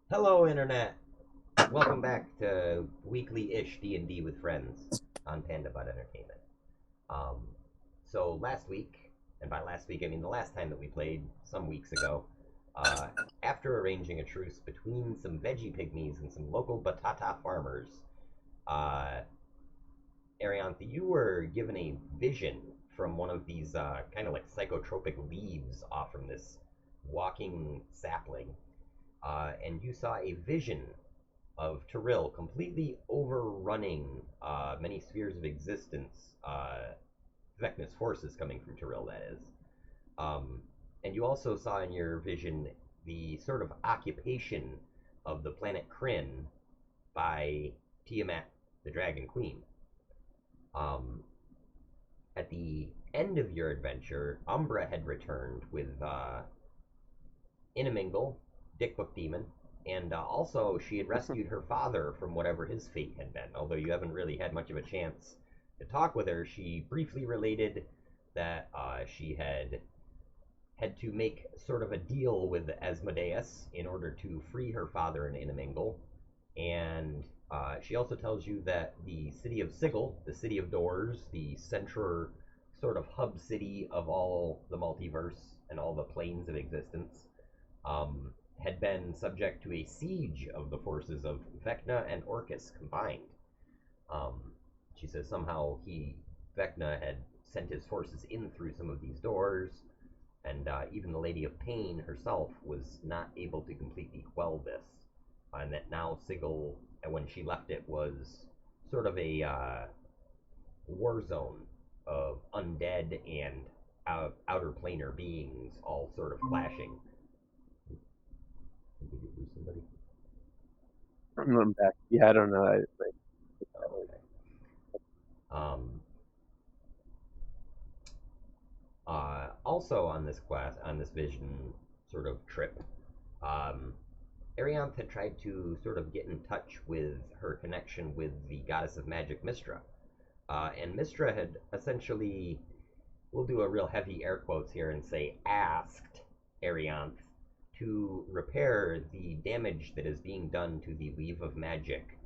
Hello, Internet! Welcome back to weekly-ish D&D with friends on Panda Butt Entertainment. Um, so last week, and by last week I mean the last time that we played, some weeks ago, uh, after arranging a truce between some veggie pygmies and some local batata farmers, uh, Ariantha, you were given a vision from one of these kind of like psychotropic leaves off from this walking sapling, and you saw a vision of Tyrell completely overrunning many spheres of existence. Vecna's forces coming from Tyrell, that is. Um, and you also saw in your vision the sort of occupation of the planet Kryn by Tiamat, the Dragon Queen. Um, at the end of your adventure, Umbra had returned with Inamingle, Dick Book Demon, and also she had rescued her father from whatever his fate had been. Although you haven't really had much of a chance to talk with her, she briefly related that she had to make sort of a deal with Asmodeus in order to free her father and Inamingle. And she also tells you that the city of Sigil, the city of doors, the central sort of hub city of all the multiverse and all the planes of existence, had been subject to a siege of the forces of Vecna and Orcus combined. Um, she says somehow Vecna, had sent his forces in through some of these doors, and even the Lady of Pain herself was not able to completely quell this, and that now Sigil, when she left it, was sort of a war zone of undead and outer planar beings all sort of clashing. Did you lose somebody? I'm back. Yeah, I don't know. Oh, okay. Um, Also on this vision sort of trip, um, Arianth had tried to sort of get in touch with her connection with the goddess of magic, Mistra. And Mistra had essentially, we'll do a real heavy air quotes here and say, asked Arianth to repair the damage that is being done to the Weave of Magic,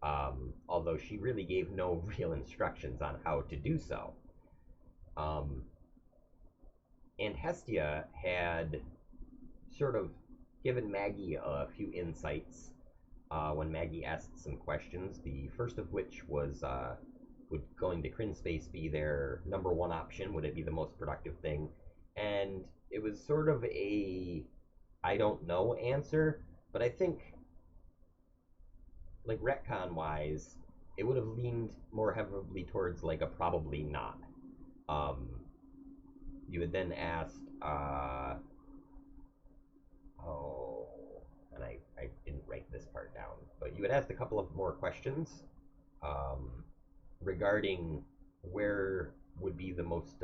although she really gave no real instructions on how to do so. Um, and Hestia had sort of given Maggie a few insights when Maggie asked some questions. The first of which was, would going to Kryn Space be their number one option? Would it be the most productive thing? And it was sort of a I don't know answer, but I think, like retcon wise, it would have leaned more heavily towards like a probably not. Um, you had then asked, oh, and I didn't write this part down, but you had asked a couple of more questions um, regarding where would be the most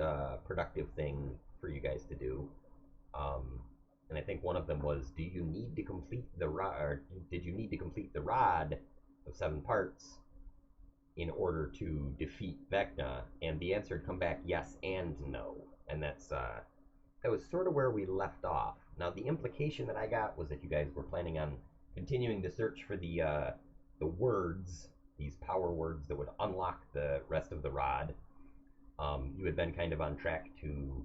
productive thing for you guys to do. Um, and I think one of them was, do you need to complete the rod, or did you need to complete the rod of 7 parts in order to defeat Vecna? And the answer had come back yes and no, and that was sort of where we left off. Now, the implication that I got was that you guys were planning on continuing to search for the words, these power words that would unlock the rest of the rod. You had been kind of on track to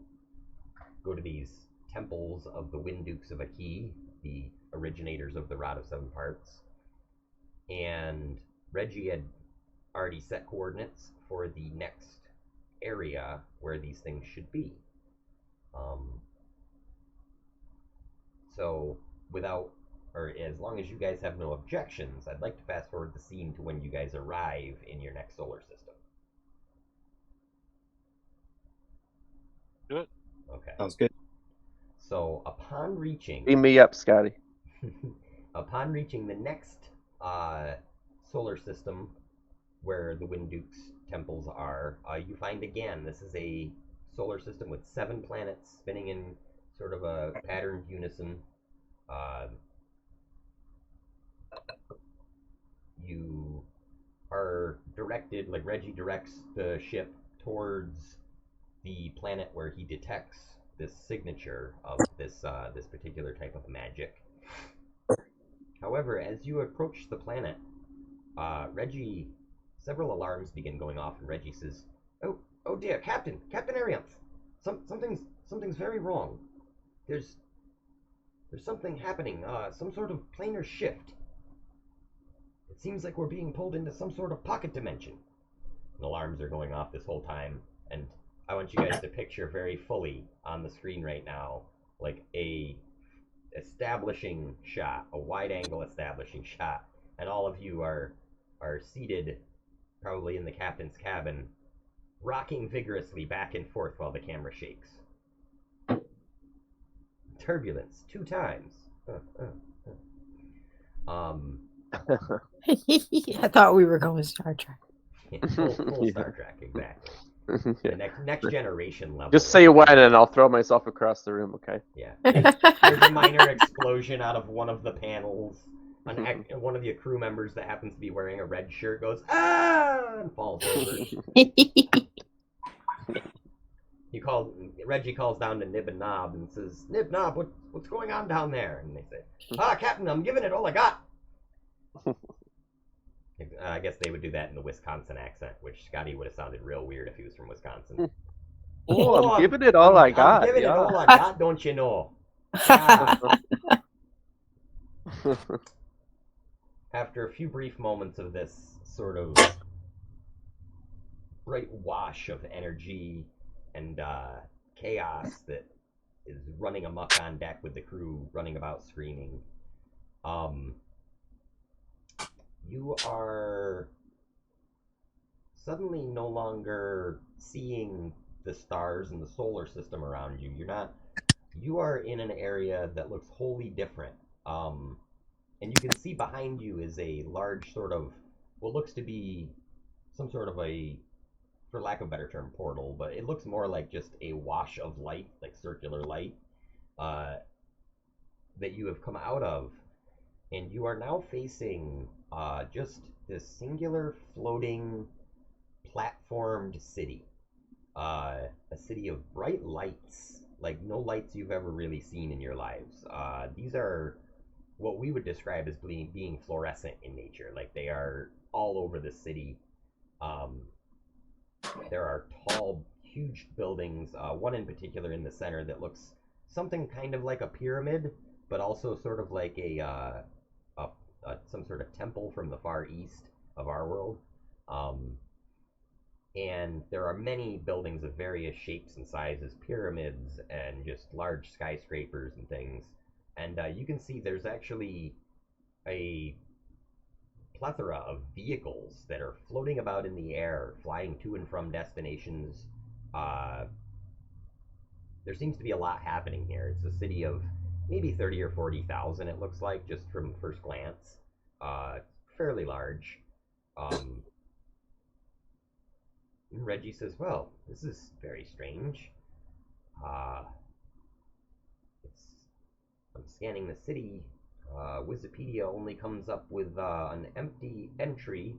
go to these temples of the Wind Dukes of Aki, the originators of the Rod of 7 Parts, and Reggie had already set coordinates for the next area where these things should be. Um, So, without, or as long as you guys have no objections, I'd like to fast forward the scene to when you guys arrive in your next solar system. Do it. Okay. Sounds good. So, upon reaching, Beam me up, Scotty. upon reaching the next uh, solar system where the Wind Dukes temples are, you find again this is a solar system with 7 planets spinning in sort of a patterned unison. Uh, you are directed, like Reggie directs the ship towards the planet where he detects this signature of this particular type of magic. However, as you approach the planet, Reggie, several alarms begin going off, and Reggie says, "Oh dear, Captain Arianth, something's very wrong. There's something happening. Some sort of planar shift. It seems like we're being pulled into some sort of pocket dimension." And alarms are going off this whole time, and I want you guys to picture very fully on the screen right now, like a establishing shot, a wide angle establishing shot, and all of you are seated probably in the captain's cabin, rocking vigorously back and forth while the camera shakes. Turbulence 2 times. I thought we were going Star Trek. Full Star Trek, exactly. Yeah. The next generation level. Just say when and I'll throw myself across the room, okay? Yeah. There's a minor explosion out of one of the panels. One of the crew members that happens to be wearing a red shirt goes, "Ah!" and falls over. Reggie calls down to Nib and Nob and says, "Nib, Nob, what's going on down there?" And they say, "Captain, I'm giving it all I got." I guess they would do that in the Wisconsin accent, which Scotty would have sounded real weird if he was from Wisconsin. Oh, I'm giving it all I got. I'm giving it all I got, don't you know? Ah. After a few brief moments of this sort of bright wash of energy and chaos that is running amok on deck with the crew running about screaming, you are suddenly no longer seeing the stars and the solar system around you. You are in an area that looks wholly different. And you can see behind you is a large sort of, what looks to be some sort of a, for lack of a better term, portal, but it looks more like just a wash of light, like circular light, that you have come out of. And you are now facing just this singular floating platformed city. A city of bright lights, like no lights you've ever really seen in your lives. These are what we would describe as being fluorescent in nature. Like they are all over the city. There are tall, huge buildings, one in particular in the center that looks something kind of like a pyramid, but also sort of like some sort of temple from the far east of our world. And there are many buildings of various shapes and sizes, pyramids and just large skyscrapers and things. And you can see there's actually a plethora of vehicles that are floating about in the air, flying to and from destinations. There seems to be a lot happening here. It's a city of maybe 30 or 40,000, it looks like, just from first glance. Fairly large. Reggie says, "Well, this is very strange. I'm scanning the city. Wikipedia only comes up with an empty entry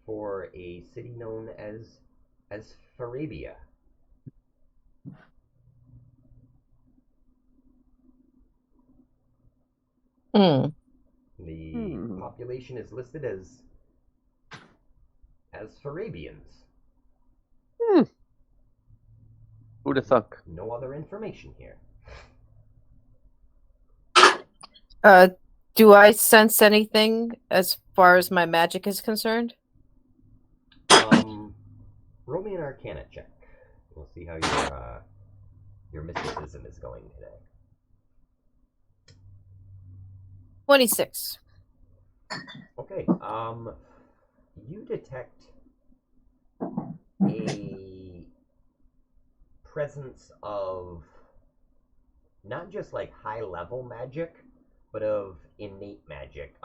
for a city known as Asfarabia." Hmm. The population is listed as Asfarabians. Who'd have thunk? No other information here. Do I sense anything as far as my magic is concerned? Roll me an Arcana check. We'll see how your mysticism is going today. 26. Okay. You detect a presence of not just like high level magic, but of innate magic.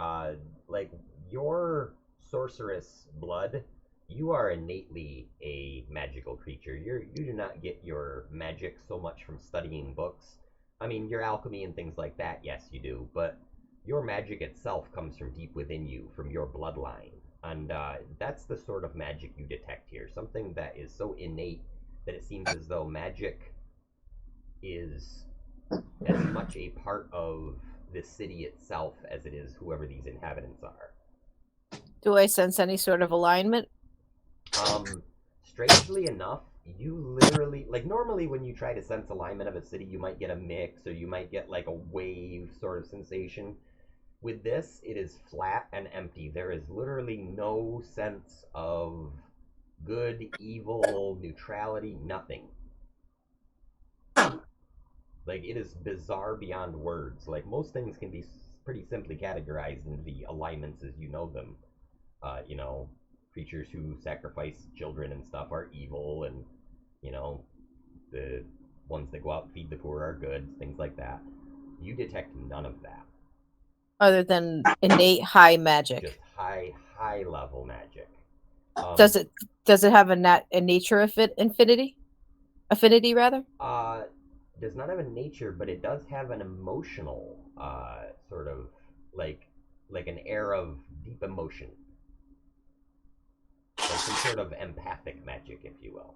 Like your sorceress blood, you are innately a magical creature. You do not get your magic so much from studying books. I mean, your alchemy and things like that, yes, you do, but your magic itself comes from deep within you, from your bloodline. And that's the sort of magic you detect here. Something that is so innate that it seems as though magic is as much a part of the city itself as it is whoever these inhabitants are. Do I sense any sort of alignment? Strangely enough, you literally, like, normally when you try to sense alignment of a city, you might get a mix, or you might get, like, a wave sort of sensation. With this, it is flat and empty. There is literally no sense of good, evil, neutrality, nothing. Like, it is bizarre beyond words. Like, most things can be pretty simply categorized into the alignments as you know them. You know, creatures who sacrifice children and stuff are evil, and, you know, the ones that go out and feed the poor are good, things like that. You detect none of that. Other than innate high magic. Just high level magic. Does it have a nature affinity? Affinity rather? Does not have a nature, but it does have an emotional sort of like an air of deep emotion. Like some sort of empathic magic, if you will.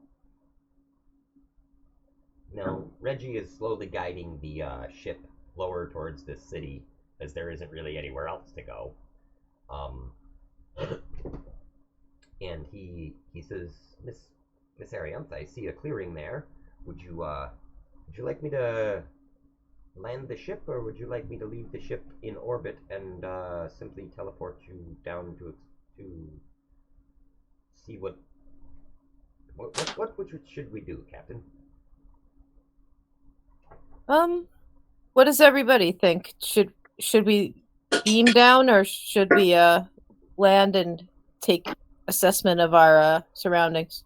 Now, Reggie is slowly guiding the ship lower towards this city, as there isn't really anywhere else to go. And he says, Miss Ariantha, I see a clearing there. Would you like me to land the ship, or would you like me to leave the ship in orbit and simply teleport you down to see what should we do, Captain? What does everybody think? Should we beam down, or should we land and take assessment of our surroundings?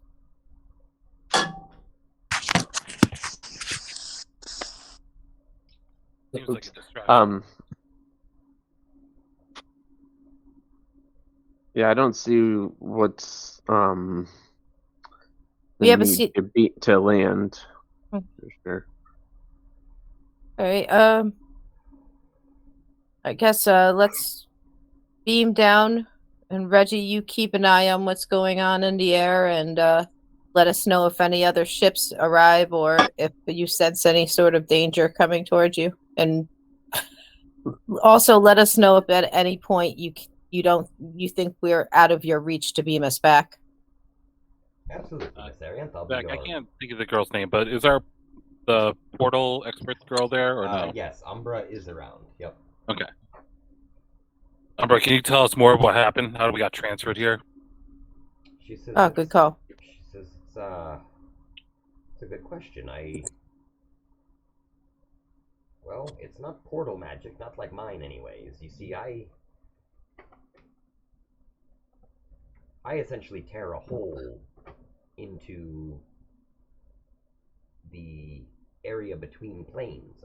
Seems like a distraction. Yeah, I don't see what's We have a seat to land. Hmm. For sure. All right. I guess let's beam down, and Reggie, you keep an eye on what's going on in the air, and let us know if any other ships arrive or if you sense any sort of danger coming towards you. And also let us know if at any point you think we're out of your reach to beam us back. Absolutely, Miss Ariantha. I'll Zach, be I your... can't think of the girl's name, but is the portal expert girl there, or no? Yes, Umbra is around. Yep. Okay. Umbra, can you tell us more of what happened? How we got transferred here? She says, Oh, good call. She says it's a good question. Well, it's not portal magic, not like mine anyways. You see, I essentially tear a hole into the area between planes.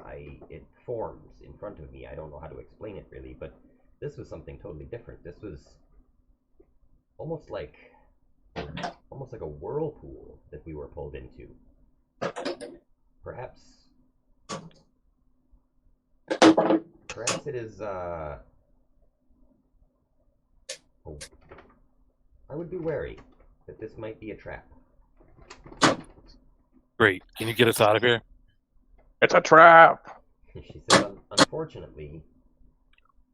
It forms in front of me. I don't know how to explain it really, but this was something totally different. This was almost like a whirlpool that we were pulled into. Perhaps it is I would be wary that this might be a trap. Great. Can you get us out of here? It's a trap. She says, unfortunately,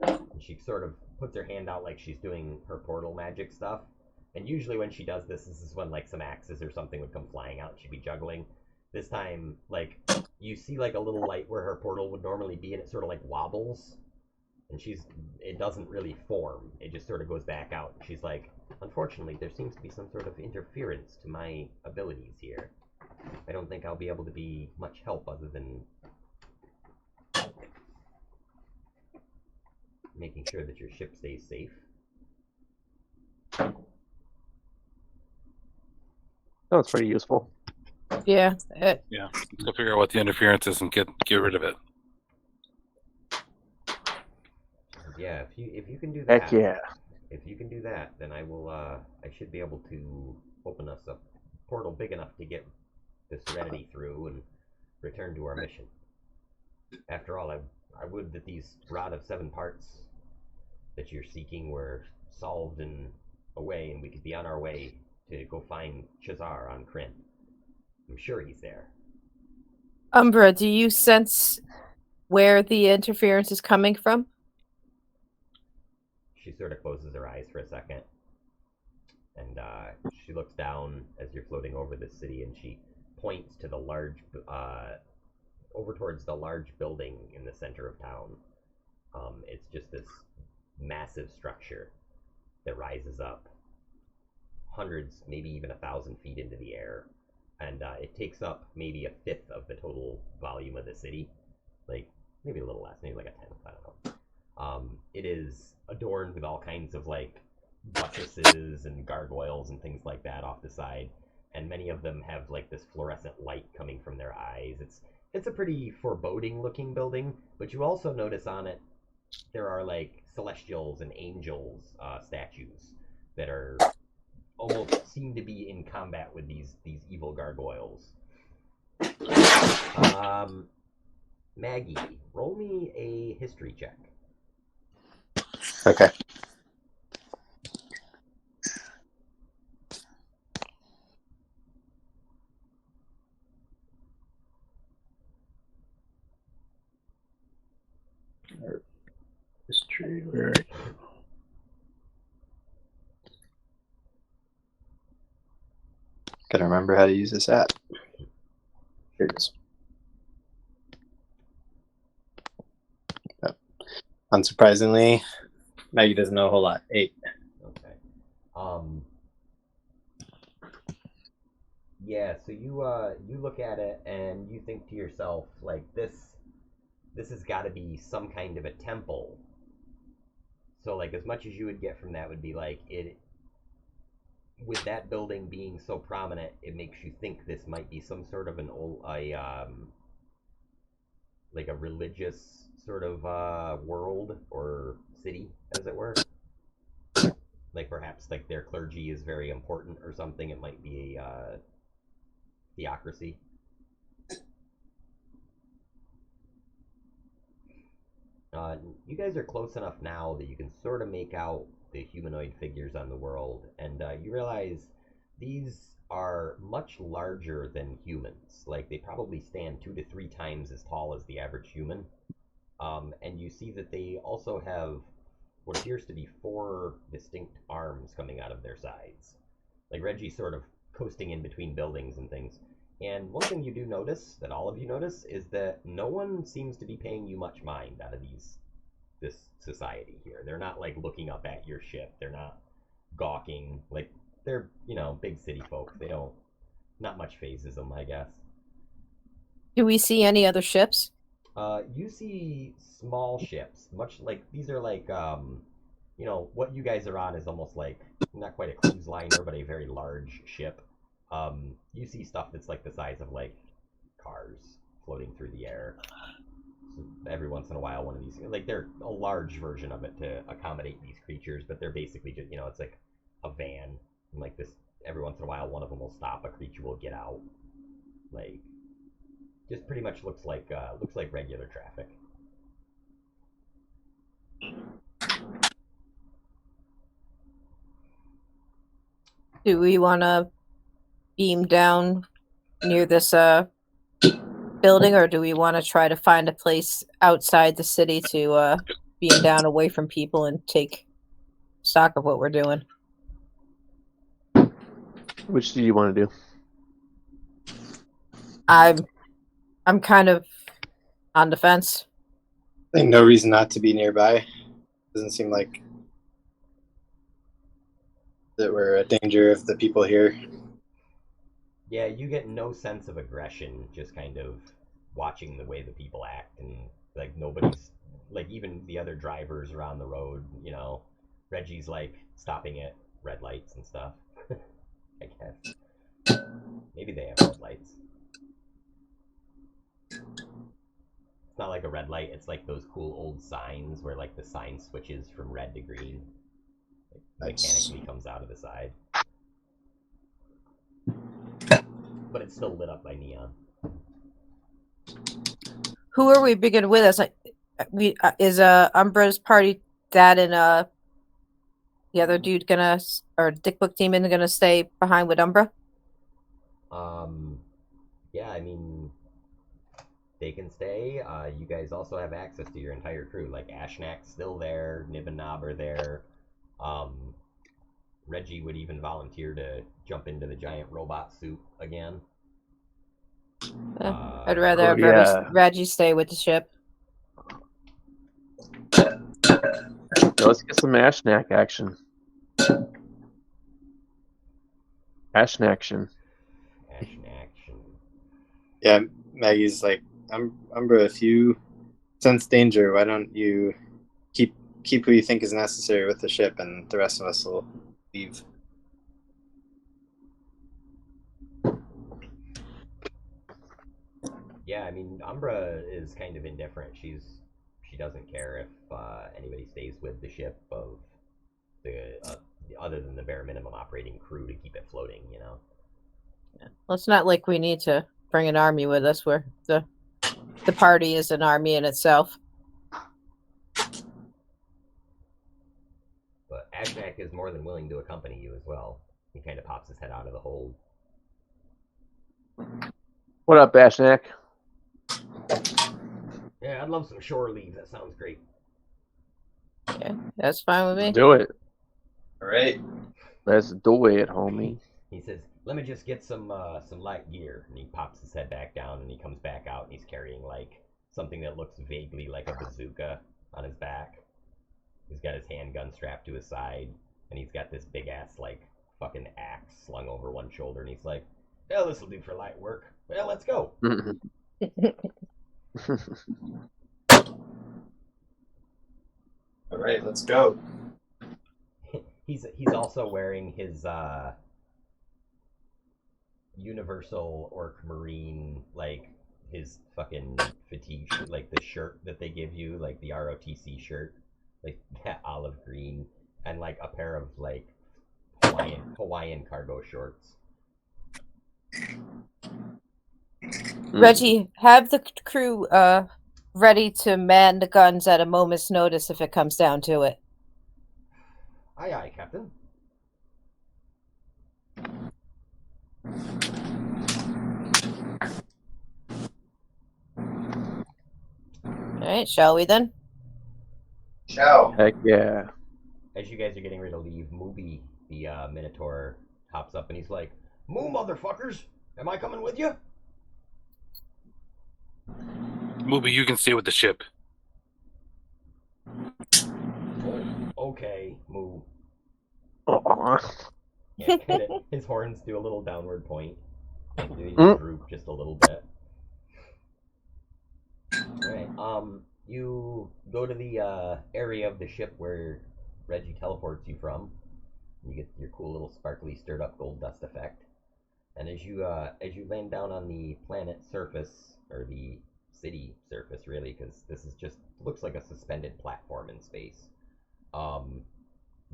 and she sort of puts her hand out like she's doing her portal magic stuff. And usually when she does this is when like some axes or something would come flying out and she'd be juggling. This time, like, you see like a little light where her portal would normally be, and it sort of like wobbles. And it doesn't really form. It just sort of goes back out. She's like, unfortunately, there seems to be some sort of interference to my abilities here. I don't think I'll be able to be much help other than making sure that your ship stays safe. That's pretty useful. Yeah. Yeah. Let's go figure out what the interference is and get rid of it. Yeah, if you can do that. Heck yeah. If you can do that, then I will. I should be able to open us a portal big enough to get the Serenity through and return to our mission. After all, I would that these rod of 7 parts that you're seeking were solved and away, and we could be on our way to go find Chazar on Kryn. I'm sure he's there. Umbra, do you sense where the interference is coming from? She sort of closes her eyes for a second, and she looks down as you're floating over the city, and she points to the large, over towards the large building in the center of town. It's just this massive structure that rises up hundreds, maybe even 1,000 feet into the air, and it takes up maybe a fifth of the total volume of the city, like maybe a little less, maybe like a tenth. I don't know. It is adorned with all kinds of like buttresses and gargoyles and things like that off the side, and many of them have like this fluorescent light coming from their eyes. It's a pretty foreboding looking building, but you also notice on it there are like celestials and angels statues that are almost seem to be in combat with these evil gargoyles. Maggie, roll me a history check. Okay. History, where? Gotta remember how to use this app. Here it is. Oh. Unsurprisingly, Maggie doesn't know a whole lot. 8. Okay. Yeah, so you look at it and you think to yourself, like, this has got to be some kind of a temple. So like as much as you would get from that would be like it, with that building being so prominent, it makes you think this might be some sort of like a religious sort of world or city, as it were. Like perhaps like their clergy is very important or something. It might be a theocracy. You guys are close enough now that you can sort of make out the humanoid figures on the world, and you realize these are much larger than humans. Like they probably stand 2 to 3 times as tall as the average human. And you see that they also have what appears to be 4 distinct arms coming out of their sides. Like Reggie's sort of coasting in between buildings and things. And one thing you do notice, that all of you notice, is that no one seems to be paying you much mind out of this society here. They're not like looking up at your ship. They're not gawking. Like they're, big city folk. They don't, not much phases them, I guess. Do we see any other ships? You see small ships, much like these are like, what you guys are on is almost like not quite a cruise liner, but a very large ship. You see stuff that's like the size of like cars floating through the air. So every once in a while, one of these, like they're a large version of it to accommodate these creatures, but they're basically just, it's like a van. And like this, every once in a while, one of them will stop, a creature will get out. Like, just pretty much looks like regular traffic. Do we want to beam down near this building, or do we want to try to find a place outside the city to beam down away from people and take stock of what we're doing? Which do you want to do? I'm kind of on the fence. I think no reason not to be nearby. Doesn't seem like that we're a danger of the people here. Yeah, you get no sense of aggression, just kind of watching the way the people act, and like nobody's, like even the other drivers around the road, Reggie's like stopping at red lights and stuff. I guess. Maybe they have red lights. It's not like a red light, it's like those cool old signs where like the sign switches from red to green. Like mechanically comes out of the side. But it's still lit up by neon. Who are we beginning with? As is Umbra's party dad and the other dude or Dick Book Demon gonna stay behind with Umbra? Yeah, I mean, they can stay. You guys also have access to your entire crew. Like Ashnak's still there, Nib and Nob are there. Reggie would even volunteer to jump into the giant robot suit again. I'd rather have yeah. Reggie stay with the ship. Let's get some Ashnak action. Ashen action. Ashen action. Yeah, Maggie's like, Umbra, if you sense danger, why don't you keep who you think is necessary with the ship, and the rest of us will leave. Yeah, I mean, Umbra is kind of indifferent. She doesn't care if anybody stays with the ship of the other than the bare minimum operating crew to keep it floating. You know. Yeah. Well, it's not like we need to bring an army with us. Where the party is an army in itself. But Ashnak is more than willing to accompany you as well. He kind of pops his head out of the hold. What up, Ashnak? Yeah, I'd love some shore leave. That sounds great. Yeah, that's fine with me. Do it. All right. Let's do it, homie. He says, "Let me just get some light gear." And he pops his head back down, and he comes back out, and he's carrying like something that looks vaguely like a bazooka on his back. He's got his handgun strapped to his side, and he's got this big ass like fucking axe slung over one shoulder, and he's like, "Well, this will do for light work. Well, let's go." All right, let's go. He's also wearing his universal orc marine, like his fucking fatigue, like the shirt that they give you, like the ROTC shirt, like that olive green, and like a pair of like Hawaiian cargo shorts. Reggie, have the crew ready to man the guns at a moment's notice if it comes down to it. Aye, aye, Captain. All right, shall we then? Ciao. Heck yeah. As you guys are getting ready to leave, Mooby, the Minotaur, hops up and he's like, "Moo, motherfuckers! Am I coming with you?" Mooby, you can stay with the ship. Okay, Moo. Aw. Yeah, kinda, his horns do a little downward point. And they droop just a little bit. Alright, you go to the area of the ship where Reggie teleports you from. You get your cool little sparkly stirred up gold dust effect. And as you land down on the planet surface, or the city surface really, because this is just looks like a suspended platform in space.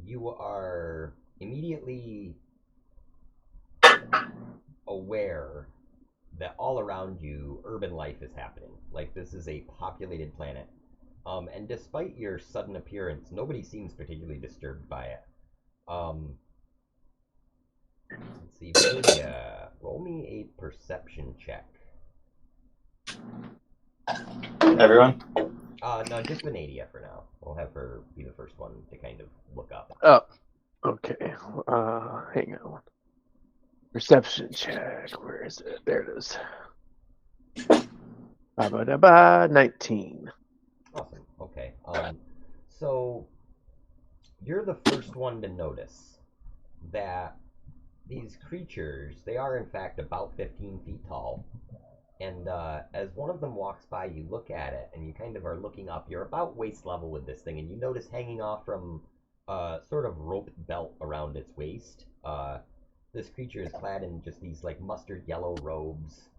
You are immediately aware that all around you urban life is happening. Like this is a populated planet. And despite your sudden appearance, nobody seems particularly disturbed by it. Let's see, Vadia, roll me a perception check. Everyone? No, just Vanadia for now. We'll have her be the first one to kind of look up. Oh, okay. Hang on. Perception check. Where is it? There it is. 19. Awesome. Okay. So you're the first one to notice that these creatures, they are in fact about 15 feet tall. And as one of them walks by, you look at it, and you kind of are looking up. You're about waist level with this thing, and you notice hanging off from sort of rope belt around its waist. This creature is clad in just these like mustard yellow robes,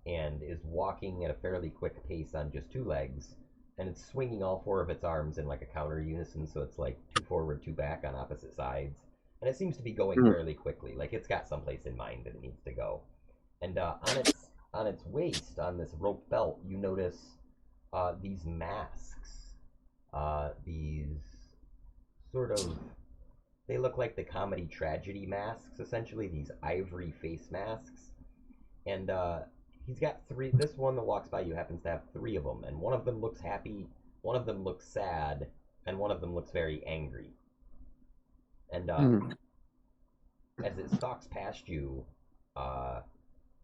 and is walking at a fairly quick pace on just two legs, and it's swinging all four of its arms in like a counter unison, so it's like two forward, two back on opposite sides, and it seems to be going fairly quickly. Like it's got someplace in mind that it needs to go, and on its waist, on this rope belt, you notice these masks. These sort of, they look like the comedy tragedy masks, essentially, these ivory face masks. And he's got three. This one that walks by you happens to have three of them, and one of them looks happy, one of them looks sad, and one of them looks very angry. And as it stalks past you,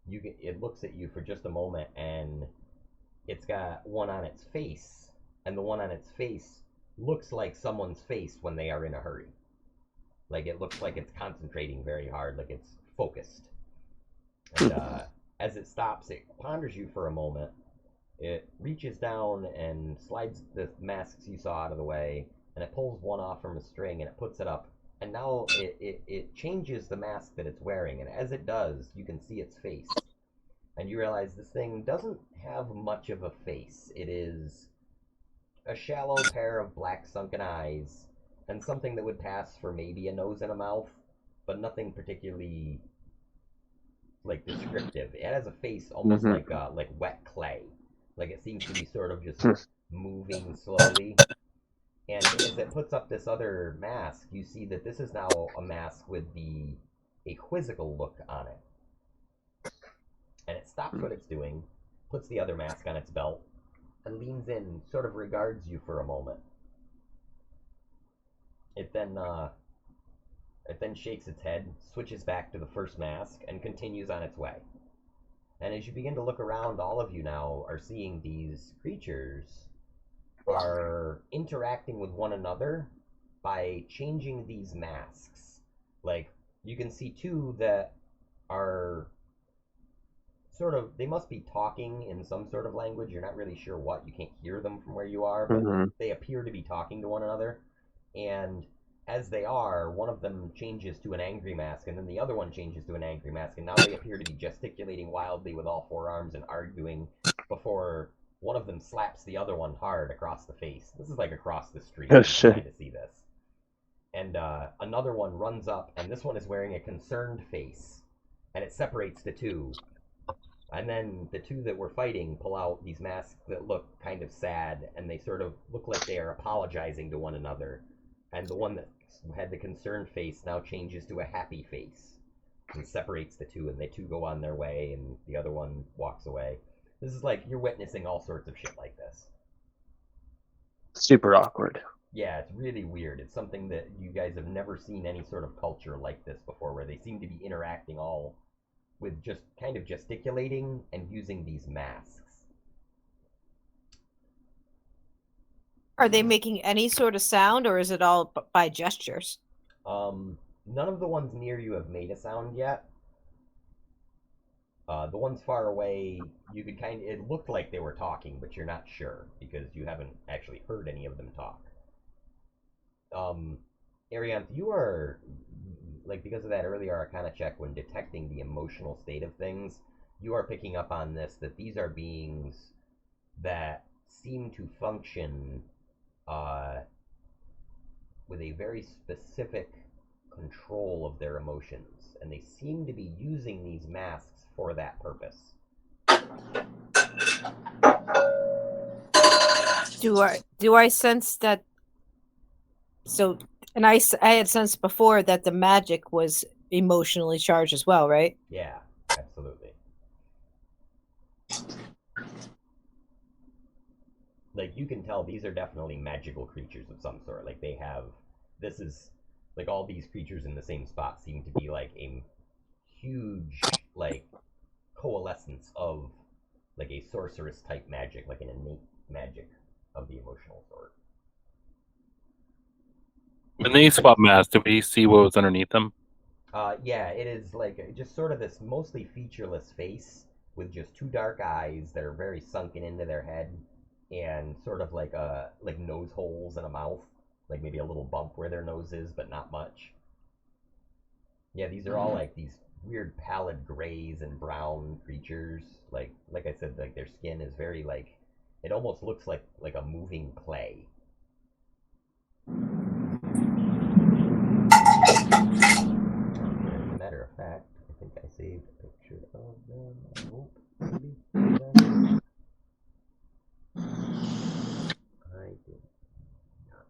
it looks at you for just a moment, and it's got one on its face, and the one on its face looks like someone's face when they are in a hurry. Like, it looks like it's concentrating very hard, like it's focused. And as it stops, it ponders you for a moment. It reaches down and slides the masks you saw out of the way, and it pulls one off from a string, and it puts it up. And now it changes the mask that it's wearing, and as it does, you can see its face. And you realize this thing doesn't have much of a face. It is a shallow pair of black sunken eyes, and something that would pass for maybe a nose and a mouth, but nothing particularly, like, descriptive. It has a face almost like wet clay. Like, it seems to be sort of just moving slowly. And as it puts up this other mask, you see that this is now a mask with a quizzical look on it. And it stops what it's doing, puts the other mask on its belt, and leans in, sort of regards you for a moment. It then shakes its head, switches back to the first mask, and continues on its way. And as you begin to look around, all of you now are seeing these creatures are interacting with one another by changing these masks. Like, you can see two that are sort of, they must be talking in some sort of language. You're not really sure what. You can't hear them from where you are, but they appear to be talking to one another. And as they are, one of them changes to an angry mask, and then the other one changes to an angry mask, and now they appear to be gesticulating wildly with all four arms and arguing before one of them slaps the other one hard across the face. This is like across the street. Oh, shit. To see this. And another one runs up, and this one is wearing a concerned face, and it separates the two. And then the two that were fighting pull out these masks that look kind of sad, and they sort of look like they are apologizing to one another. And the one that had the concerned face now changes to a happy face and separates the two, and they two go on their way, and the other one walks away. This is like, you're witnessing all sorts of shit like this. Super awkward. Yeah, it's really weird. It's something that you guys have never seen any sort of culture like this before, where they seem to be interacting all with just kind of gesticulating and using these masks. Are they making any sort of sound, or is it all by gestures? None of the ones near you have made a sound yet. The ones far away, you could it looked like they were talking, but you're not sure, because you haven't actually heard any of them talk. Arianth, you are, like, because of that earlier Arcana check, when detecting the emotional state of things, you are picking up on this, that these are beings that seem to function with a very specific control of their emotions, and they seem to be using these masks for that purpose. Do I sense that? So, and I had sensed before that the magic was emotionally charged as well, right? Yeah, absolutely. Like, you can tell these are definitely magical creatures of some sort. Like, they have, this is, like, all these creatures in the same spot seem to be like a huge, like, coalescence of, like, a sorceress type magic, like an innate magic of the emotional sort. When they swap masks, do we see what was underneath them? Yeah, it is like just sort of this mostly featureless face with just two dark eyes that are very sunken into their head, and sort of like nose holes and a mouth, like maybe a little bump where their nose is, but not much. Yeah, these are all like these weird pallid grays and brown creatures. Like I said, like their skin is very like, it almost looks like a moving clay. As a matter of fact, I think I saved a picture of them. I hope. Maybe. I did not.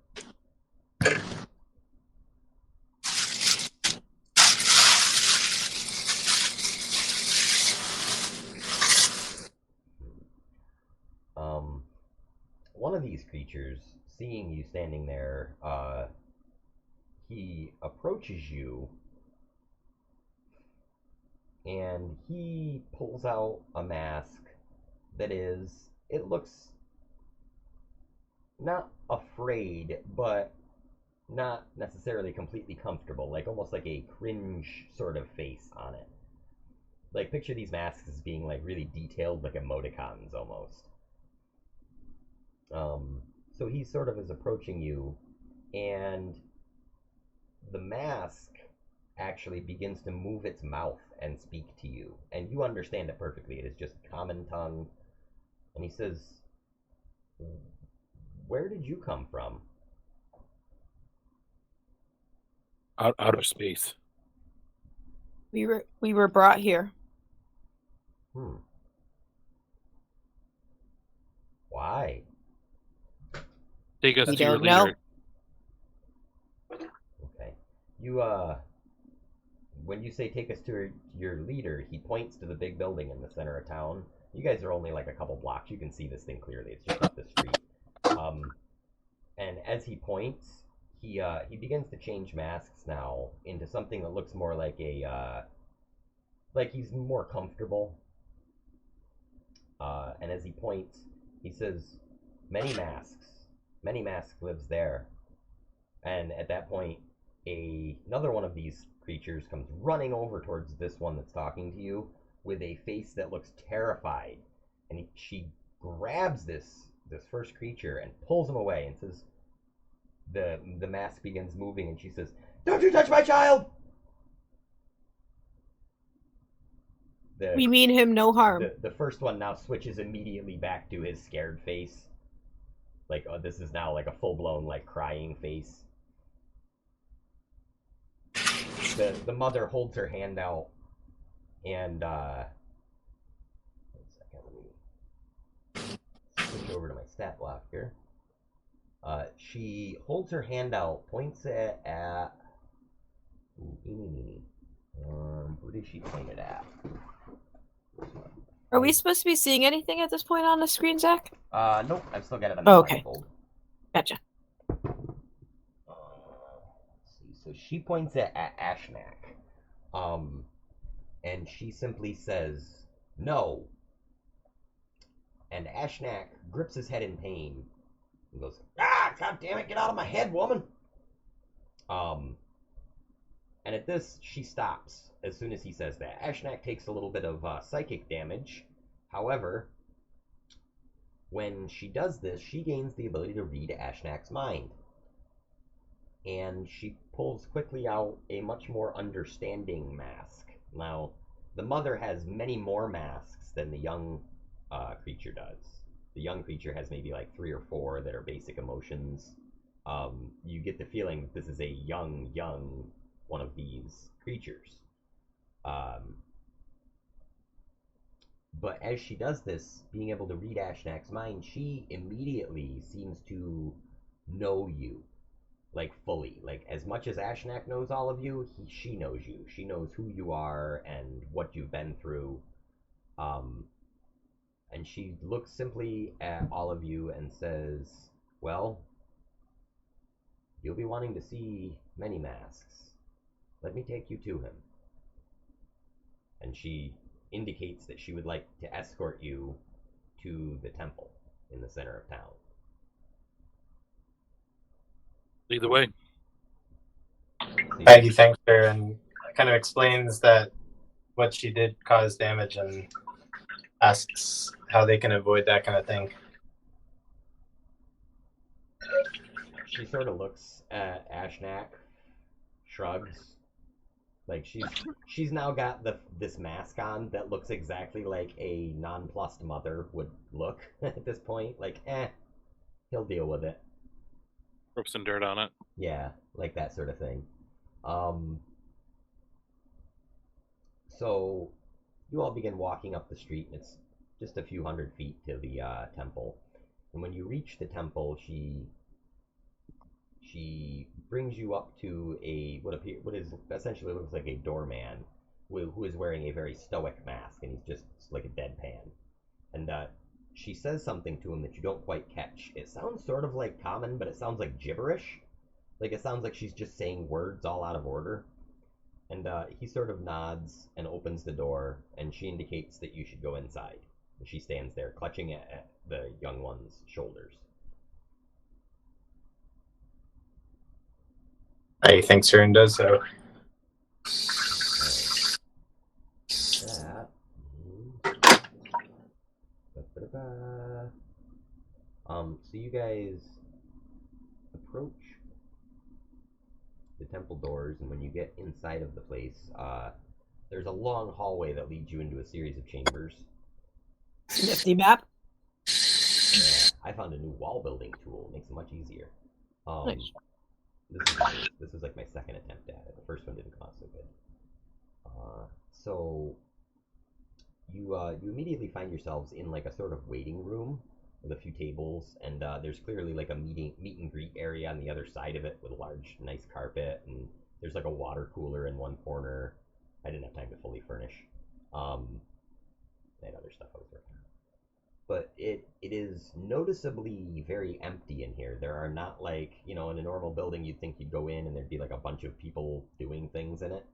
these creatures, seeing you standing there, he approaches you, and he pulls out a mask that is, it looks not afraid, but not necessarily completely comfortable, like almost like a cringe sort of face on it. Like, picture these masks as being like really detailed, like emoticons almost. So he sort of is approaching you, and the mask actually begins to move its mouth and speak to you, and you understand it perfectly. It is just common tongue, and he says, "Where did you come from?" Outer space. We were brought here. Why? Take us We to your don't know. leader. Okay. You, when you say take us to your leader, he points to the big building in the center of town. You guys are only like a couple blocks. You can see this thing clearly. It's just up the street. And as he points, he begins to change masks now into something that looks more like a, like he's more comfortable. And as he points, he says, Many masks lives there. And at that point, another one of these creatures comes running over towards this one that's talking to you with a face that looks terrified. And she grabs this first creature and pulls him away and says, the mask begins moving, and she says, "Don't you touch my child!" We mean him no harm. The first one now switches immediately back to his scared face. Like, this is now like a full-blown, like, crying face. The mother holds her hand out, and, 1 second, let me switch over to my stat block here. She holds her hand out, points it at... who did she point it at? Are we supposed to be seeing anything at this point on the screen, Zach? Nope, I've still got it on the Okay. blindfold. Gotcha. Let's see. So she points it at Ashnak. And she simply says, "No." And Ashnak grips his head in pain and goes, "Ah, God damn it, get out of my head, woman!" And at this, she stops as soon as he says that. Ashnak takes a little bit of psychic damage. However, when she does this, she gains the ability to read Ashnak's mind. And she pulls quickly out a much more understanding mask. Now, the mother has many more masks than the young creature does. The young creature has maybe like 3 or 4 that are basic emotions. You get the feeling that this is a young one of these creatures. But as she does this, being able to read Ashnak's mind, she immediately seems to know you, like, fully. Like, as much as Ashnak knows all of you, she knows you. She knows who you are and what you've been through. And she looks simply at all of you and says, "Well, you'll be wanting to see many masks. Let me take you to him." And she indicates that she would like to escort you to the temple in the center of town. Lead the way. Maggie thanks her and kind of explains that what she did caused damage and asks how they can avoid that kind of thing. She sort of looks at Ashnak, shrugs. Like, she's now got this mask on that looks exactly like a nonplussed mother would look at this point. Like, he'll deal with it. Rub some dirt on it. Yeah, like that sort of thing. So you all begin walking up the street, and it's just a few hundred feet to the temple. And when you reach the temple, she brings you up to what is essentially looks like a doorman who is wearing a very stoic mask, and he's just like a deadpan. And she says something to him that you don't quite catch. It sounds sort of like common, but it sounds like gibberish. Like it sounds like she's just saying words all out of order. And he sort of nods and opens the door, and she indicates that you should go inside. And she stands there, clutching at the young one's shoulders. I thanks her and does so. That. So you guys approach the temple doors, and when you get inside of the place, there's a long hallway that leads you into a series of chambers. Nifty map. Yeah, I found a new wall building tool. It makes it much easier. Nice. This was like my second attempt at it. The first one didn't come out so good. So you immediately find yourselves in like a sort of waiting room with a few tables, and there's clearly like a meet and greet area on the other side of it with a large, nice carpet, and there's like a water cooler in one corner. I didn't have time to fully furnish. I had other stuff I was working on. But it is noticeably very empty in here. There are not like, in a normal building you'd think you'd go in and there'd be like a bunch of people doing things in it.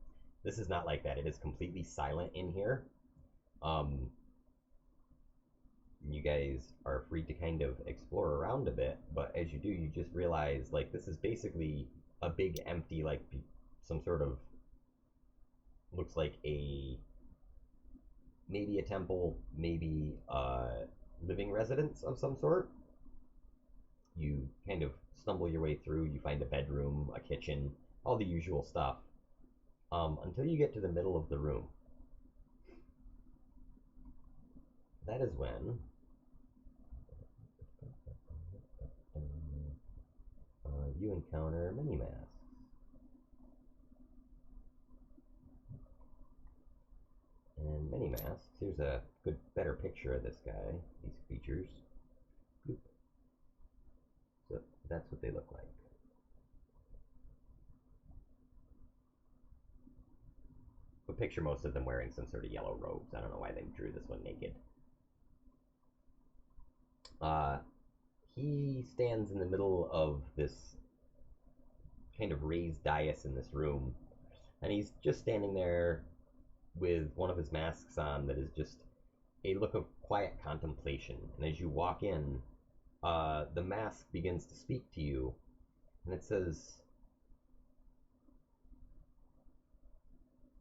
This is not like that. It is completely silent in here. You guys are free to kind of explore around a bit, but as you do, you just realize like this is basically a big empty, like some sort of, looks like maybe a temple, maybe a living residence of some sort. You kind of stumble your way through. You find a bedroom, a kitchen, all the usual stuff, until you get to the middle of the room. That is when you encounter mini-masks. And mini-masks, here's a good, better picture of this guy, these features. So that's what they look like. But picture most of them wearing some sort of yellow robes. I don't know why they drew this one naked. He stands in the middle of this kind of raised dais in this room, and he's just standing there with one of his masks on that is just a look of quiet contemplation. And as you walk in, the mask begins to speak to you, and it says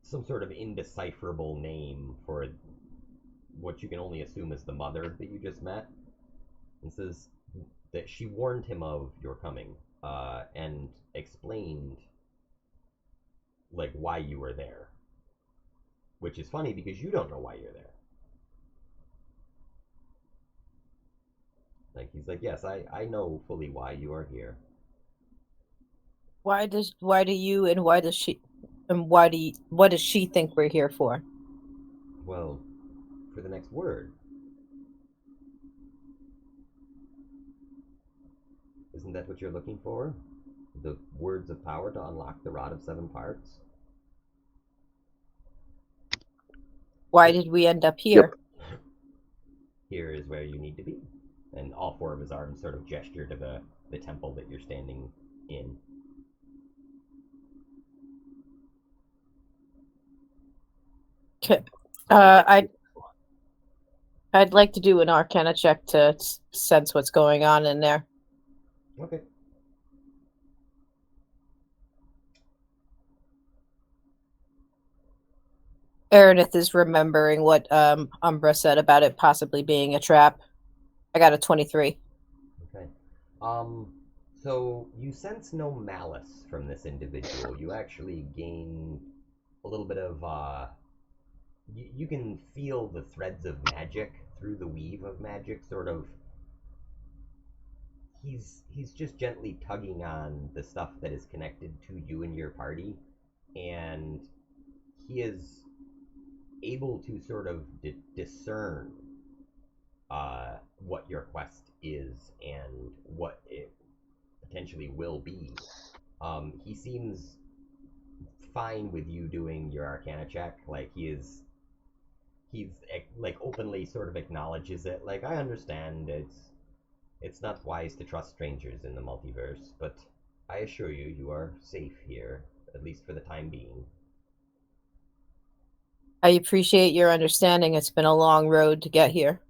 some sort of indecipherable name for what you can only assume is the mother that you just met. It says that she warned him of your coming, and explained like why you were there. Which is funny because you don't know why you're there. Like he's like, yes, I know fully why you are here. Why does she think we're here for? Well, for the next word. Isn't that what you're looking for? The words of power to unlock the Rod of Seven Parts? Why did we end up here? Yep. Here is where you need to be. And all four of his arms sort of gesture to the temple that you're standing in. Okay. I'd like to do an Arcana check to sense what's going on in there. Okay. Aranith is remembering what Umbra said about it possibly being a trap. I got a 23. Okay. So you sense no malice from this individual. You actually gain a little bit of you can feel the threads of magic through the weave of magic, sort of. He's just gently tugging on the stuff that is connected to you and your party, and he is able to sort of discern what your quest is and what it potentially will be. He seems fine with you doing your Arcana check. Like he he's like openly sort of acknowledges it. Like, I understand it's not wise to trust strangers in the multiverse, but I assure you, you are safe here, at least for the time being. I appreciate your understanding. It's been a long road to get here.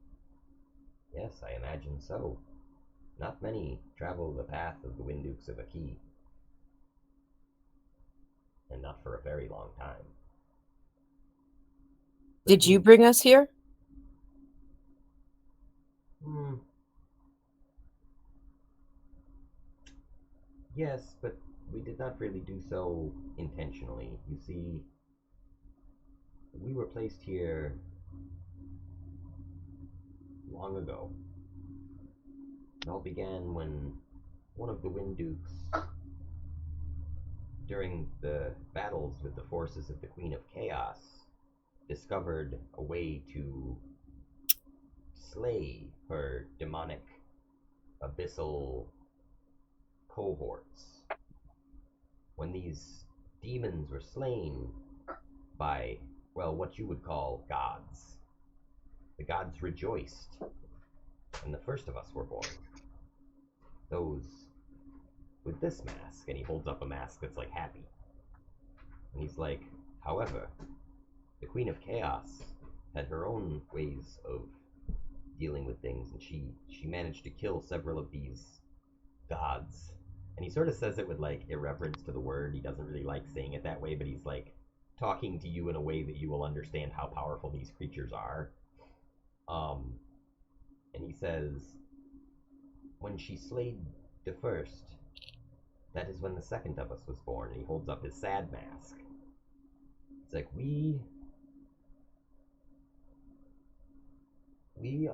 Yes, I imagine so. Not many travel the path of the Windukes of Aki. And not for a very long time. Did you bring us here? Yes, but we did not really do so intentionally. You see, we were placed here long ago. It all began when one of the Windukes, during the battles with the forces of the Queen of Chaos, discovered a way to slay her demonic abyssal cohorts. When these demons were slain by, well, what you would call gods, the gods rejoiced, and the first of us were born. Those with this mask, and he holds up a mask that's like happy. And he's like, however, the Queen of Chaos had her own ways of dealing with things, and she managed to kill several of these gods. And he sort of says it with like irreverence to the word. He doesn't really like saying it that way, but he's like talking to you in a way that you will understand how powerful these creatures are. And he says, when she slayed the first, that is when the second of us was born. And he holds up his sad mask. It's like, we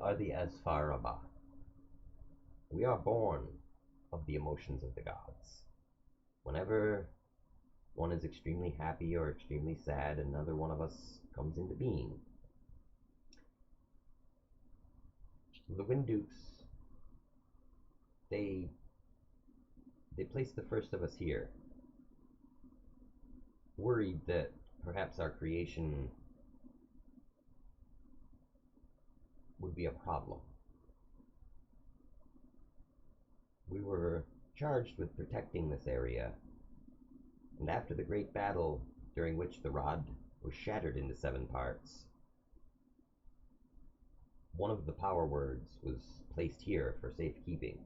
are the Asfarabra. We are born of the emotions of the gods. Whenever one is extremely happy or extremely sad, another one of us comes into being. The Windukes, they placed the first of us here, worried that perhaps our creation would be a problem. We were charged with protecting this area, and after the great battle, during which the rod was shattered into 7 parts, one of the power words was placed here for safekeeping.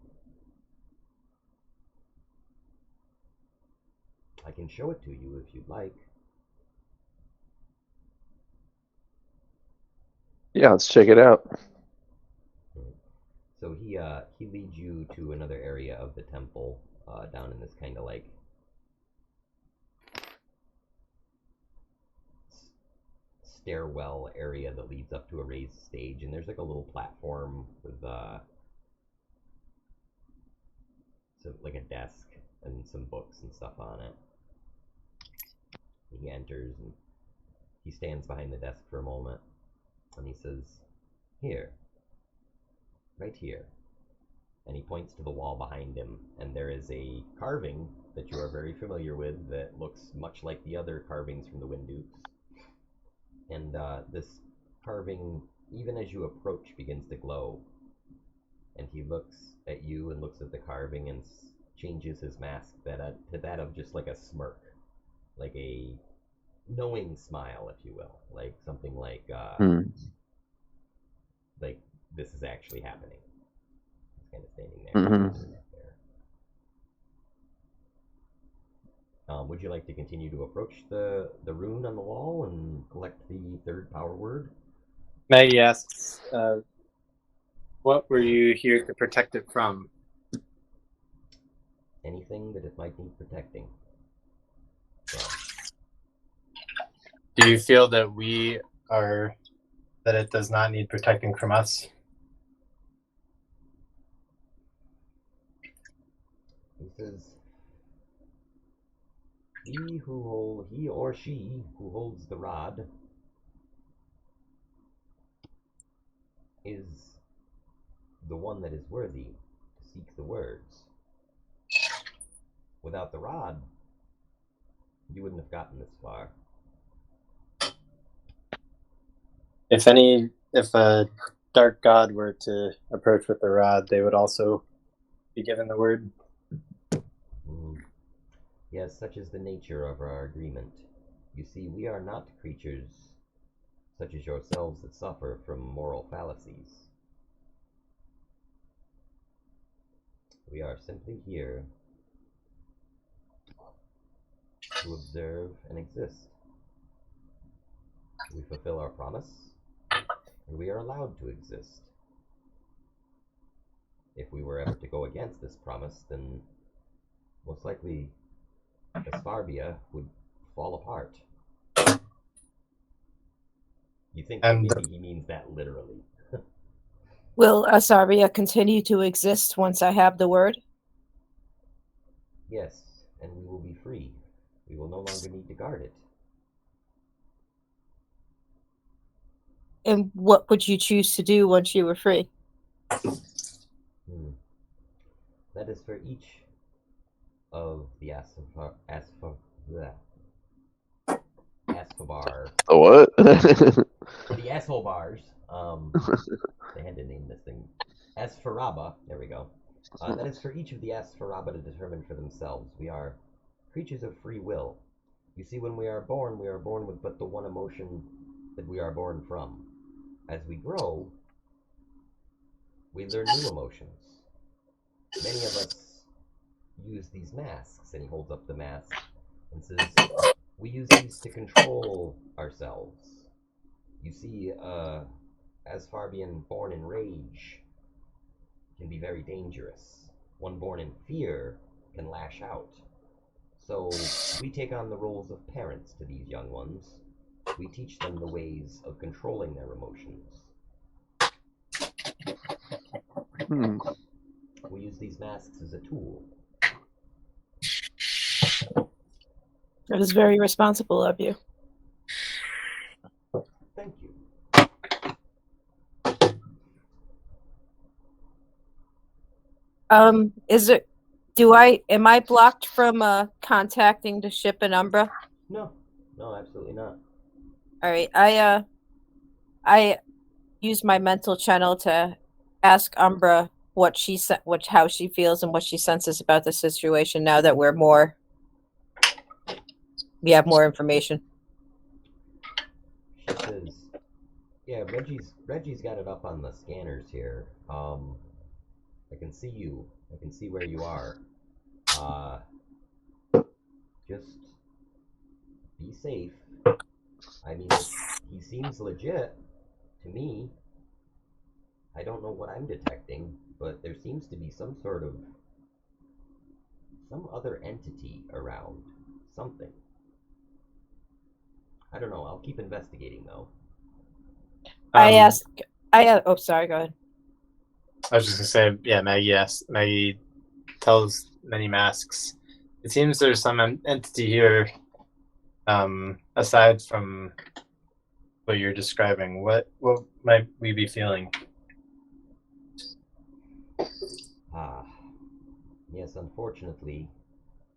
I can show it to you if you'd like. Yeah, let's check it out. So he leads you to another area of the temple, down in this kind of like stairwell area that leads up to a raised stage, and there's like a little platform with like a desk and some books and stuff on it. He enters and he stands behind the desk for a moment, and he says, "Here, right here." And he points to the wall behind him, and there is a carving that you are very familiar with that looks much like the other carvings from the Windukes. And this carving, even as you approach, begins to glow. And he looks at you and looks at the carving and changes his mask to that of just like a smirk, like a knowing smile, if you will, like something like like this is actually happening. He's kind of standing there. Would you like to continue to approach the rune on the wall and collect the third power word? Maggie asks, what were you here to protect it from? Anything that it might need protecting. Do you feel that that it does not need protecting from us? He says, he or she who holds the rod is the one that is worthy to seek the words. Without the rod, you wouldn't have gotten this far. If a dark god were to approach with a rod, they would also be given the word. Yes, such is the nature of our agreement. You see, we are not creatures such as yourselves that suffer from moral fallacies. We are simply here to observe and exist. We fulfill our promise, and we are allowed to exist. If we were ever to go against this promise, then most likely Asfarbia would fall apart. You think that And maybe he means that literally. Will Asaria continue to exist once I have the word? Yes, and we will be free. We will no longer need to guard it. And what would you choose to do once you were free? That is for each of the Asfabar. What? For the asshole bars. They had to name this thing. Asfarabra. There we go. That is for each of the Asfarabra to determine for themselves. We are creatures of free will. You see, when we are born with but the one emotion that we are born from. As we grow, we learn new emotions. Many of us use these masks, and he holds up the mask and says, we use these to control ourselves. You see, Asfarabian born in rage can be very dangerous. One born in fear can lash out. So we take on the roles of parents to these young ones. We teach them the ways of controlling their emotions. We use these masks as a tool. That is very responsible of you. Thank you. Am I blocked from contacting the ship in Umbra? No, absolutely not. All right, I use my mental channel to ask Umbra how she feels and what she senses about the situation now that we have more information. She says, yeah, Reggie's got it up on the scanners here. I can see you. I can see where you are. Just be safe. I mean, he seems legit to me. I don't know what I'm detecting, but there seems to be some other entity around. Something. I don't know. I'll keep investigating, though. Oh, sorry, go ahead. I was just gonna say, yeah, Maggie tells many masks. It seems there's some entity here, aside from what you're describing. What might we be feeling? Yes, unfortunately,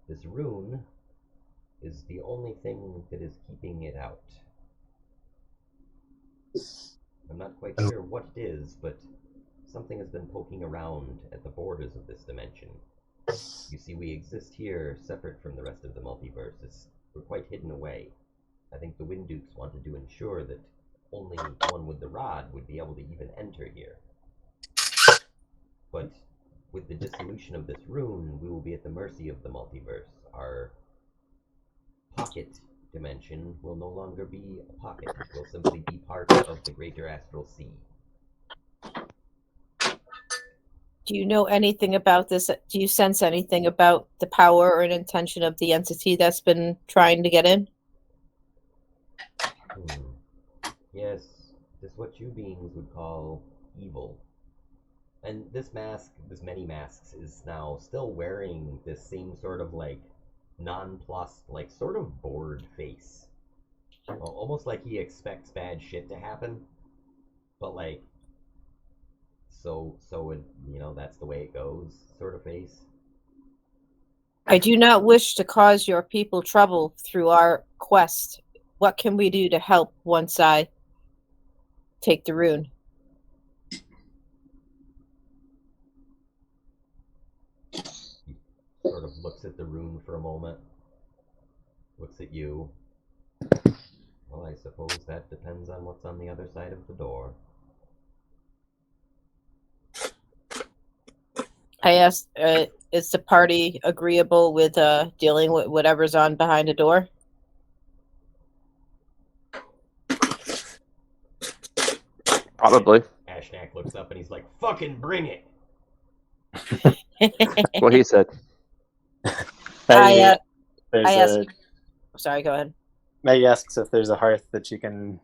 this rune is the only thing that is keeping it out. I'm not quite sure what it is, but something has been poking around at the borders of this dimension. You see, we exist here separate from the rest of the multiverse. We're quite hidden away. I think the Wind Dukes wanted to ensure that only one with the rod would be able to even enter here. But with the dissolution of this rune, we will be at the mercy of the multiverse. Our pocket dimension will no longer be a pocket. It will simply be part of the greater astral sea. Do you know anything about this? Do you sense anything about the power or an intention of the entity that's been trying to get in? Yes, this is what you beings would call evil. And this mask, this many masks, is now still wearing this same sort of like nonplussed, like sort of bored face. Almost like he expects bad shit to happen, but like, so that's the way it goes, sort of face. I do not wish to cause your people trouble through our quest. What can we do to help once I take the rune. Sort of looks at the rune for a moment. Looks at you. Well, I suppose that depends on what's on the other side of the door. I asked, is the party agreeable with dealing with whatever's on behind the door? Probably. Ashnak looks up and he's like, "Fucking bring it!" That's what he said. I There's asked. a Sorry, go ahead. Maggie asks if there's a hearth that you can,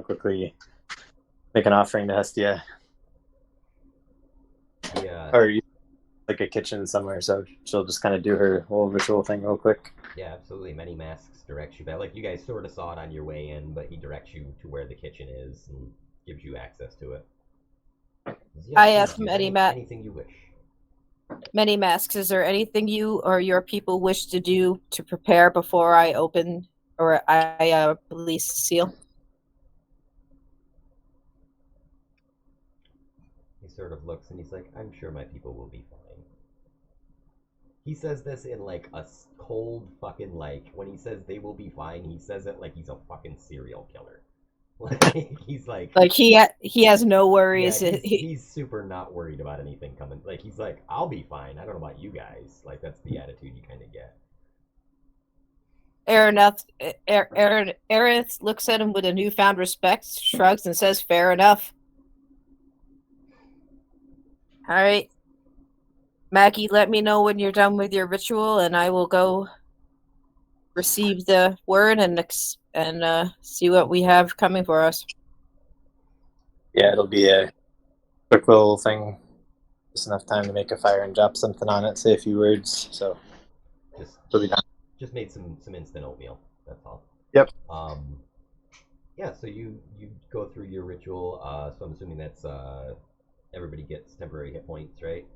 quickly make an offering to Hestia, Yeah. or like a kitchen somewhere. So she'll just kind of do her whole ritual thing real quick. Yeah, absolutely. Many Masks directs you back. Like, you guys sort of saw it on your way in, but he directs you to where the kitchen is and gives you access to it. Yeah, I please asked do anything you wish. Many Masks, is there anything you or your people wish to do to prepare before I open or I release the seal? He sort of looks and he's like, "I'm sure my people will be fine." He says this in like a cold fucking, like, when he says they will be fine, he says it like he's a fucking serial killer. Like, he's like he has no worries. Yeah, he's super not worried about anything coming. Like, he's like, "I'll be fine. I don't know about you guys." Like, that's the attitude you kind of get. Aerith looks at him with a newfound respect, shrugs, and says, "Fair enough." All right. Maggie, let me know when you're done with your ritual, and I will go receive the word and see what we have coming for us. Yeah, it'll be a quick little thing. Just enough time to make a fire and drop something on it, say a few words. So it'll be done. Just made some instant oatmeal. That's all. Yep. Yeah. So you go through your ritual. So I'm assuming that's everybody gets temporary hit points, right?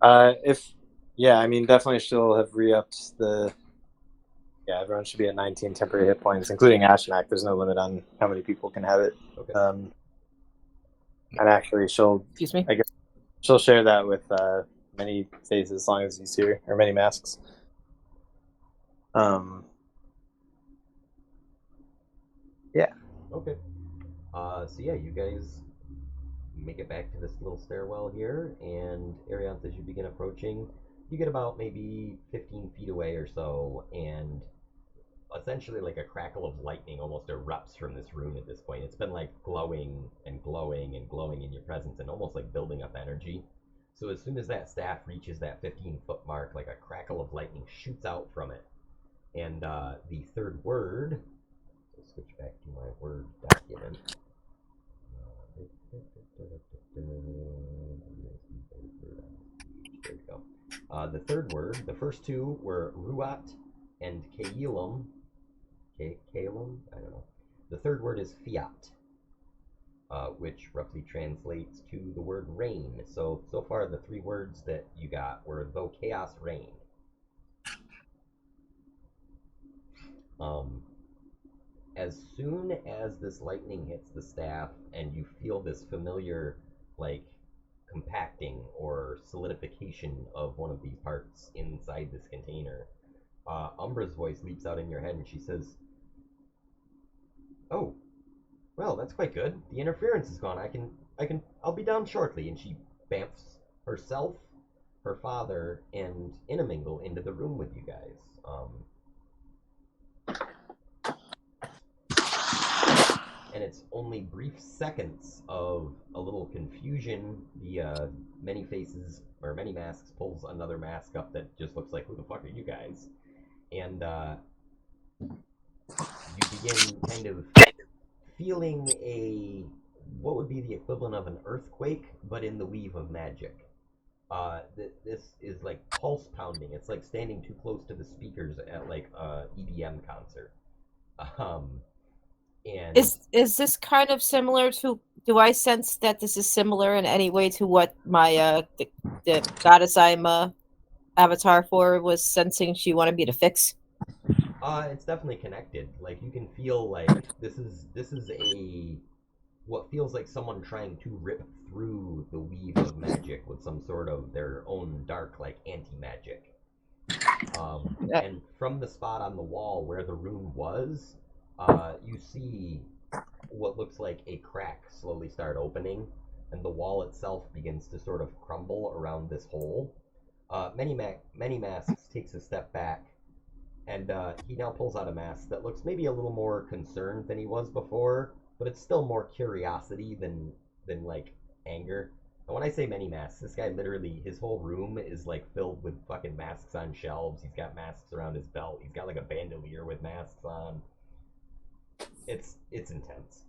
Definitely she'll have re-upped the. Yeah, everyone should be at 19 temporary hit points, including Ashnak. There's no limit on how many people can have it. Okay. And actually, she'll. Excuse me. I guess she'll share that with many faces as long as he's here, or many masks. Yeah. Okay. So yeah, you guys make it back to this little stairwell here, and Ariant, as you begin approaching, you get about maybe 15 feet away or so, and essentially like a crackle of lightning almost erupts from this rune at this point. It's been like glowing and glowing and glowing in your presence and almost like building up energy. So as soon as that staff reaches that 15-foot mark, like a crackle of lightning shoots out from it. And the third word, let's switch back to my word document. There we go. The third word, the first two were Ruat and Kaelum. Kaelum? I don't know. The third word is Fiat, which roughly translates to the word rain. So far the three words that you got were though chaos reign. As soon as this lightning hits the staff and you feel this familiar, like, compacting or solidification of one of these parts inside this container, Umbra's voice leaps out in your head and she says, "Oh, well, that's quite good. The interference is gone. I'll be down shortly." And she bamfs herself, her father, and Inamingle into the room with you guys. And it's only brief seconds of a little confusion. The many faces or many masks pulls another mask up that just looks like, "Who the fuck are you guys?" And you begin kind of feeling what would be the equivalent of an earthquake, but in the weave of magic. This is like pulse pounding. It's like standing too close to the speakers at like a EDM concert. And Is this kind of similar to? Do I sense that this is similar in any way to what my the goddess I'm avatar for was sensing she wanted me to fix? It's definitely connected. Like you can feel like this is a what feels like someone trying to rip through the weave of magic with some sort of their own dark, like anti-magic. And from the spot on the wall where the room was, you see what looks like a crack slowly start opening, and the wall itself begins to sort of crumble around this hole. Many Masks takes a step back, and he now pulls out a mask that looks maybe a little more concerned than he was before, but it's still more curiosity than like anger. And when I say many masks, this guy literally his whole room is like filled with fucking masks on shelves. He's got masks around his belt. He's got like a bandolier with masks on. It's intense.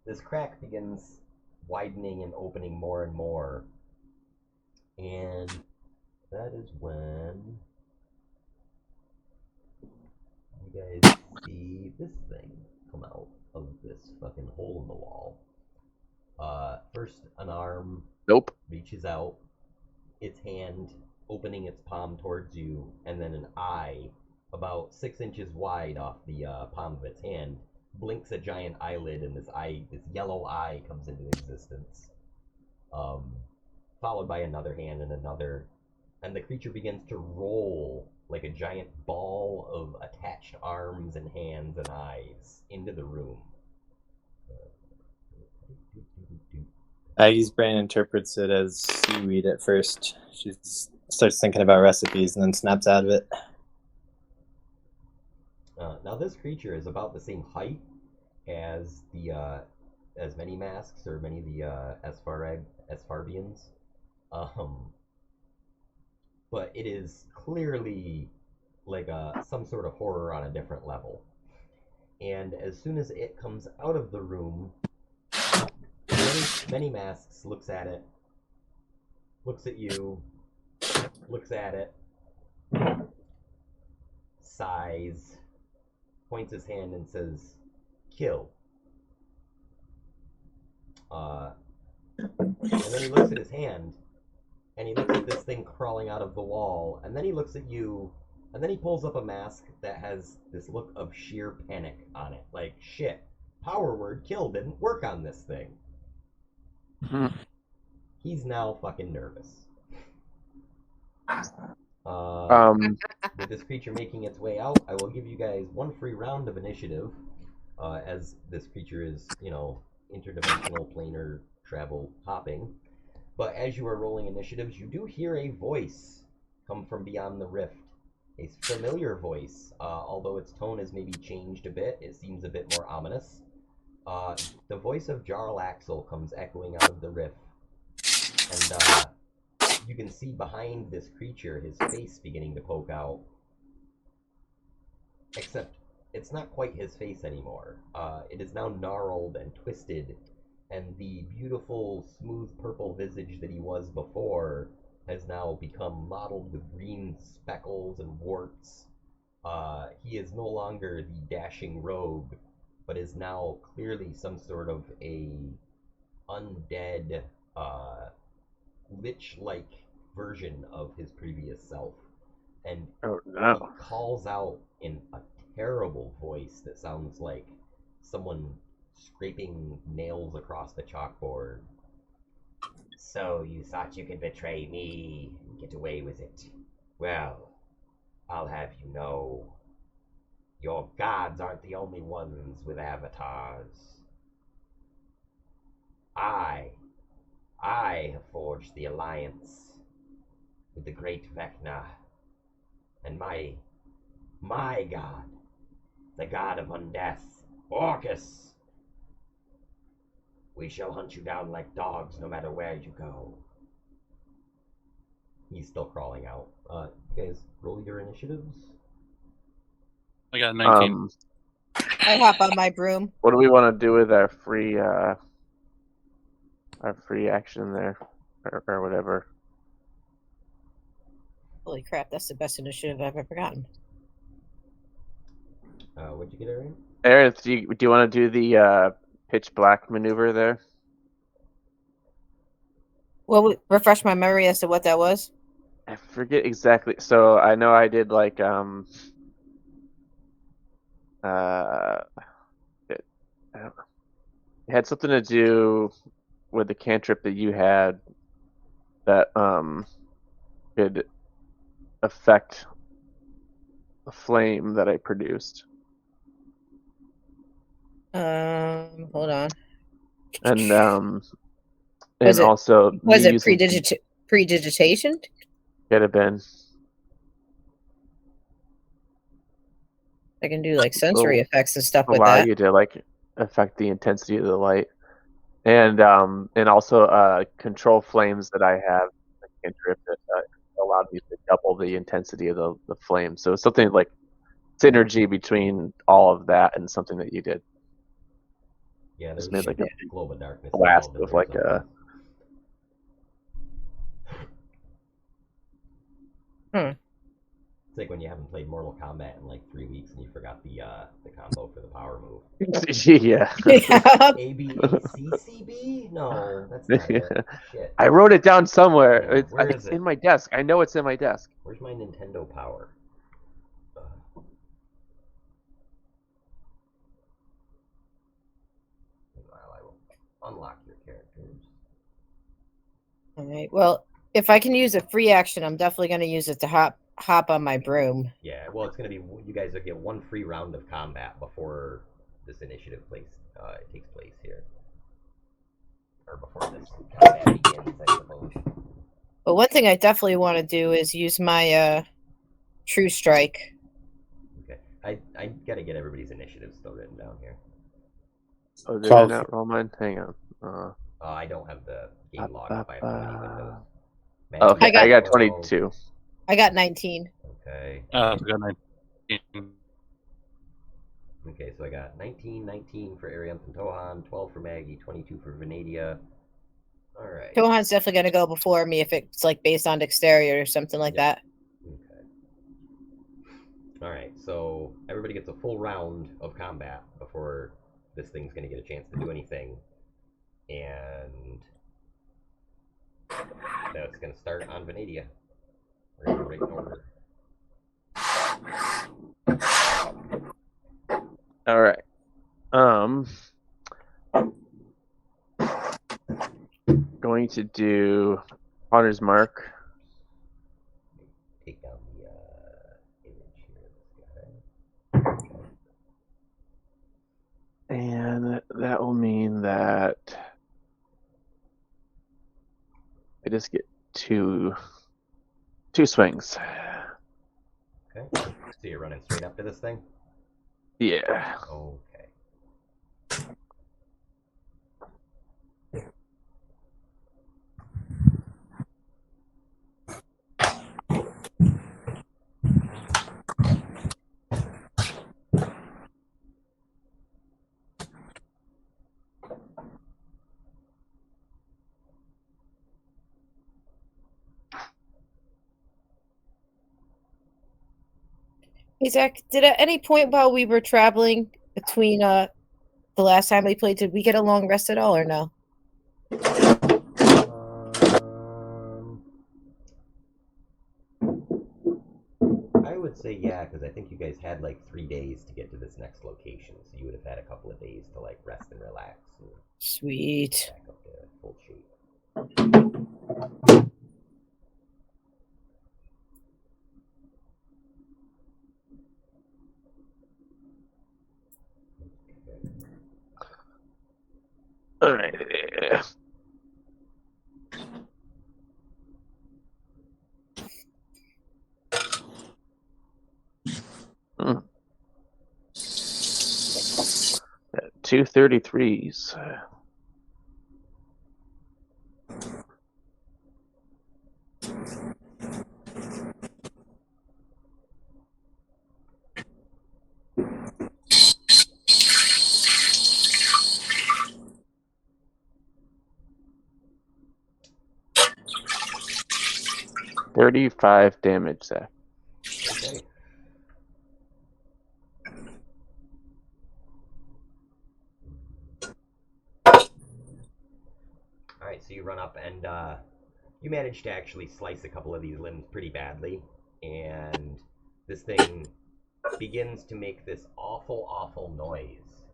This crack begins widening and opening more and more, and that is when you guys see this thing come out of this fucking hole in the wall. First, an arm Nope. reaches out, its hand opening its palm towards you, and then an eye, about 6 inches wide off the palm of its hand, blinks a giant eyelid, and this yellow eye comes into existence. Followed by another hand and another, and the creature begins to roll like a giant ball of attached arms and hands and eyes into the room. Aggie's brain interprets it as seaweed at first. She starts thinking about recipes and then snaps out of it. Now this creature is about the same height as as many masks or many of the Asfarabians, but it is clearly like some sort of horror on a different level. And as soon as it comes out of the room, many masks looks at it, looks at you, looks at it, sighs, points his hand and says, "Kill." And then he looks at his hand, and he looks at this thing crawling out of the wall, and then he looks at you, and then he pulls up a mask that has this look of sheer panic on it. Like, shit, power word kill didn't work on this thing. He's now fucking nervous. With this creature making its way out, I will give you guys one free round of initiative, as this creature is, interdimensional planar travel hopping. But as you are rolling initiatives, you do hear a voice come from beyond the rift. A familiar voice, although its tone has maybe changed a bit. It seems a bit more ominous. The voice of Jarlaxle comes echoing out of the rift. And you can see behind this creature his face beginning to poke out. Except it's not quite his face anymore. It is now gnarled and twisted, and the beautiful, smooth purple visage that he was before has now become mottled with green speckles and warts. He is no longer the dashing rogue, but is now clearly some sort of a undead, lich-like version of his previous self. And he calls out in a terrible voice that sounds like someone scraping nails across the chalkboard. "So you thought you could betray me and get away with it? Well, I'll have you know, your gods aren't the only ones with avatars. I have forged the alliance with the great Vecna, and my god, the god of undeath, Orcus. We shall hunt you down like dogs no matter where you go." He's still crawling out. You guys roll your initiatives. I got 19. I hop on my broom. What do we want to do with our free action there, or whatever? Holy crap, that's the best initiative I've ever gotten. What'd you get, Aaron? Aaron, do you want to do the pitch black maneuver there? Well, refresh my memory as to what that was. I forget exactly. So I know I did like it, I don't know. It had something to do with the cantrip that you had that could affect the flame that I produced. Hold on. And Was it also was me it using predigitation? could have been I can do like sensory will effects and stuff with allow that. you to like affect the intensity of the light. And also control flames that I have a cantrip that allowed me to double the intensity of the flame. So it's something like synergy between all of that and something that you did. Yeah, Just there's made like a a globe of darkness blast involved in of there like somehow. It's like when you haven't played Mortal Kombat in like 3 weeks and you forgot the combo for the power move. yeah. Yeah. ABACCB? No, that's not it. Shit. I wrote it down somewhere. Yeah, where It's is it? in my desk. I know it's in my desk. Where's my Nintendo Power? Meanwhile, I will unlock your characters. All right. Well, if I can use a free action, I'm definitely going to use it to hop on my broom. Yeah, well, it's gonna be you guys will get one free round of combat before this initiative takes place here, or before this combat begins, I suppose. But one thing I definitely want to do is use my True Strike. Okay, I gotta get everybody's initiatives still written down here. Oh, did I 12. not roll mine? Hang on. I don't have the game log up. I have too many windows. Okay, I I got got 22. I got 19. Okay. Good night. Okay, so I got 19 for Arianth and Tohan, 12 for Maggie, 22 for Venadia. All right. Tohan's definitely going to go before me if it's like based on dexterity or something like that. Okay. All right, so everybody gets a full round of combat before this thing's going to get a chance to do anything. And that's going to start on Venadia. We're going to go right in order. All right. Going to do Hunter's Mark. Take down the image here of this guy. And that will mean that I just get two swings. Okay, so you're running straight up to this thing? Yeah. Okay. Hey Zach, did at any point while we were traveling between the last time we played, did we get a long rest at all or no? I would say yeah, because I think you guys had like 3 days to get to this next location, so you would have had a couple of days to like rest and relax and Sweet. back up to full shape. All right. Hmm. 233s. $35 damage, Zach. Okay. Alright, so you run up and You manage to actually slice a couple of these limbs pretty badly, and this thing begins to make this awful, awful noise.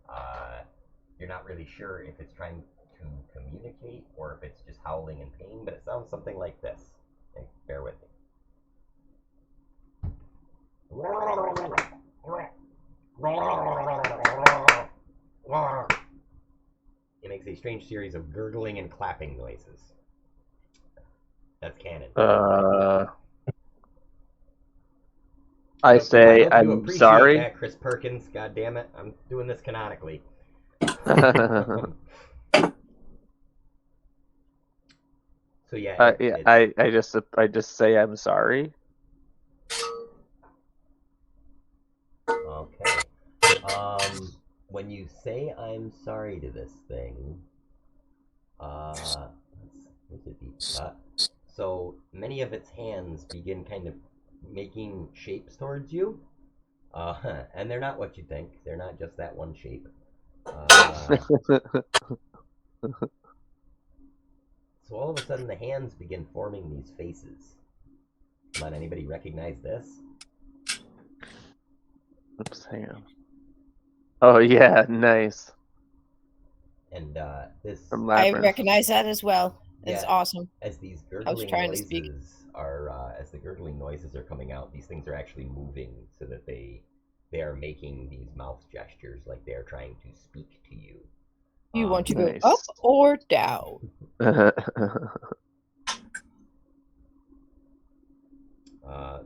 You're not really sure if it's trying to communicate or if it's just howling in pain, but it sounds something like this. Okay, bear with me. It makes a strange series of gurgling and clapping noises. That's canon. I say I hope you I'm appreciate sorry. that, Chris Perkins. God damn it, I'm doing this canonically. So yeah, I just say I'm sorry. Okay. When you say I'm sorry to this thing, where's it be? So many of its hands begin kind of making shapes towards you, and they're not what you think. They're not just that one shape. So all of a sudden, the hands begin forming these faces. Come on, anybody recognize this? Oops, hang on. Oh yeah, nice. And this From I Labyrinth. recognize that as well. It's Yeah. awesome. As these I was gurgling trying to speak. noises are, as the gurgling noises are coming out, these things are actually moving so that they are making these mouth gestures like they are trying to speak to you. You want to Nice. go up or down?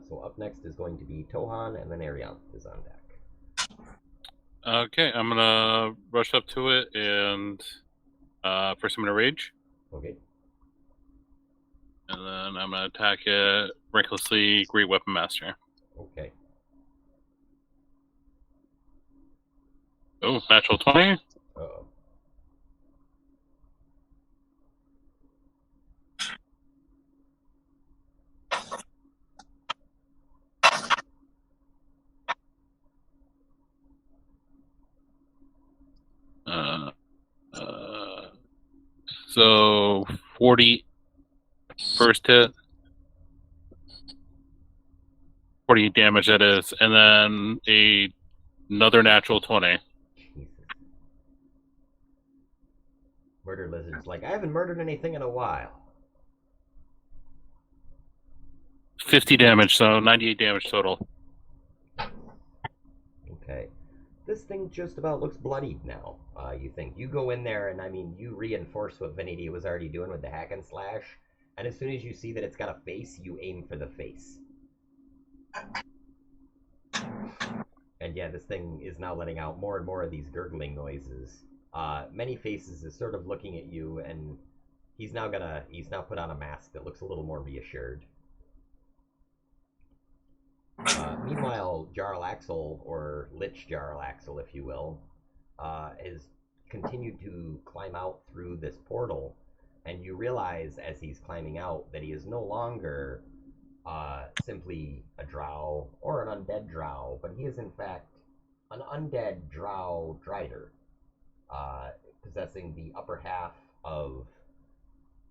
So up next is going to be Tohan, and then Arianth is on deck. Okay, I'm gonna rush up to it and first I'm gonna rage, Okay. and then I'm gonna attack it recklessly. Great Weapon Master. Okay. Oh, natural 20. Uh-oh. So 40 first hit. 40 damage that is, and then another natural 20. Jesus. Murder Lizard's like, I haven't murdered anything in a while. 50 damage, so 98 damage total. Okay. This thing just about looks bloodied now, you think. You go in there, and I mean, you reinforce what Vanidia was already doing with the hack and slash, and as soon as you see that it's got a face, you aim for the face. And yeah, this thing is now letting out more and more of these gurgling noises. Many Faces is sort of looking at you, and he's now put on a mask that looks a little more reassured. Meanwhile, Jarlaxle, or Lich Jarlaxle, if you will, has continued to climb out through this portal, and you realize as he's climbing out that he is no longer simply a drow or an undead drow, but he is in fact an undead drow drider, possessing the upper half of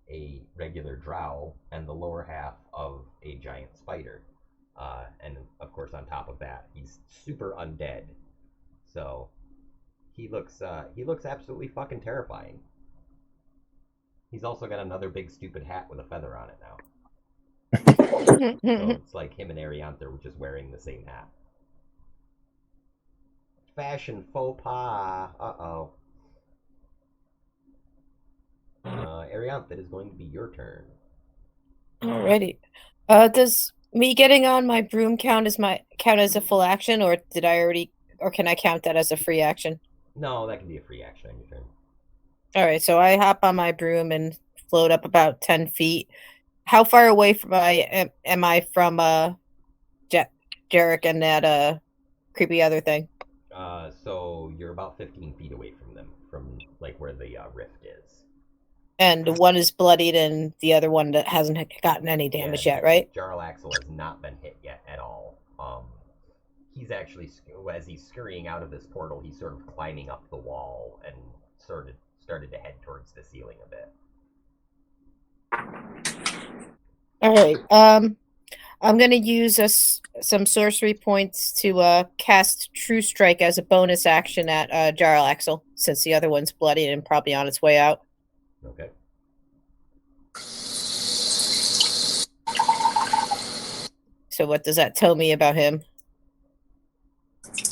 a regular drow and the lower half of a giant spider. And of course, on top of that, he's super undead. So he looks absolutely fucking terrifying. He's also got another big stupid hat with a feather on it now. So it's like him and Arianth are just wearing the same hat. Fashion faux pas. Uh-oh. Arianth, it is going to be your turn. Alrighty. Does me getting on my broom count as a full action, or can I count that as a free action? No, that can be a free action on your turn. Alright, so I hop on my broom and float up about 10 feet. How far away am I from Jarek and that creepy other thing? So you're about 15 feet away from them, from like where the rift is. And one is bloodied, and the other one that hasn't gotten any damage yet, right? Jarlaxle has not been hit yet at all. He's actually, as he's scurrying out of this portal, he's sort of climbing up the wall and started to head towards the ceiling a bit. All right. I'm going to use some sorcery points to cast True Strike as a bonus action at Jarlaxle, since the other one's bloody and probably on its way out. Okay. So what does that tell me about him? Let's see.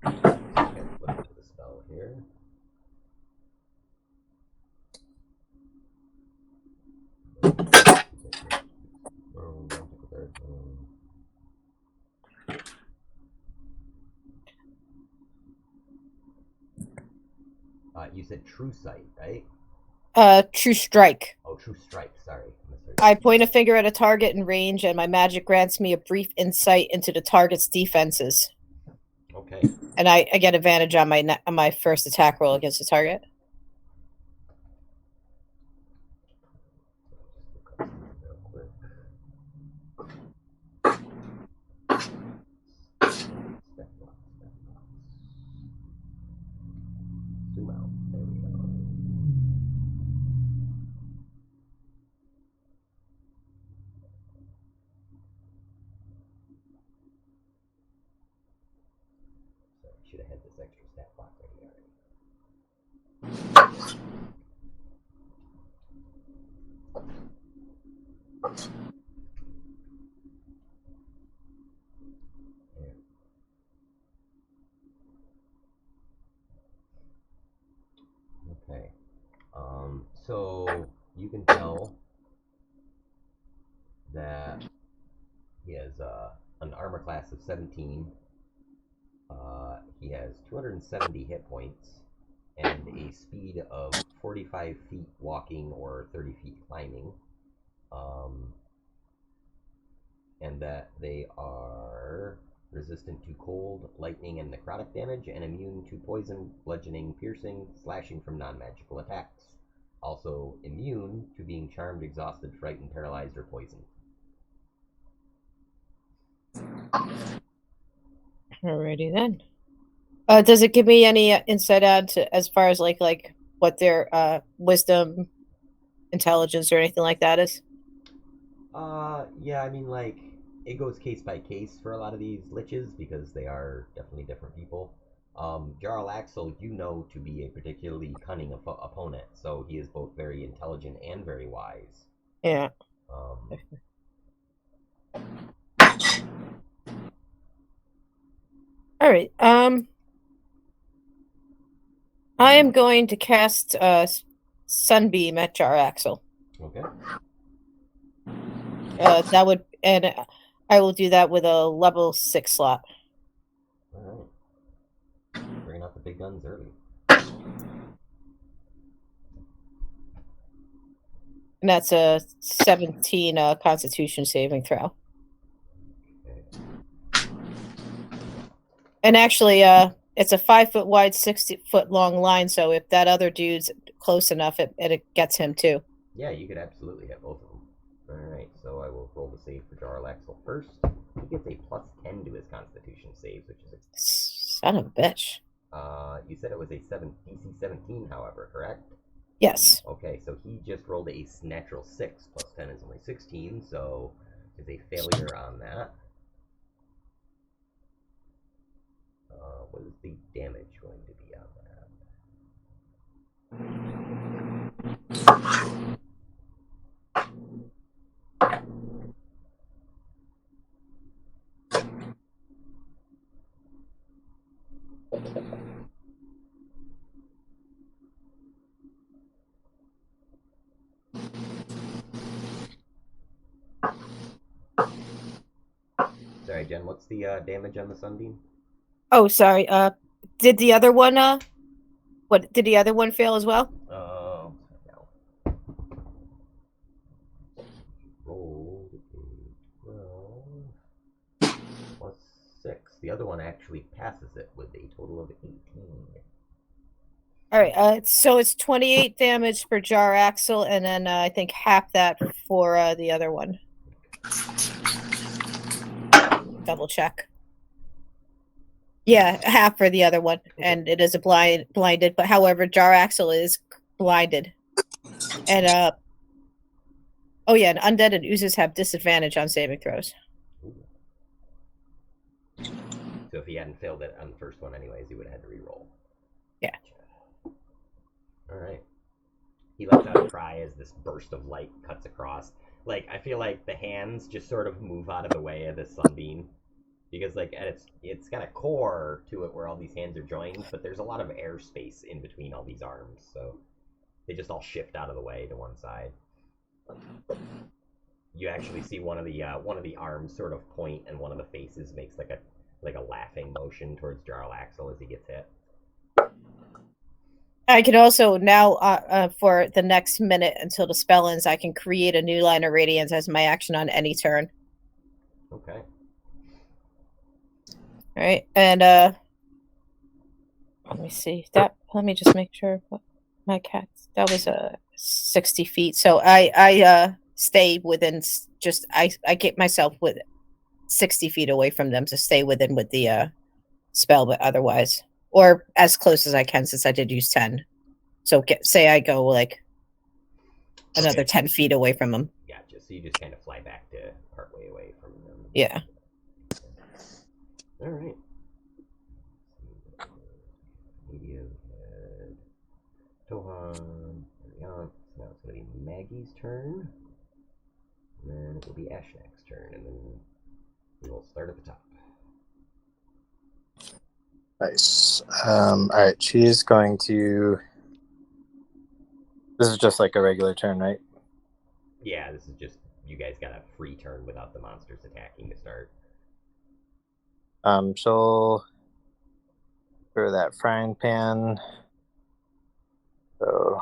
Okay, look at the spell here. You said True Sight, right? True Strike. Oh, True Strike. Sorry. I point a finger at a target in range, and my magic grants me a brief insight into the target's defenses. Okay. And I get advantage on my first attack roll against the target. Zoom out. There we go. Sorry, should have had this extra stat block ready already. Okay. So you can tell that he has an armor class of 17. He has 270 hit points and a speed of 45 feet walking or 30 feet climbing. And that they are resistant to cold, lightning, and necrotic damage, and immune to poison, bludgeoning, piercing, slashing from non-magical attacks. Also immune to being charmed, exhausted, frightened, paralyzed, or poisoned. Alrighty then. Does it give me any insight add to as far as like what their wisdom, intelligence, or anything like that is? Yeah, I mean, like, it goes case by case for a lot of these liches because they are definitely different people. Jarlaxle, you know to be a particularly cunning opponent, so he is both very intelligent and very wise. Yeah. All right. I am going to cast Sunbeam at Jarlaxle. Okay. That would, and I will do that with a level 6 slot. All right. Bringing out the big guns early. And that's a 17 Constitution saving throw. Okay. And actually, it's a 5 foot wide, 60-foot long line. So if that other dude's close enough, it gets him too. Yeah, you could absolutely have both of them. Alright, so I will roll the save for Jarlaxle first. He gets a plus 10 to his Constitution saves, which is a... Son of a bitch. You said it was a DC 17, however, correct? Yes. Okay, so he just rolled a natural 6, plus 10 is only 16, so is a failure on that. What is the damage going to be on that? Sorry, Jen, what's the damage on the Sunbeam? Oh, sorry. Did the other one did the other one fail as well? No. Rolled a 12 plus 6. The other one actually passes it with a total of 18. All right. So it's 28 damage for Jarlaxle, and then I think half that for the other one. Double check. Yeah, half for the other one, and it is a blinded. But however, Jarlaxle is blinded. And oh yeah, and undead and oozes have disadvantage on saving throws. Ooh. So if he hadn't failed it on the first one anyways, he would have had to re-roll. Yeah. Alright. He lets out a cry as this burst of light cuts across. Like, I feel like the hands just sort of move out of the way of this sunbeam. Because, like, it's got a core to it where all these hands are joined, but there's a lot of airspace in between all these arms, so they just all shift out of the way to one side. You actually see one of the arms sort of point, and one of the faces makes like a laughing motion towards Jarlaxle as he gets hit. I can also now, for the next minute until the spell ends, I can create a new line of radiance as my action on any turn. Okay. All right, and let me see that. Let me just make sure my cat. That was 60 feet. So I stay within. Just I get myself with 60 feet away from them to stay within with the spell, but otherwise, or as close as I can, since I did use 10. So say I go like another 10 feet away from them. Gotcha. So you just kind of fly back to partway away from them. Yeah. All right. Media had Tohan. So now it's going to be Maggie's turn. And then it will be Ashnak's turn. And then we will start at the top. Nice. Alright, she's going to... This is just like a regular turn, right? Yeah, this is just, you guys got a free turn without the monsters attacking to start. She'll throw that frying pan. So...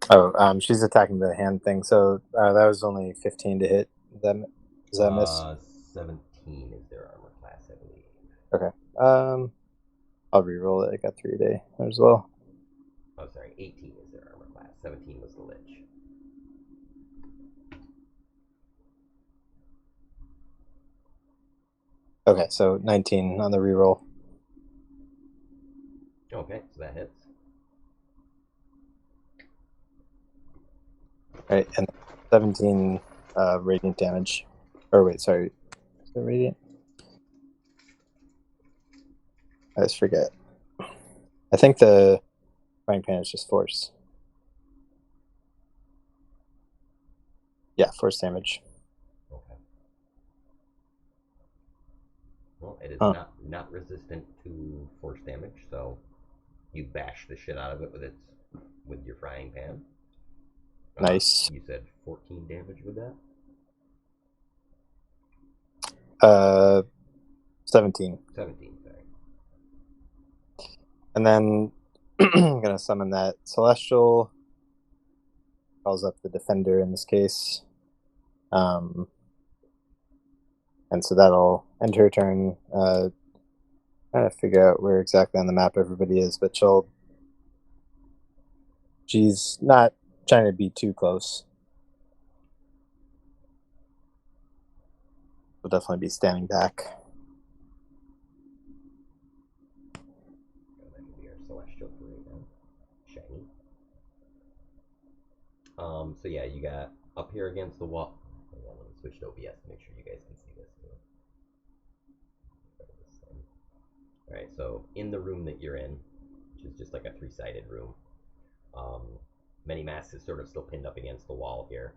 Oh, she's attacking the hand thing, so that was only 15 to hit. Does that miss? 17 is their armor class, I believe. Okay. I'll re-roll it. I got 3 today as well. Oh, sorry, 18 is their armor class. 17 was the lich. Okay, so 19 on the re-roll. Okay, so that hits. Right, and 17 radiant damage. Or wait, sorry. Is it radiant? I just forget. I think the frying pan is just force. Yeah, force damage. Okay. Well, it is not resistant to force damage, so you bash the shit out of it with your frying pan. Nice. You said 14 damage with that? 17. 17, sorry. And then I'm going to summon that Celestial. Calls up the Defender in this case. And so that'll end her turn. Trying to figure out where exactly on the map everybody is, but she's not trying to be too close. She'll definitely be standing back. That could be our Celestial for right now. Shiny. So yeah, you got up here against the wall. Hang on, let me switch to OBS to make sure you guys can see this. Alright, so in the room that you're in, which is just like a 3-sided room, Many Masks is sort of still pinned up against the wall here.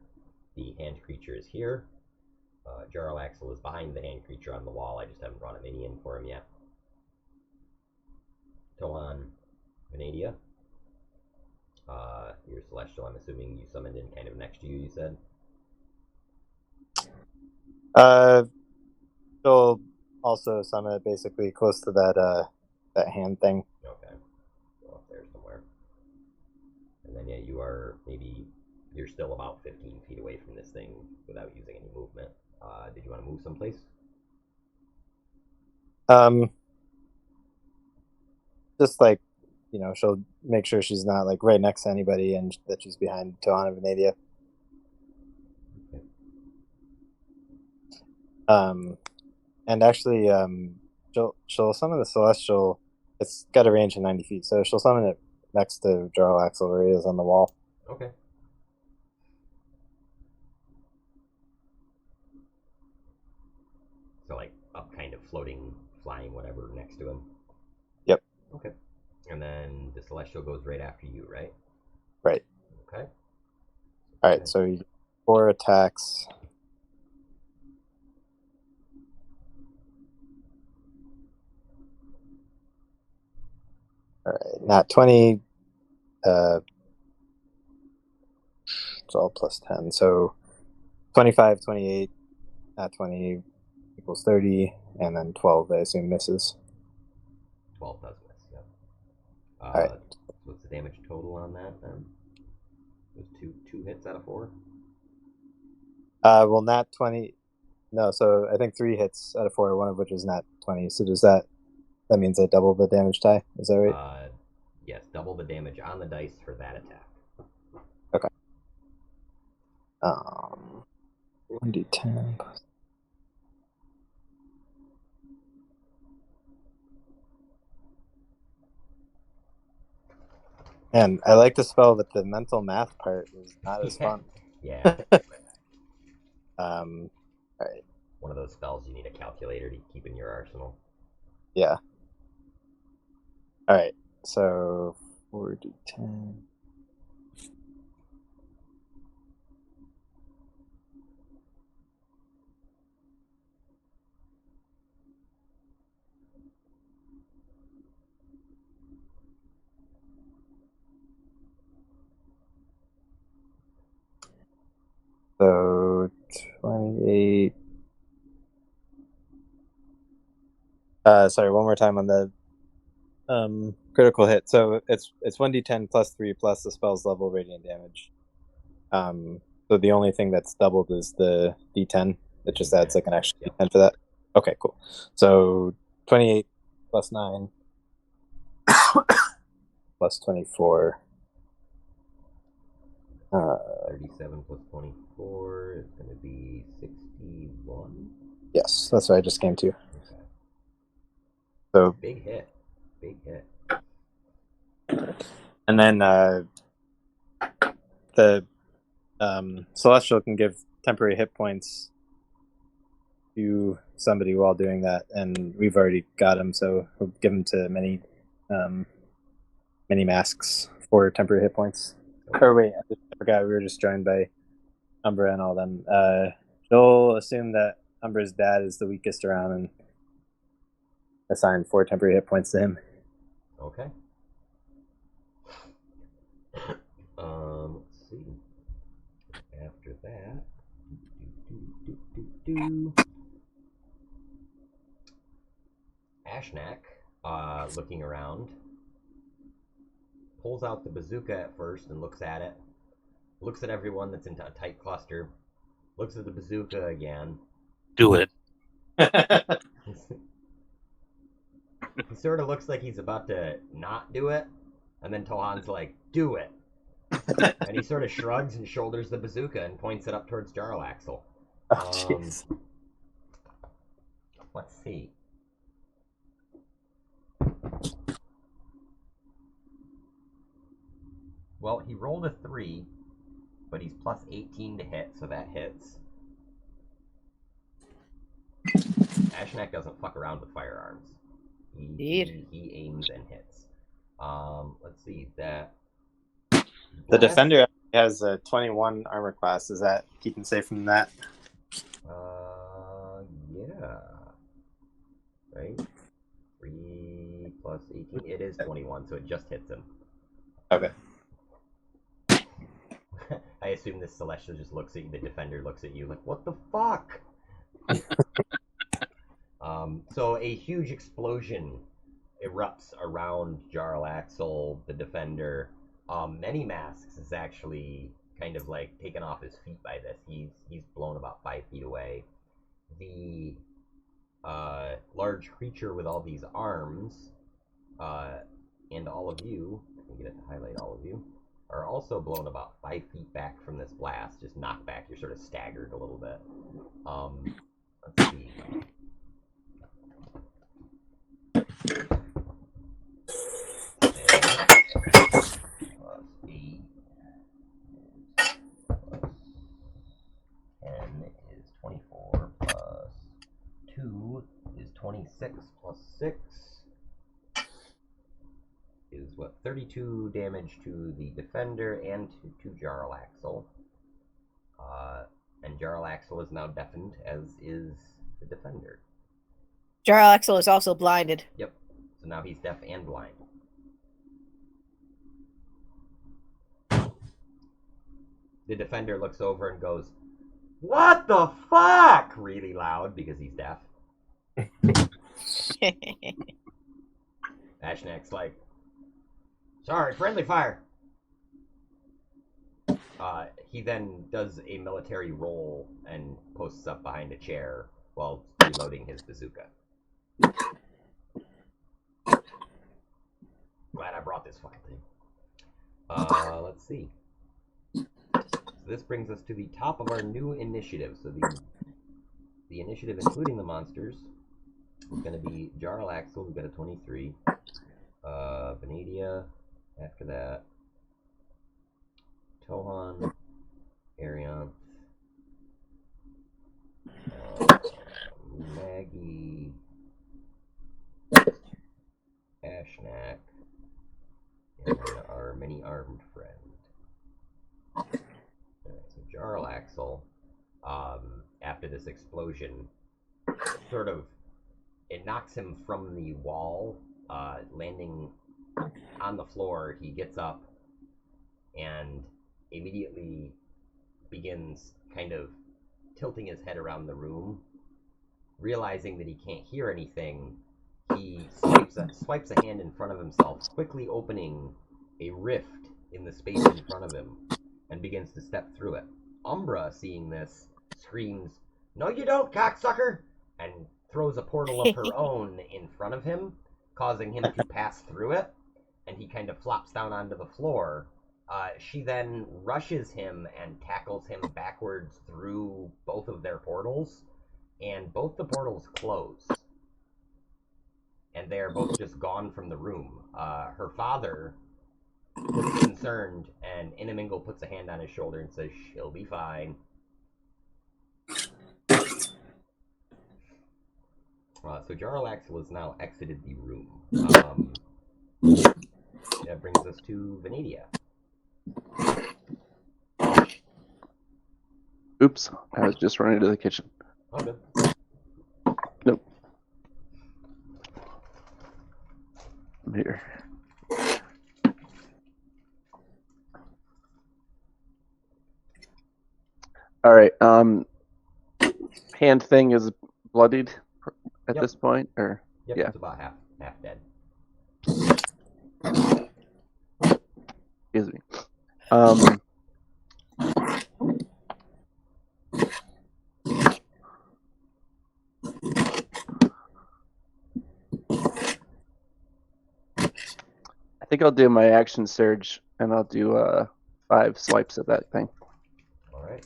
The hand creature is here. Jarlaxle is behind the hand creature on the wall. I just haven't brought a minion for him yet. Toan, Venadia. Your Celestial, I'm assuming you summoned in kind of next to you, you said? She'll also summon it basically close to that hand thing. Okay. Go up there somewhere. And then, yeah, you're still about 15 feet away from this thing without using any movement. Did you want to move someplace? Just like, she'll make sure she's not like right next to anybody and that she's behind Toan and Venadia. Okay. And actually, she'll summon the Celestial It's got a range of 90 feet, so she'll summon it next to Jarlaxle where he is on the wall. Okay. So like up, kind of floating, flying, whatever, next to him. Yep. Okay. And then the Celestial goes right after you, right? Right. Okay. Alright, so you get 4 attacks. Alright, not 20. It's all plus 10. So 25, 28, not 20 equals 30, and then 12, I assume, misses. 12 does miss, yep. Alright. What's the damage total on that then? It was two hits out of 4? Well, not 20. No, so I think 3 hits out of 4, one of which is not 20. So does that means I double the damage die? Is that right? Yes, double the damage on the dice for that attack. Okay. 1d10 plus. And I like the spell, but the mental math part is not as fun. Yeah. Alright. One of those spells you need a calculator to keep in your arsenal. Yeah. Alright, so 4d10. So 28. Sorry, one more time on the critical hit. So it's 1d10 plus 3 plus the spell's level radiant damage. So the only thing that's doubled is the d10. It just adds like an extra d10 for that. Okay, cool. So 28 plus 9 plus 24. 37 plus 24 is going to be 61. Yes, that's what I just came to. Okay. So big hit. Big hit. And then the Celestial can give temporary hit points to somebody while doing that, and we've already got him, so we'll give him to many masks for temporary hit points. Okay. Or wait, I forgot we were just joined by Umbra and all them. She'll assume that Umbra's dad is the weakest around and assign 4 temporary hit points to him. Okay. Let's see. After that, Ashnak, looking around, pulls out the bazooka at first and looks at it. Looks at everyone that's in a tight cluster. Looks at the bazooka again. Do it. He sort of looks like he's about to not do it, and then Tohan's like, "Do it." And he sort of shrugs and shoulders the bazooka and points it up towards Jarlaxle. Oh, jeez. Let's see. Well, he rolled a 3, but he's plus 18 to hit, so that hits. Ashnak doesn't fuck around with firearms. He aims and hits. Let's see that. The defender has a 21 armor class. Is that keeping safe from that? Yeah. Right? 3 plus 18. It is 21, so it just hits him. Okay. I assume this Celestial just looks at you, the defender looks at you like, what the fuck? So a huge explosion erupts around Jarlaxle, the defender. Many Masks is actually kind of like taken off his feet by this. He's blown about 5 feet away. The large creature with all these arms, and all of you, I can get it to highlight all of you, are also blown about 5 feet back from this blast, just knocked back. You're sort of staggered a little bit. Let's see. 6 plus 6 is what? 32 damage to the defender and to Jarlaxle. And Jarlaxle is now deafened, as is the defender. Jarlaxle is also blinded. Yep. So now he's deaf and blind. The defender looks over and goes, "What the fuck?" really loud because he's deaf. Ashnak's like, "Sorry, friendly fire." He then does a military roll and posts up behind a chair while reloading his bazooka. Glad I brought this fucking thing. Let's see. So this brings us to the top of our new initiative. So the initiative, including the monsters, is going to be Jarlaxle, who got a 23. Venadia, after that. Tohan, Arianth, Maggie, Ashnak, and our many-armed friend. Right, so Jarlaxle, after this explosion, sort of, it knocks him from the wall, landing on the floor. He gets up and immediately begins kind of tilting his head around the room. Realizing that he can't hear anything, he swipes a hand in front of himself, quickly opening a rift in the space in front of him, and begins to step through it. Umbra, seeing this, screams, "No you don't, cocksucker!" and throws a portal of her own in front of him, causing him to pass through it, and he kind of flops down onto the floor. She then rushes him and tackles him backwards through both of their portals, and both the portals close. And they are both just gone from the room. Her father looks concerned, and Inamingle puts a hand on his shoulder and says, "She'll be fine." So Jarlaxle has now exited the room. That brings us to Venadia. Oops, I was just running to the kitchen. Oh, good. Nope. I'm here. All right. Hand thing is bloodied at this point, or Yep, yeah. it's about half dead. Excuse me. I think I'll do my action surge, and I'll do 5 swipes at that thing. All right.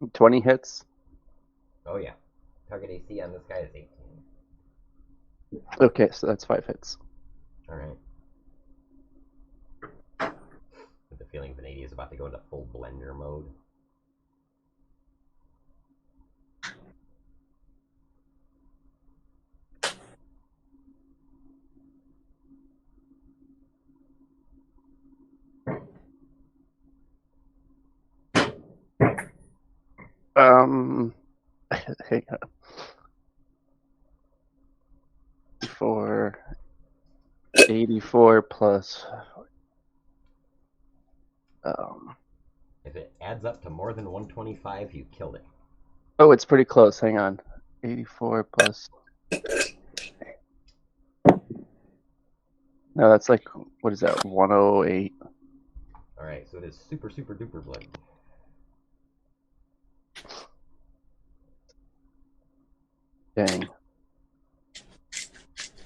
And 20 hits. Oh yeah. Target AC on this guy is 18. Okay, so that's 5 hits. All right. With the feeling Venadia is about to go into full blender mode. Hang on. For 84 plus. If it adds up to more than 125, you killed it. Oh, it's pretty close. Hang on. 84 plus. No, that's like, what is that? 108. All right, so it is super duper bloody. Dang.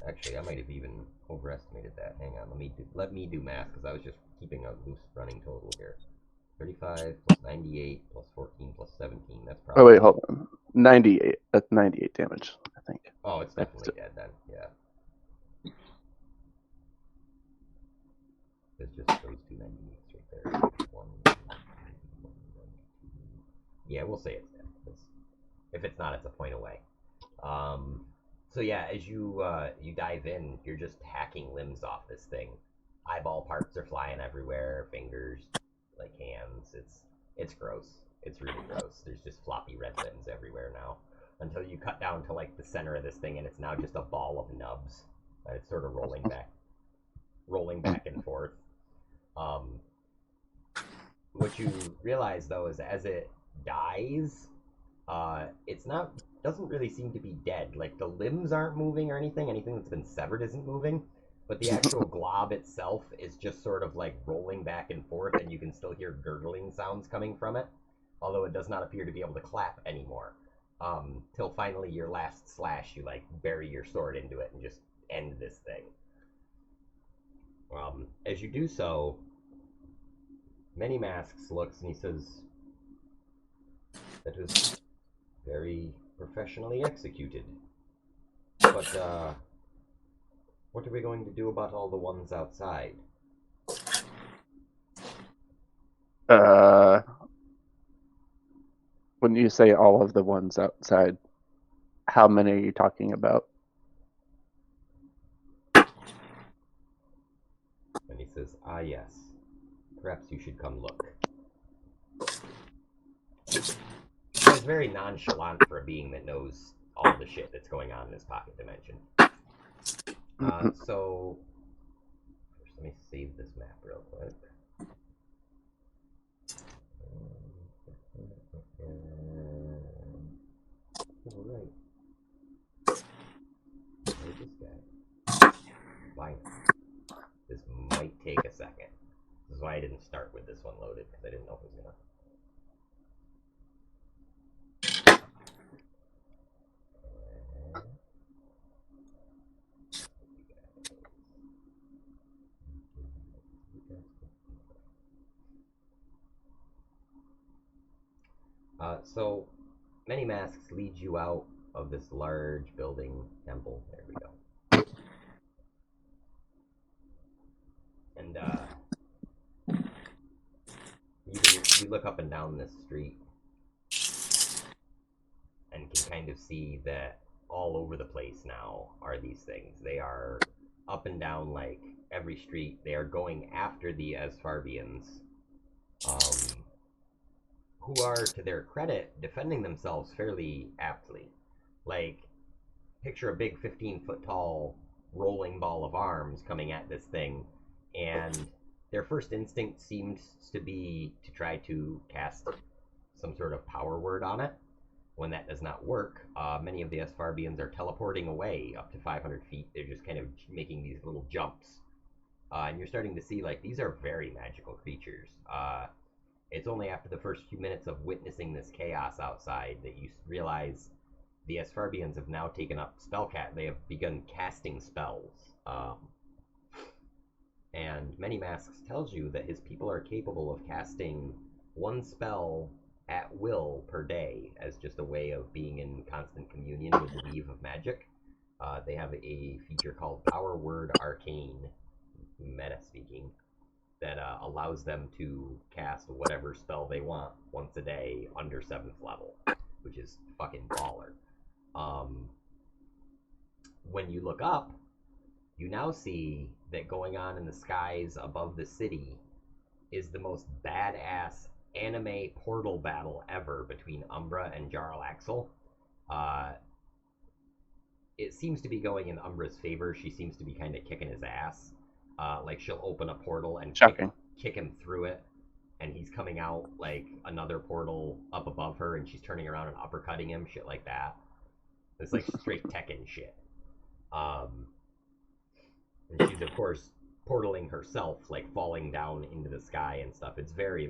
Actually, I might have even overestimated that. Hang on, let me do math because I was just keeping a loose running total here. 35 plus 98 plus 14 plus 17. That's probably. Oh wait, hold on. 98. That's 98 damage, I think. Oh, it's definitely dead then. Yeah. It's just those two 98s right there. One, yeah, we'll say it's dead. If it's not, it's a point away. So yeah, as you dive in, you're just hacking limbs off this thing. Eyeball parts are flying everywhere, fingers, like hands. It's gross. It's really gross. There's just floppy red limbs everywhere now. Until you cut down to like the center of this thing, and it's now just a ball of nubs. And it's sort of rolling back and forth. What you realize though is as it dies, doesn't really seem to be dead. Like the limbs aren't moving or anything. Anything that's been severed isn't moving. But the actual glob itself is just sort of like rolling back and forth, and you can still hear gurgling sounds coming from it. Although it does not appear to be able to clap anymore. Till finally your last slash, you like bury your sword into it and just end this thing. As you do so, Many Masks looks and he says, "That was very professionally executed. But, what are we going to do about all the ones outside?" When you say all of the ones outside, how many are you talking about? And he says, "Ah, yes. Perhaps you should come look." He's very nonchalant for a being that knows all the shit that's going on in his pocket dimension. So, first let me save this map real quick. Alright. Where's this guy? Fine. This might take a second. This is why I didn't start with this one loaded, because I didn't know if it was gonna. So, Many Masks leads you out of this large building temple. There we go. And you look up and down this street and can kind of see that all over the place now are these things. They are up and down like every street. They are going after the Asfarabians, who are, to their credit, defending themselves fairly aptly. Like, picture a big 15-foot tall rolling ball of arms coming at this thing, and their first instinct seems to be to try to cast some sort of power word on it. When that does not work, many of the Asfarabians are teleporting away up to 500 feet. They're just kind of making these little jumps. And you're starting to see, like, these are very magical creatures. It's only after the first few minutes of witnessing this chaos outside that you realize the Asfarabians have now taken up They have begun casting spells. And Many Masks tells you that his people are capable of casting one spell at will per day as just a way of being in constant communion with the weave of magic. They have a feature called Power Word Arcane, meta speaking, that allows them to cast whatever spell they want once a day under 7th level, which is fucking baller. When you look up, you now see that going on in the skies above the city is the most badass anime portal battle ever between Umbra and Jarlaxle. It seems to be going in Umbra's favor. She seems to be kind of kicking his ass. Like, she'll open a portal and kick him through it, and he's coming out like another portal up above her, and she's turning around and uppercutting him, shit like that. It's like straight Tekken shit. And she's, of course, portaling herself, like falling down into the sky and stuff. It's very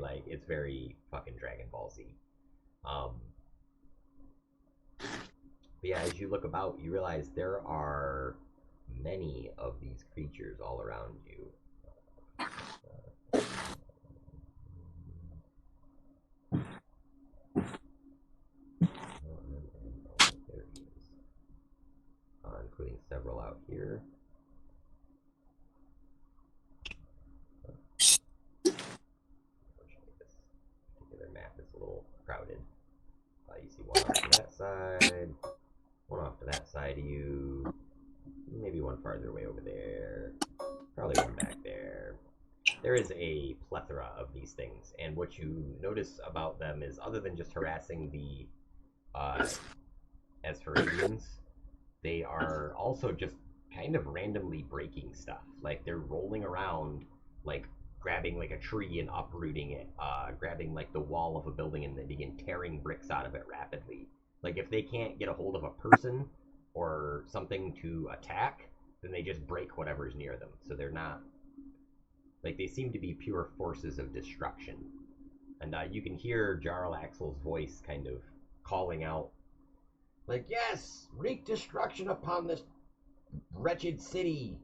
fucking Dragon Ball Z. But yeah, as you look about, you realize there are many of these creatures all around you. out here. Unfortunately, this particular map is a little crowded. You see one off to that side, one off to that side of you, maybe one farther away over there, probably one back there. There is a plethora of these things, and what you notice about them is, other than just harassing the Asfarabians, they are also just kind of randomly breaking stuff. Like, they're rolling around, like, grabbing, like, a tree and uprooting it, grabbing, like, the wall of a building and they begin tearing bricks out of it rapidly. Like, if they can't get a hold of a person or something to attack, then they just break whatever's near them. So they're not... Like, they seem to be pure forces of destruction. And you can hear Jarlaxle's voice kind of calling out, like, yes, wreak destruction upon this wretched city.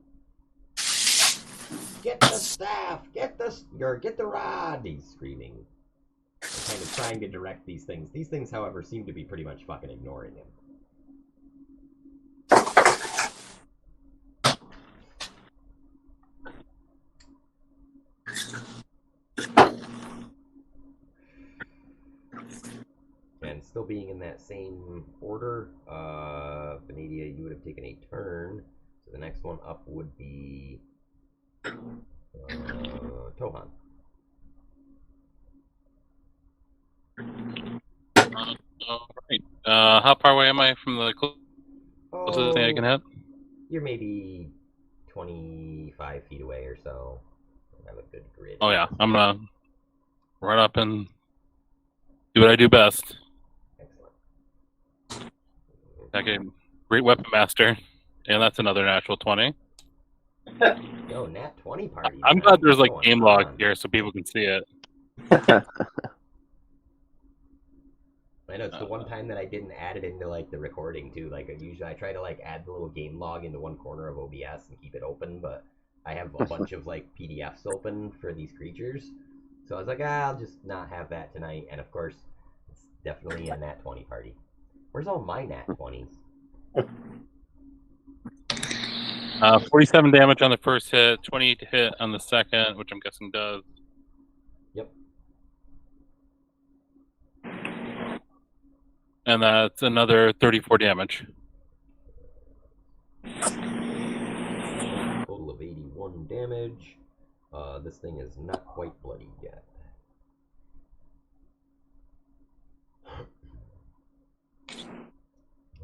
Get the staff, get the rod, he's screaming. And kind of trying to direct these things. These things, however, seem to be pretty much fucking ignoring him. And still being in that same order, Benadia, you would have taken a turn. So the next one up would be Tohan. Alright. How far away am I from the closest thing I can hit? You're maybe 25 feet away or so. I have a good grid. Oh yeah, I'm gonna run up and do what I do best. Excellent. Okay, great weapon master, and that's another natural 20. Yo, nat 20 party. I'm man. glad there's like What's game going log on? here so people can see it. I know it's the one time that I didn't add it into like the recording too. Like usually I try to like add the little game log into one corner of OBS and keep it open, but I have a bunch of like PDFs open for these creatures. So I was like, I'll just not have that tonight. And of course, it's definitely a nat 20 party. Where's all my nat 20s? 47 damage on the first hit, 28 to hit on the second, which I'm guessing does. Yep. And that's another 34 damage. Total of 81 damage. This thing is not quite bloodied yet.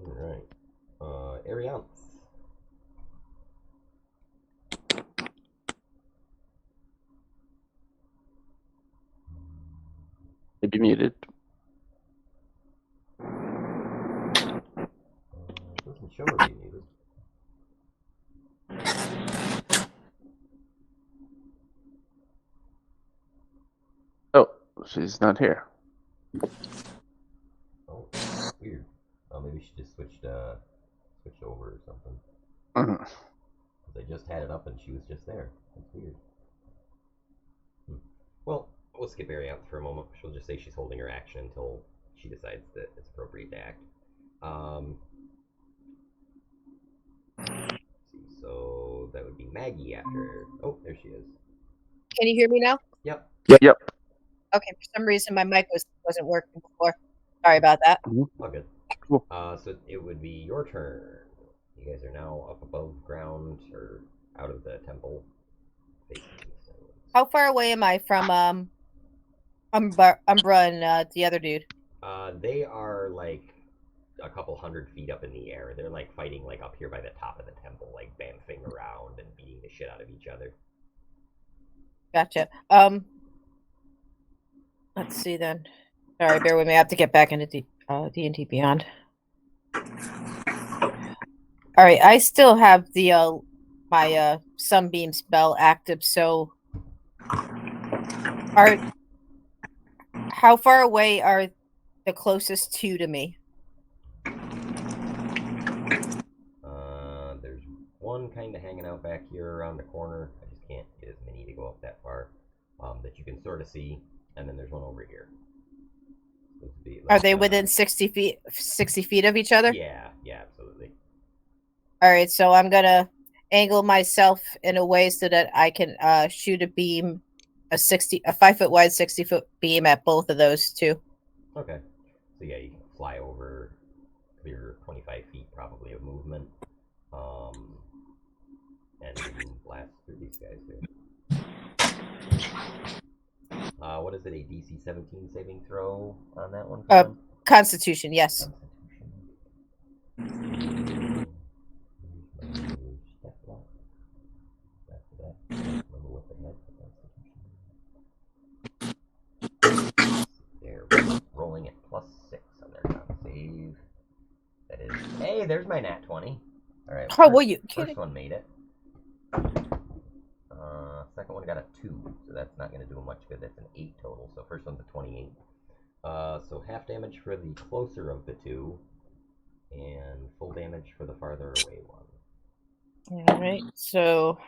Alright. Ariance. Maybe muted. It doesn't show her being muted. Oh, she's not here. Oh, weird. Oh, maybe she just switched over or something. Mhm. Because I just had it up and she was just there. That's weird. Well, we'll skip Arianthe for a moment. She'll just say she's holding her action until she decides that it's appropriate to act. Let's see, so that would be Maggie after. Oh, there she is. Can you hear me now? Yep. Yep. Okay, for some reason my mic wasn't working before. Sorry about that. All good. Cool. So it would be your turn. You guys are now up above ground or out of the temple. How far away am I from Umbra and the other dude? They are like a couple 100 feet up in the air. They're like fighting like up here by the top of the temple, like bamfing around and beating the shit out of each other. Gotcha. Let's see then. Sorry, bear with me. I have to get back into D&D Beyond. All right, I still have the my sunbeam spell active. So, how far away are the closest two to me? There's one kind of hanging out back here around the corner. I just can't get as many to go up that far. That you can sort of see, and then there's one over here. Are they within 60 feet of each other? Yeah, absolutely. All right, so I'm gonna angle myself in a way so that I can shoot a beam, a 5-foot wide, 60-foot beam at both of those two. Okay. So yeah, you can fly over, clear 25 feet probably of movement, and blast through these guys here. What is it? A DC 17 saving throw on that one? For them? Constitution, yes. Constitution. Step block. After that, remember what they had for Constitution. They're rolling at +6 on their con save. That is, hey, there's my nat 20. All right. Oh, were you kidding? First one made it. Second one got a 2, so that's not going to do them much good. That's an 8 total. So first one's a 28. So half damage for the closer of the two, and full damage for the farther away one. All right, so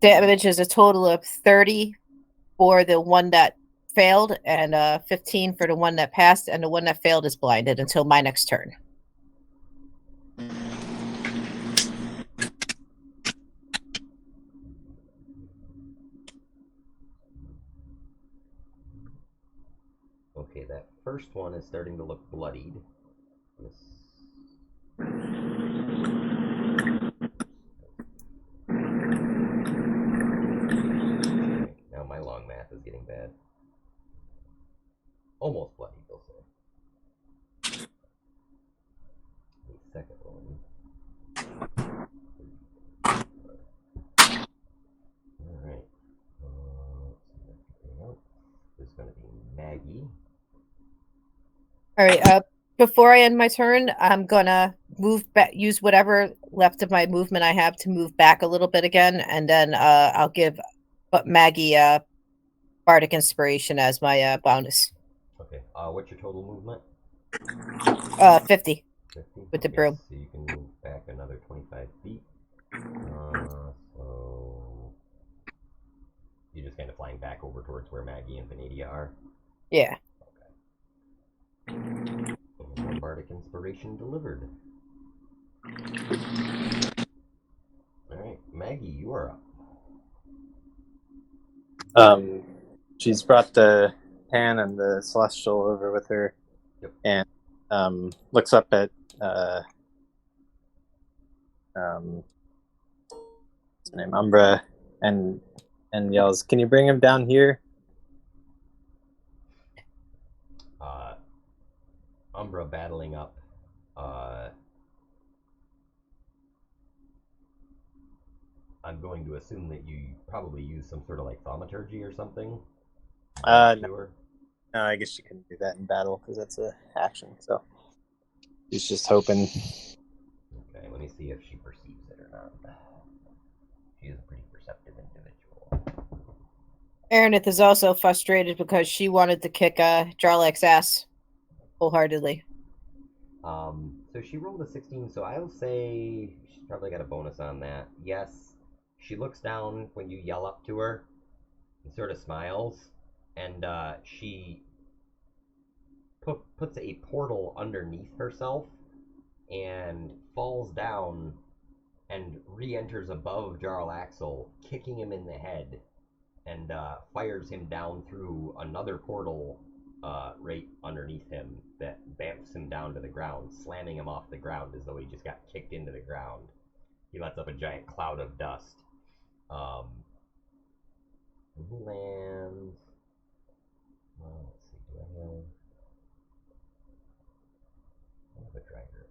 damage is a total of 30 for the one that failed, and 15 for the one that passed, and the one that failed is blinded until my next turn. Okay, that first one is starting to look bloodied. Now my long math is getting bad. Almost bloodied, they'll say. The second one. Alright. This is going to be Maggie. All right, before I end my turn, I'm gonna move back, use whatever left of my movement I have to move back a little bit again, and then I'll give Maggie Bardic Inspiration as my bonus. Okay, what's your total movement? 50. 50? With the broom. So you can move back another 25 feet. So you're just kind of flying back over towards where Maggie and Venadia are? Yeah. And one Bardic Inspiration delivered. Alright, Maggie, you are up. She's brought the pan and the celestial over with her, Yep. and looks up at what's her name, Umbra, and yells, "Can you bring him down here?" Umbra battling up. I'm going to assume that you probably use some sort of like thaumaturgy or something. No, I guess she couldn't do that in battle because that's a action. So she's just hoping. Okay, let me see if she perceives it or not. She is a pretty perceptive individual. Aranith is also frustrated because she wanted to kick Jarlaxle's ass wholeheartedly. So she rolled a 16, so I'll say she's probably got a bonus on that. Yes, she looks down when you yell up to her and sort of smiles, and she puts a portal underneath herself and falls down and re-enters above Jarlaxle, kicking him in the head, and fires him down through another portal right underneath him that bamps him down to the ground, slamming him off the ground as though he just got kicked into the ground. He lets up a giant cloud of dust. And he lands. Well, let's see. Do I have a driver?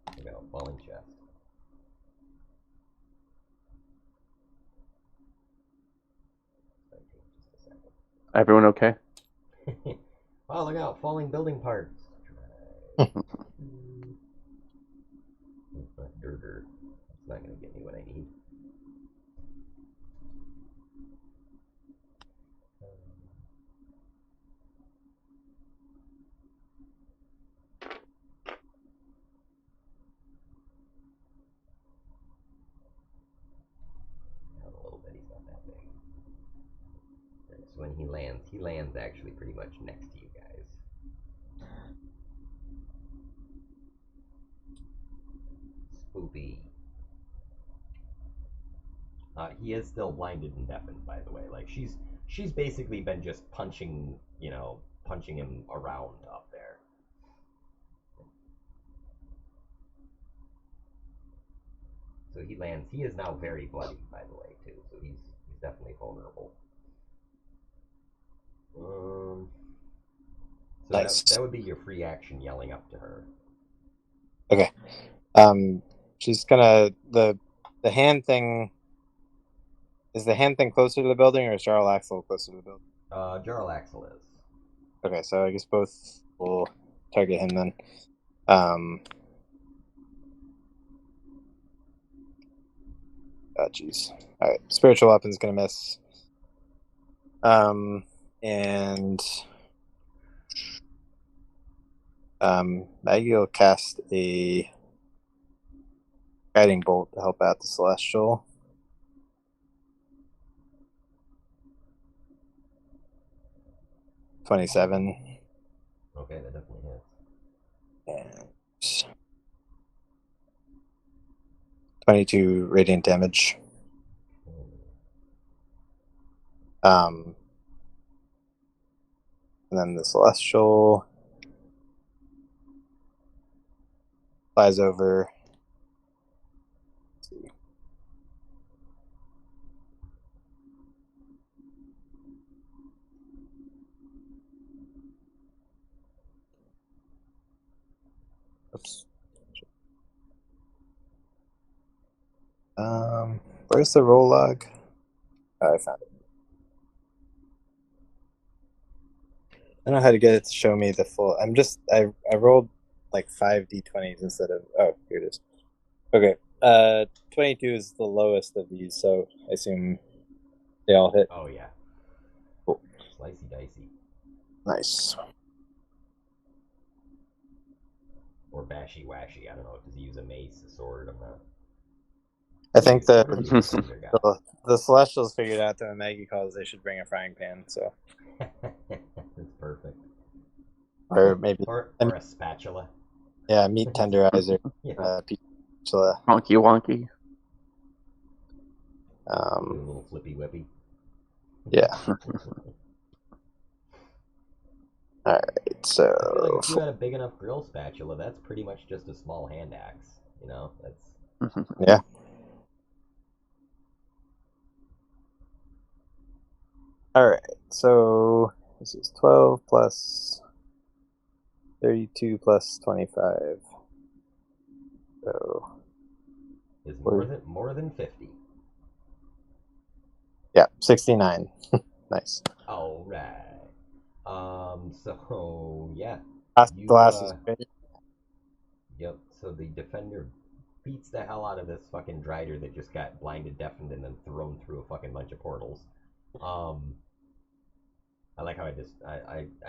I got a falling chest. Just a second. Everyone okay? Oh, look out! Falling building parts. Dirter. It's not going to get me what I need. A little bit. He's not that big. he lands. He lands actually pretty much next to you guys. Spoopy. He is still blinded and deafened, by the way. Like she's basically been just punching him around up there. So he lands. He is now very bloody, by the way, too. So he's definitely vulnerable. So Nice. that would be your free action, yelling up to her. Okay. She's gonna the hand thing. Is the hand thing closer to the building, or is Jarlaxle closer to the building? Jarlaxle is. Okay, so I guess both will target him then. Oh, jeez. All right, spiritual weapon's gonna miss. And Maggie will cast a guiding bolt to help out the celestial. $27. Okay, that definitely hits. And 22 radiant damage. And then the celestial flies over. Let's see. Oops. Where's the roll log? Oh, I found it. I don't know how to get it to show me the full. I rolled like 5 d20s instead of. Oh, here it is. Okay. 22 is the lowest of these, so I assume they all hit. Oh yeah. Cool. Slicey dicey. Nice. Or bashy washy. I don't know. Does he use a mace, a sword? I'm not. I think the Celestials figured out that when Maggie calls, they should bring a frying pan. So. That's perfect. Or maybe or a spatula. Yeah, meat tenderizer. Yeah. Spatula. Wonky wonky. Do a little flippy whippy. Yeah. All right, so I feel like if you had a big enough grill spatula, that's pretty much just a small hand axe. You know, that's yeah. All right, so this is 12 plus 32 plus 25. So is more than 50. Yeah, 69. Nice. All right. So yeah. Glass is great. Yep. So the defender beats the hell out of this fucking drider that just got blinded, deafened, and then thrown through a fucking bunch of portals. I like how I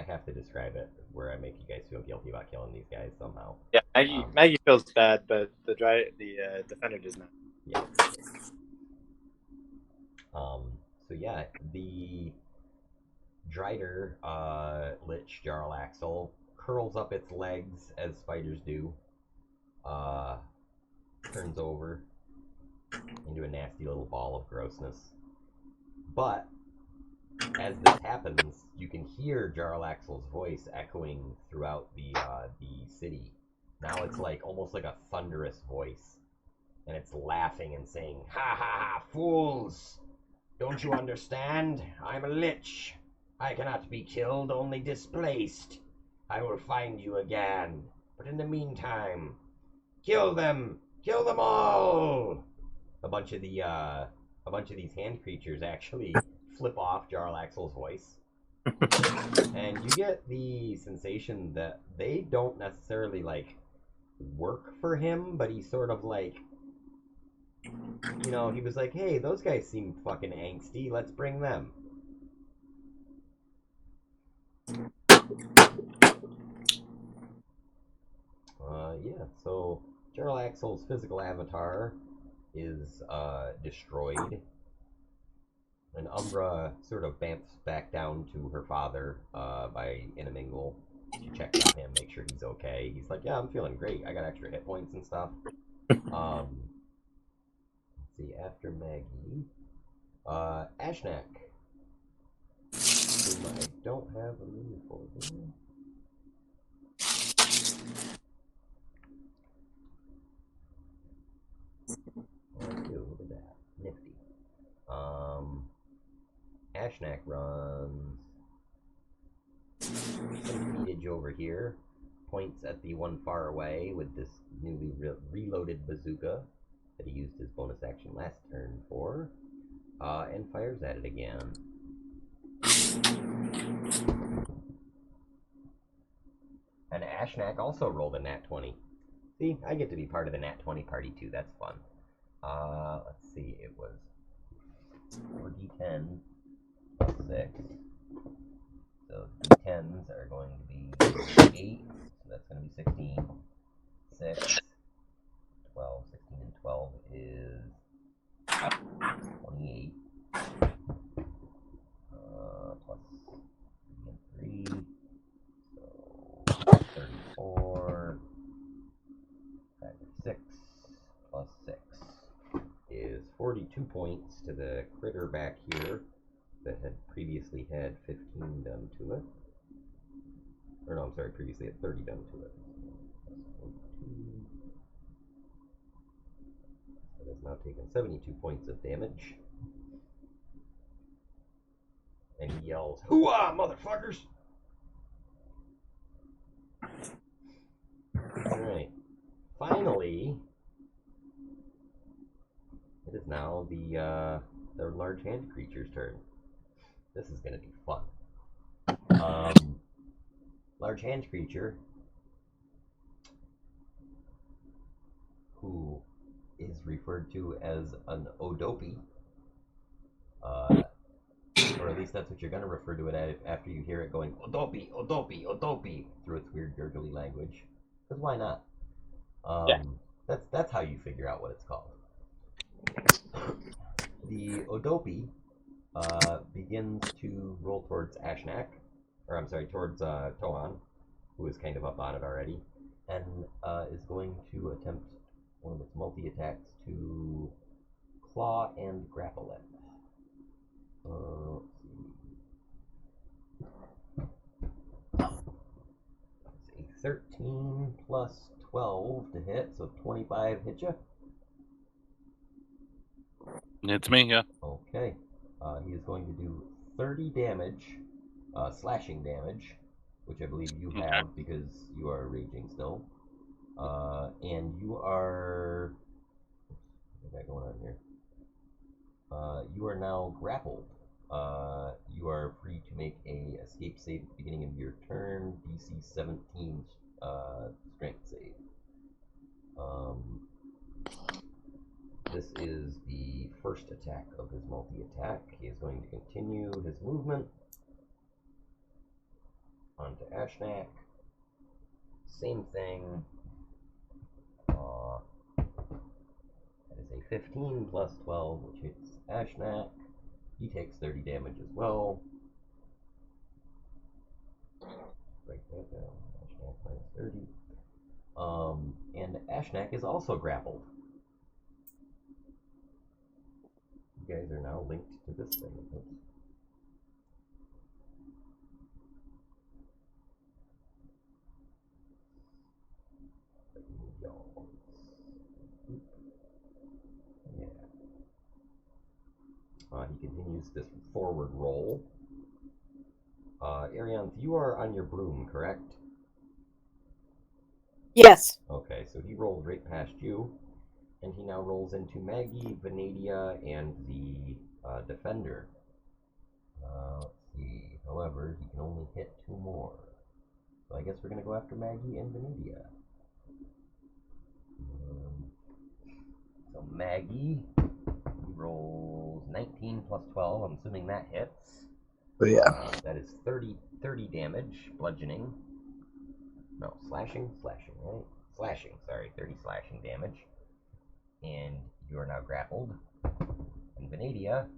have to describe it where I make you guys feel guilty about killing these guys somehow. Yeah, Maggie feels bad, but the defender does not. Yeah. So yeah, the Drider, Lich, Jarlaxle, curls up its legs as spiders do, turns over into a nasty little ball of grossness. But as this happens, you can hear Jarlaxle's voice echoing throughout the city. Now it's like almost like a thunderous voice, and it's laughing and saying, "Ha ha ha, fools! Don't you understand? I'm a lich. I cannot be killed, only displaced. I will find you again. But in the meantime, kill them! Kill them all!" A bunch of these hand creatures actually flip off Jarlaxle's voice. And you get the sensation that they don't necessarily like work for him, but he's sort of like, you know, he was like, "Hey, those guys seem fucking angsty. Let's bring them." Yeah. So Jarlaxle's physical avatar is destroyed. And Umbra sort of bamps back down to her father by Inamingle. She checks on him, make sure he's okay. He's like, yeah, I'm feeling great. I got extra hit points and stuff. Let's see, after Maggie, Ashnak, whom I don't have a move for here. I do, look at that. Nifty. Ashnak runs some feetage over here, points at the one far away with this newly reloaded bazooka that he used his bonus action last turn for, and fires at it again. And Ashnak also rolled a nat 20. See, I get to be part of the nat 20 party too, that's fun. Let's see, it was 4d10 plus 6. So d10s are going to be 8, so that's going to be 16. 6, 12, 16, and 12 is 28. Plus 3 and 3, so 34. 6 plus 6 is 42 points to the critter back here that had previously had 15 done to it. Or no, I'm sorry, previously had 30 done to it. So it has now taken 72 points of damage. And he yells, "Hooah, motherfuckers!" Alright. Finally, it is now the large hand creature's turn. This is going to be fun. Large hand creature, who is referred to as an Odoopi, or at least that's what you're going to refer to it as after you hear it going, Odoopi, Odoopi, Odoopi, through its weird gurgly language. Because why not? Yeah. That's how you figure out what it's called. The Odoopi begins to roll towards Ashnak, or I'm sorry, towards Tohan, who is kind of up on it already, and is going to attempt one of its multi-attacks to claw and grapple it. Let's see. It's a 13 plus 12 to hit, so 25 hit you. It's me, yeah. Okay. He is going to do 30 damage, slashing damage, which I believe you have because you are raging still. And you are... What do I got going on here? You are now grappled. You are free to make a escape save at the beginning of your turn, DC 17 strength save. This is the first attack of his multi-attack. He is going to continue his movement onto Ashnak. Same thing. That is a 15 plus 12, which hits Ashnak. He takes 30 damage as well. Break that down. Ashnak minus 30. And Ashnak is also grappled. You guys are now linked to this thing. Oops. Yeah. He continues this forward roll. Ariane, you are on your broom, correct? Yes. Okay, so he rolled right past you, and he now rolls into Maggie, Venadia, and the defender. Let's see. However, he can only hit 2 more. So I guess we're going to go after Maggie and Venadia. So Maggie, he rolls 19 plus 12. I'm assuming that hits. Oh, yeah. That is 30 damage, bludgeoning. No, slashing, right? Slashing, sorry, 30 slashing damage. And you are now grappled. And Venadia,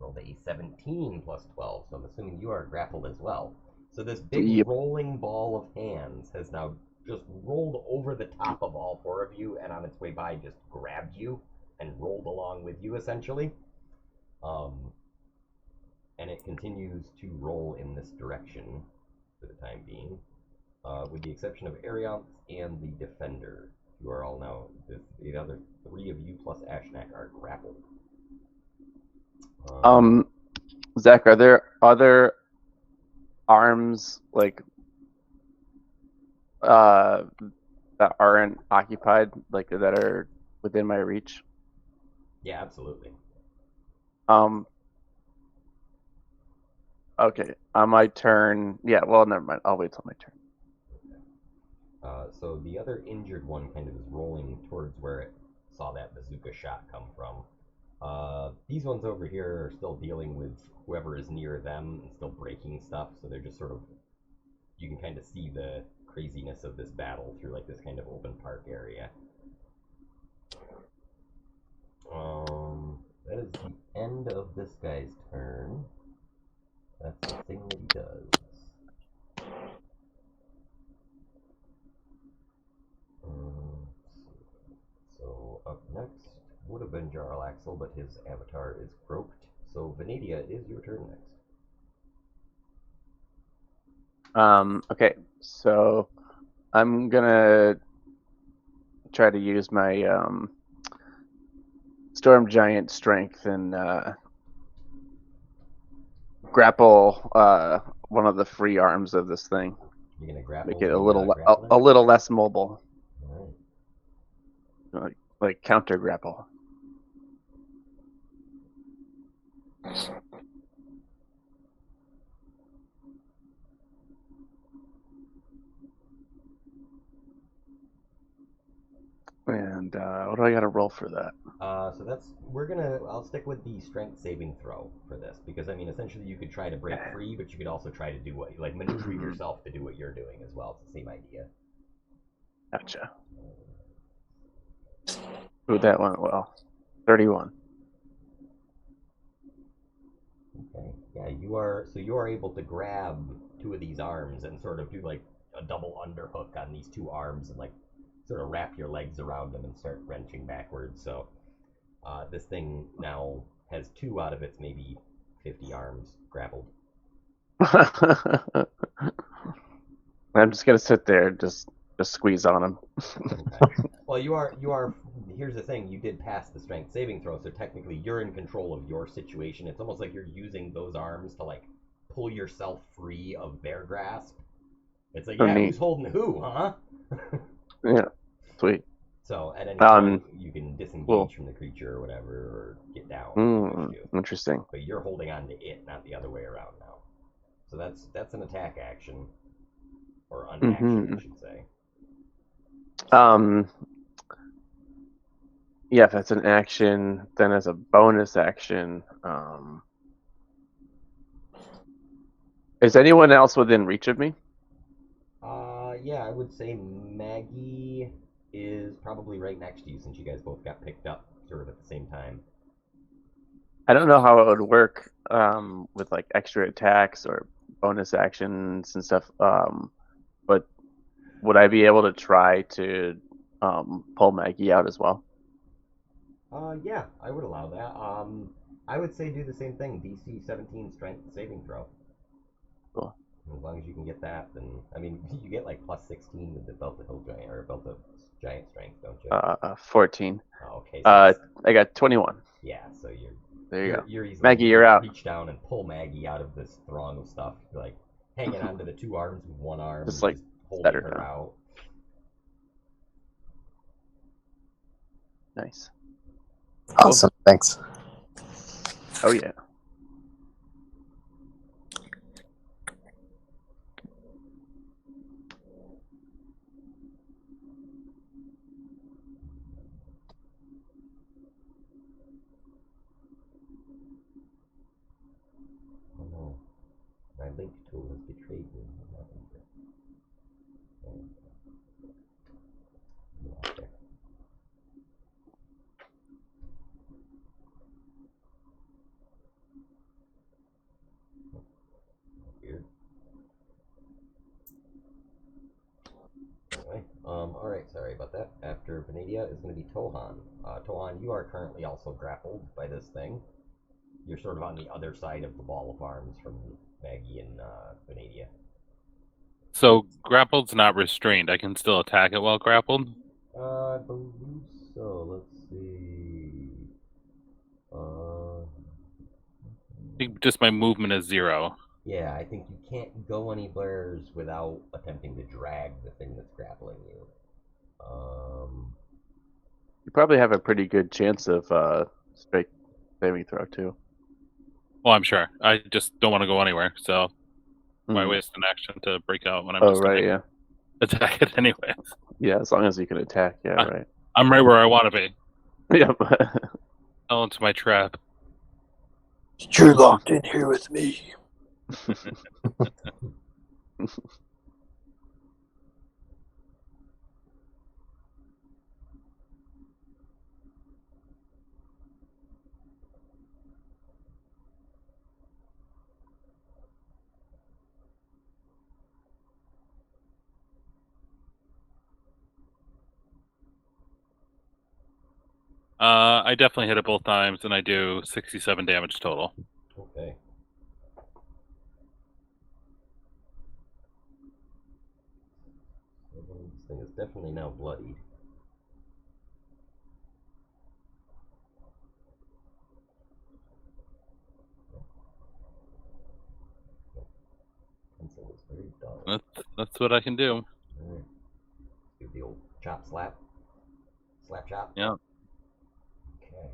Rolled a 17 plus 12, so I'm assuming you are grappled as well. So this big Yep. rolling ball of hands has now just rolled over the top of all four of you, and on its way by just grabbed you and rolled along with you, essentially. And it continues to roll in this direction for the time being, with the exception of Ariant and the Defender. You are all now, the other three of you plus Ashnak are grappled. Zach, are there other arms like that aren't occupied, like that are within my reach? Yeah, absolutely. Okay, on my turn. Yeah, well, never mind. I'll wait till my turn. So the other injured one kind of is rolling towards where it saw that bazooka shot come from. These ones over here are still dealing with whoever is near them and still breaking stuff, so they're just sort of, you can kind of see the craziness of this battle through like this kind of open park area. That is the end of this guy's turn. That's the thing that he does. So up next would have been Jarlaxle, but his avatar is croaked. So Venedia, it is your turn next. Okay, so I'm gonna try to use my Storm Giant strength and grapple one of the free arms of this thing. You're gonna grapple. Make it the, a little less mobile. All right. Like counter grapple. And what do I got to roll for that? So that's, I'll stick with the strength saving throw for this, because I mean, essentially you could try to break free, but you could also try to do maneuver yourself to do what you're doing as well. It's the same idea. Gotcha. Ooh, that went well. 31. Okay. Yeah, you are able to grab two of these arms and sort of do like a double underhook on these two arms and like sort of wrap your legs around them and start wrenching backwards. So this thing now has two out of its maybe 50 arms grappled. I'm just gonna sit there, just squeeze on him. Okay. Well, you are. Here's the thing: you did pass the strength saving throw, so technically you're in control of your situation. It's almost like you're using those arms to like pull yourself free of their grasp. It's like, yeah, who's holding who, huh? Yeah, sweet. So at any point, you can disengage from the creature or whatever, or get down. Interesting. But you're holding on to it, not the other way around now. So that's an attack action, or unaction, I should say. Yeah, if that's an action, then as a bonus action, is anyone else within reach of me? Yeah, I would say Maggie is probably right next to you, since you guys both got picked up sort of at the same time. I don't know how it would work with like extra attacks or bonus actions and stuff, but would I be able to try to pull Maggie out as well? Yeah, I would allow that. I would say do the same thing. DC 17 strength saving throw. Cool. As long as you can get that, then you get like plus 16 with the Belt of Hill Giant or Belt of Giant Strength, don't you? 14. Oh, okay. So I got 21. Yeah, so there you go. You're easily Maggie, you're out. Reach down and pull Maggie out of this throng of stuff, like hanging onto the two arms with one arm, just like holding her out. Nice. Awesome. Cool. Thanks. Oh yeah. Oh no, my link tool has betrayed me. sorry about that. After Venadia is going to be Tohan. Tohan, you are currently also grappled by this thing. You're sort of on the other side of the ball of arms from Maggie and Venadia. So grappled's not restrained. I can still attack it while grappled. I believe so. Let's see. I think just my movement is 0. Yeah, I think you can't go anywhere without attempting to drag the thing that's grappling you. You probably have a pretty good chance of straight saving throw too. Well, I'm sure. I just don't want to go anywhere, so why Mhm. waste an action to break out when I'm Oh just right, gonna yeah, attack it anyway? yeah. As long as you can attack, yeah, right. I'm right where I want to be. Yep. Fell into my trap. You're locked in here with me. I definitely hit it both times, and I do 67 damage total. Okay. This thing is definitely now bloodied. Pencil is very dull. That's what I can do. Alright. Do the old chop slap. Slap chop. Yeah. Okay.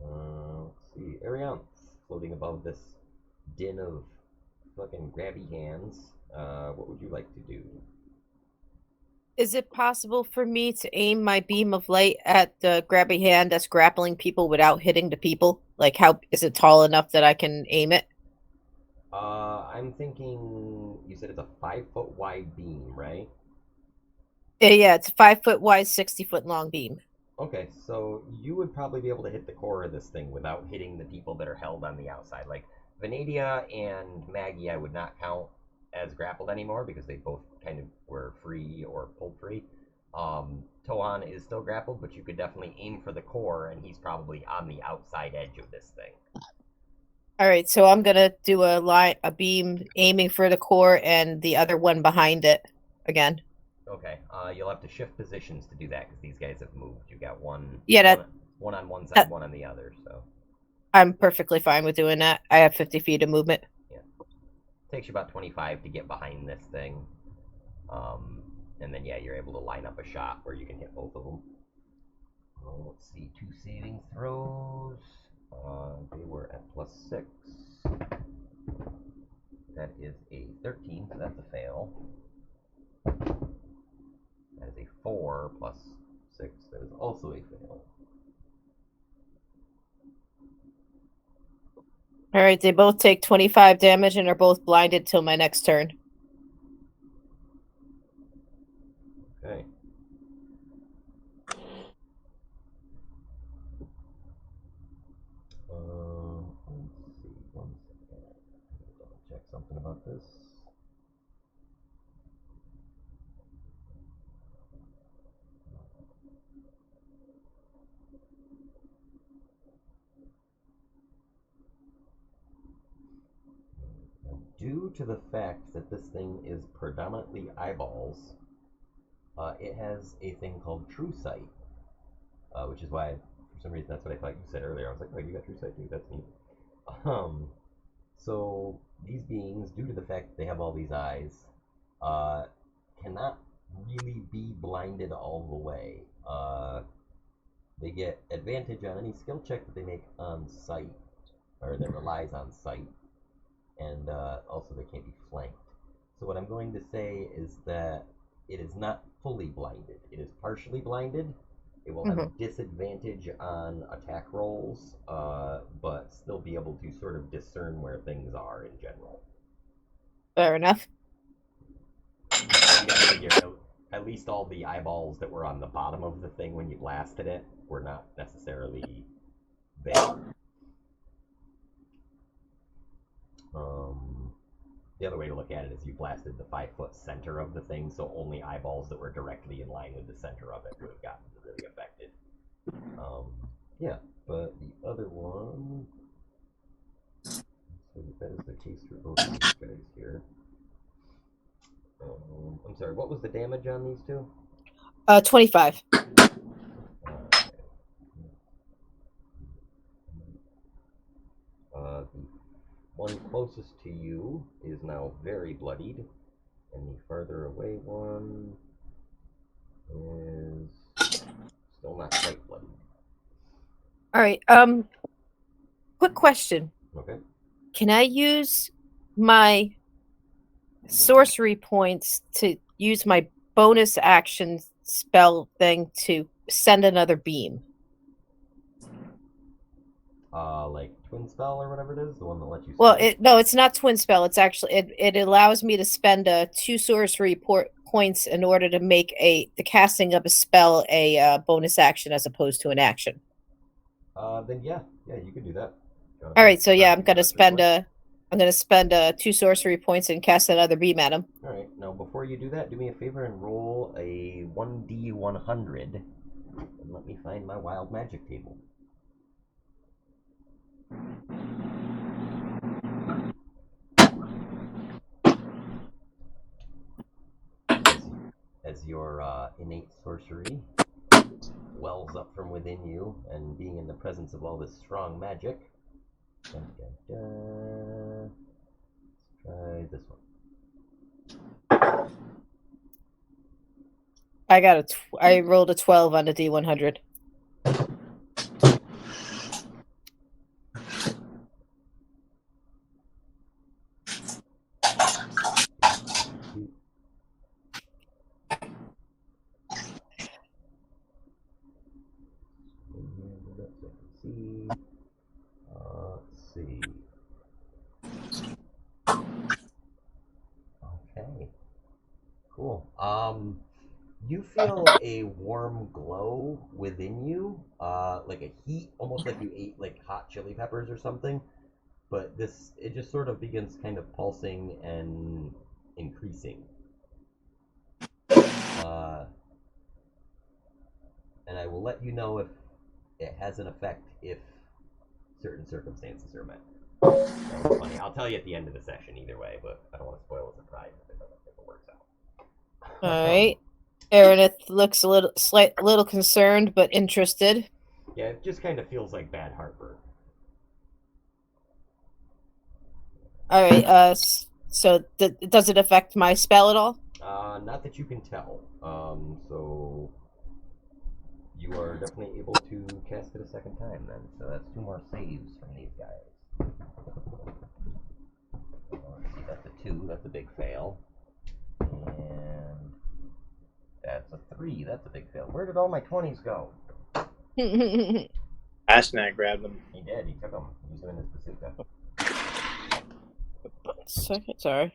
Let's see. Ariane, floating above this din of fucking grabby hands. What would you like to do? Is it possible for me to aim my beam of light at the grabby hand that's grappling people without hitting the people? Like, how is it tall enough that I can aim it? I'm thinking you said it's a 5-foot wide beam, right? Yeah, it's a 5-foot wide, 60-foot long beam. Okay, so you would probably be able to hit the core of this thing without hitting the people that are held on the outside. Like Venadia and Maggie, I would not count as grappled anymore because they both kind of were free or pulled free. Tohan is still grappled, but you could definitely aim for the core, and he's probably on the outside edge of this thing. All right, so I'm gonna do a beam aiming for the core and the other one behind it again. Okay, you'll have to shift positions to do that because these guys have moved. You got one, Yeah, one on one side, one on the other. So I'm perfectly fine with doing that. I have 50 feet of movement. yeah, takes you about 25 to get behind this thing, and then yeah, you're able to line up a shot where you can hit both of them. Let's see, 2 saving throws. They were at +6. That is a 13, so that's a fail. That is a 4 + 6. That is also a fail. All right, they both take 25 damage and are both blinded till my next turn. Okay. Let's see. 1 second. Double check something about this. Due to the fact that this thing is predominantly eyeballs, it has a thing called True Sight, which is why, for some reason, that's what I thought you said earlier. I was like, oh, you got True Sight too. That's neat. So these beings, due to the fact that they have all these eyes, cannot really be blinded all the way. They get advantage on any skill check that they make on sight, or that relies on sight, and also they can't be flanked. So what I'm going to say is that it is not fully blinded. It is partially blinded. It will have disadvantage on attack rolls, but still be able to sort of discern where things are in general. Fair enough. You gotta figure out at least all the eyeballs that were on the bottom of the thing when you blasted it were not necessarily there. The other way to look at it is you blasted the 5-foot center of the thing, so only eyeballs that were directly in line with the center of it would have gotten really affected. Yeah, but the other one. So that is the case for both of these guys here. I'm sorry, what was the damage on these two? 25. The one closest to you is now very bloodied, and the farther away one is still not quite bloodied. All right. Quick question. Okay. Can I use my sorcery points to use my bonus action spell thing to send another beam? Like twin spell or whatever it is, the one that lets you. Well, it's not twin spell. It's actually it allows me to spend 2 sorcery points in order to make the casting of a spell a bonus action as opposed to an action. Then yeah, you could do that. All right, so yeah, I'm gonna spend 2 sorcery points and cast another beam at him. All right, now before you do that, do me a favor and roll a 1d100, and let me find my wild magic table. As your innate sorcery wells up from within you, and being in the presence of all this strong magic. Dun, dun, dun. Let's try this one. I rolled a 12 on the D100. Let's see. Okay. Cool. You feel a warm glow within you, like a heat, almost like you ate like hot chili peppers or something. But it just sort of begins kind of pulsing and increasing. And I will let you know if it has an effect if certain circumstances are met. That's funny. I'll tell you at the end of the session either way, but I don't want to spoil the surprise if it works out. All right. Aranith looks a little concerned but interested. Yeah, it just kind of feels like bad heartburn. All right. So does it affect my spell at all? Not that you can tell. So you are definitely able to cast it a second time then. So that's 2 more saves from these guys. Let's see, that's a 2. That's a big fail. And that's a 3. That's a big fail. Where did all my 20s go? Ashnak grabbed them. He did. He took them. He's doing his bazooka. Second, sorry.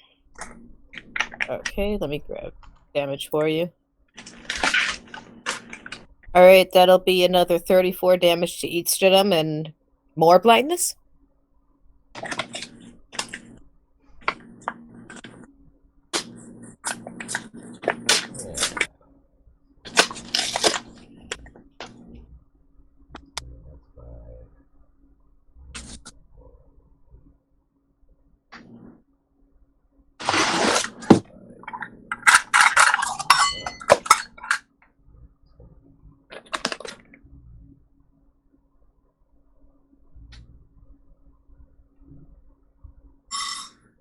Okay, let me grab damage for you. All right, that'll be another 34 damage to each of them and more blindness.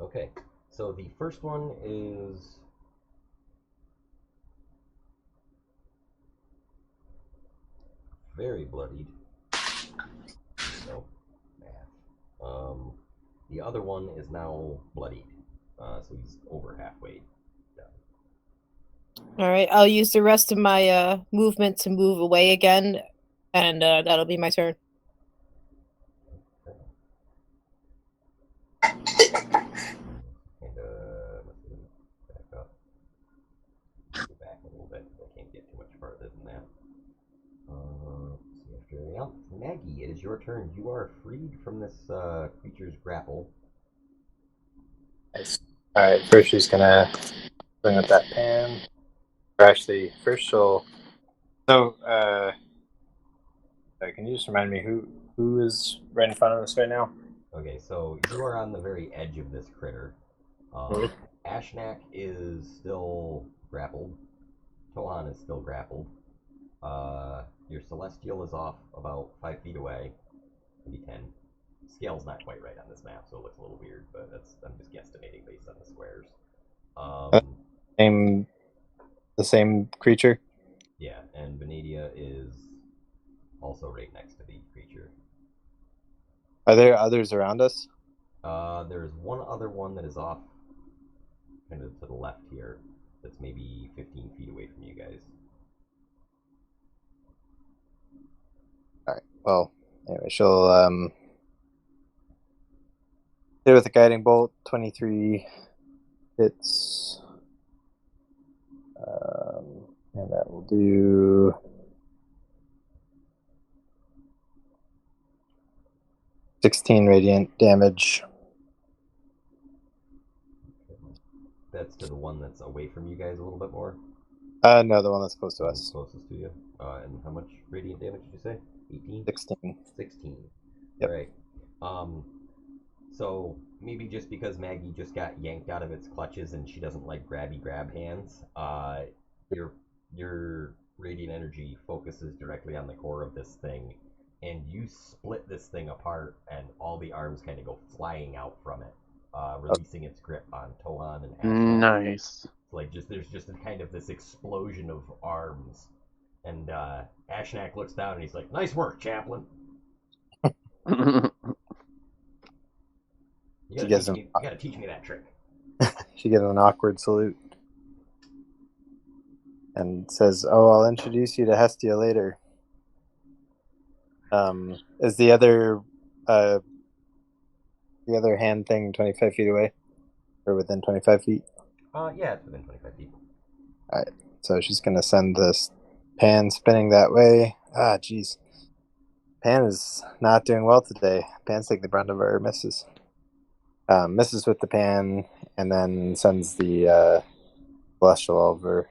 Okay, so the first one is very bloodied. No, math. The other one is now bloodied, so he's over halfway done. All right, I'll use the rest of my movement to move away again, and that'll be my turn. Back up. Go back a little bit. I can't get too much farther than that. Let's see after Maggie, it is your turn. You are freed from this creature's grapple. Nice. Alright, first she's gonna bring up that pan. Or actually, first she'll. So, can you just remind me who is right in front of us right now? Okay, so you are on the very edge of this critter. Ashnak is still grappled. Tohan is still grappled. Your Celestial is off about 5 feet away, maybe 10. Scale's not quite right on this map, so it looks a little weird, but I'm just guesstimating based on the squares. The same creature? Yeah, and Venadia is also right next to the creature. Are there others around us? There's one other one that is off kind of to the left here that's maybe 15 feet away from you guys. Alright, well, anyway, she'll hit with a guiding bolt, 23 hits. And that will do 16 radiant damage. That's to the one that's away from you guys a little bit more? No, the one that's close to us. Closest to you. And how much radiant damage did you say? 18? 16. 16. Yep. Alright. So maybe just because Maggie just got yanked out of its clutches and she doesn't like grabby grab hands, your radiant energy focuses directly on the core of this thing, and you split this thing apart, and all the arms kind of go flying out from it, releasing its grip on Tohan and Ashnak. Nice. Like there's just a kind of this explosion of arms, and Ashnak looks down and he's like, "Nice work, Chaplain. You gotta teach me that trick." She gives an awkward salute and says, "Oh, I'll introduce you to Hestia later." Is the other hand thing 25 feet away, or within 25 feet? Yeah, it's within 25 feet. All right, so she's gonna send this pan spinning that way. Ah, jeez, Pan is not doing well today. Pan's taking the brunt of our misses. Misses with the pan, and then sends the celestial over.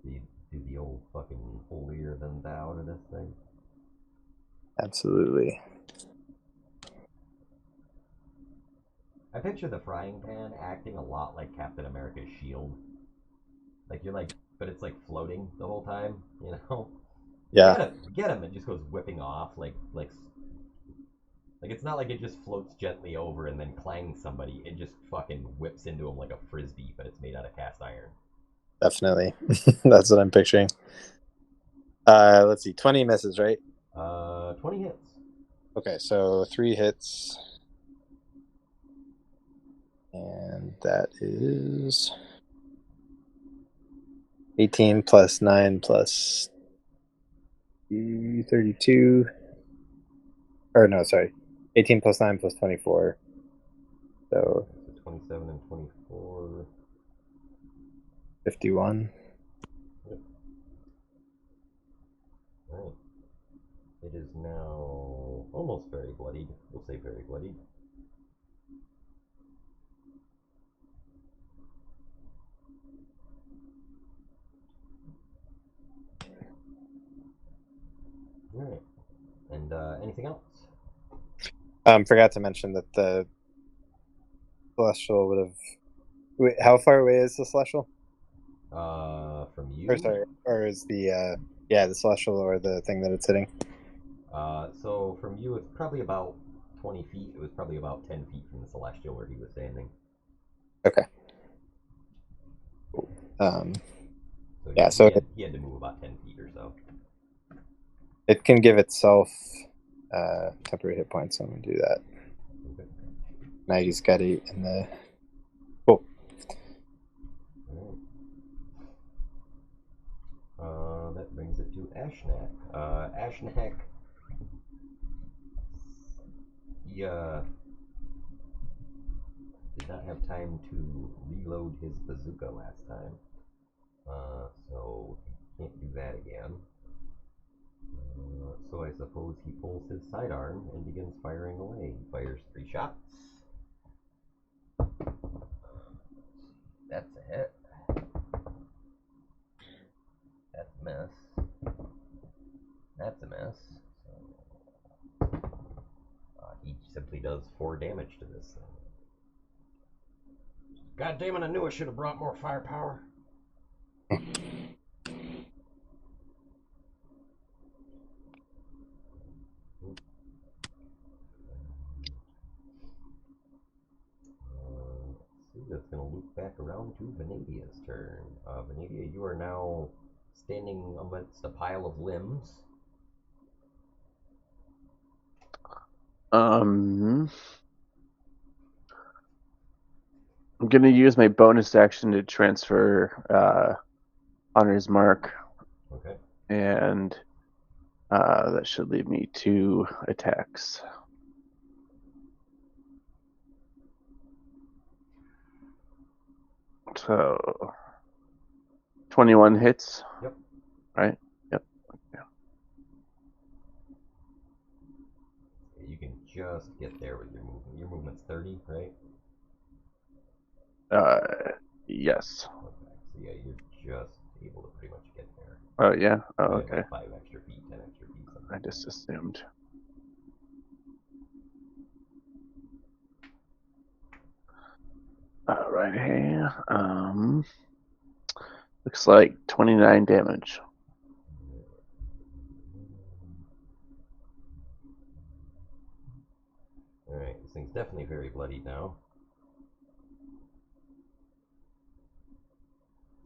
Do the old fucking holier than thou to this thing. Absolutely. I picture the frying pan acting a lot like Captain America's shield. Like you're like, but it's like floating the whole time, you know? Yeah. Get him, it just goes whipping off like it's not like it just floats gently over and then clangs somebody. It just fucking whips into him like a frisbee, but it's made out of cast iron. Definitely. That's what I'm picturing. Let's see, 20 misses, right? 20 hits. Okay, so 3 hits. And that is 18 plus 9 plus 32. Or no, sorry. 18 plus 9 plus 24. So 27 and 24. 51. Yep. Alright. It is now almost very bloodied. We'll say very bloodied. Alright. And anything else? Forgot to mention that the celestial would have. Wait, how far away is the celestial? From you? Or sorry, or is the the celestial or the thing that it's hitting? So from you, it's probably about 20 feet. It was probably about 10 feet from the celestial where he was standing. Okay. So he had to move about 10 feet or so. It can give itself temporary hit points, so I'm going to do that. Okay. Maggie's got 8 in the... Cool. Alright. That brings it to Ashnak. Ashnak... He did not have time to reload his bazooka last time. So he can't do that again. So I suppose he pulls his sidearm and begins firing away. He fires 3 shots. That's a hit. That's a miss. That's a miss. So, he simply does 4 damage to this thing. God damn it, I knew I should have brought more firepower. That's going to loop back around to Vanadia's turn. Vanadia, you are now standing amidst a pile of limbs. I'm going to use my bonus action to transfer Honor's Mark. Okay. And that should leave me 2 attacks. So 21 hits. Yep. Right? Yep. Yeah. You can just get there with your movement. Your movement's 30, right? Yes. Okay. So yeah, you're just able to pretty much get there. Oh, yeah? Oh, You have okay. like 5 extra feet, 10 extra feet. Something. I just assumed. Alright, hey. Looks like 29 damage. Alright, this thing's definitely very bloody now.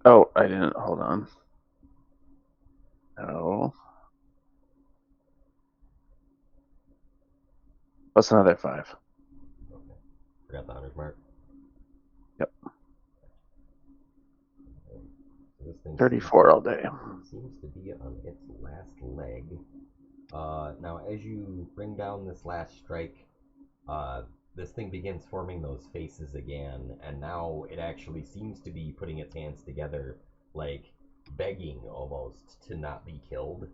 Oh, I didn't. Hold on. No. Plus another 5. Okay. Forgot the hunter's mark. Yep. Okay. So this thing 34 all day. seems to be on its last leg. Now, as you bring down this last strike, this thing begins forming those faces again, and now it actually seems to be putting its hands together, like begging almost to not be killed.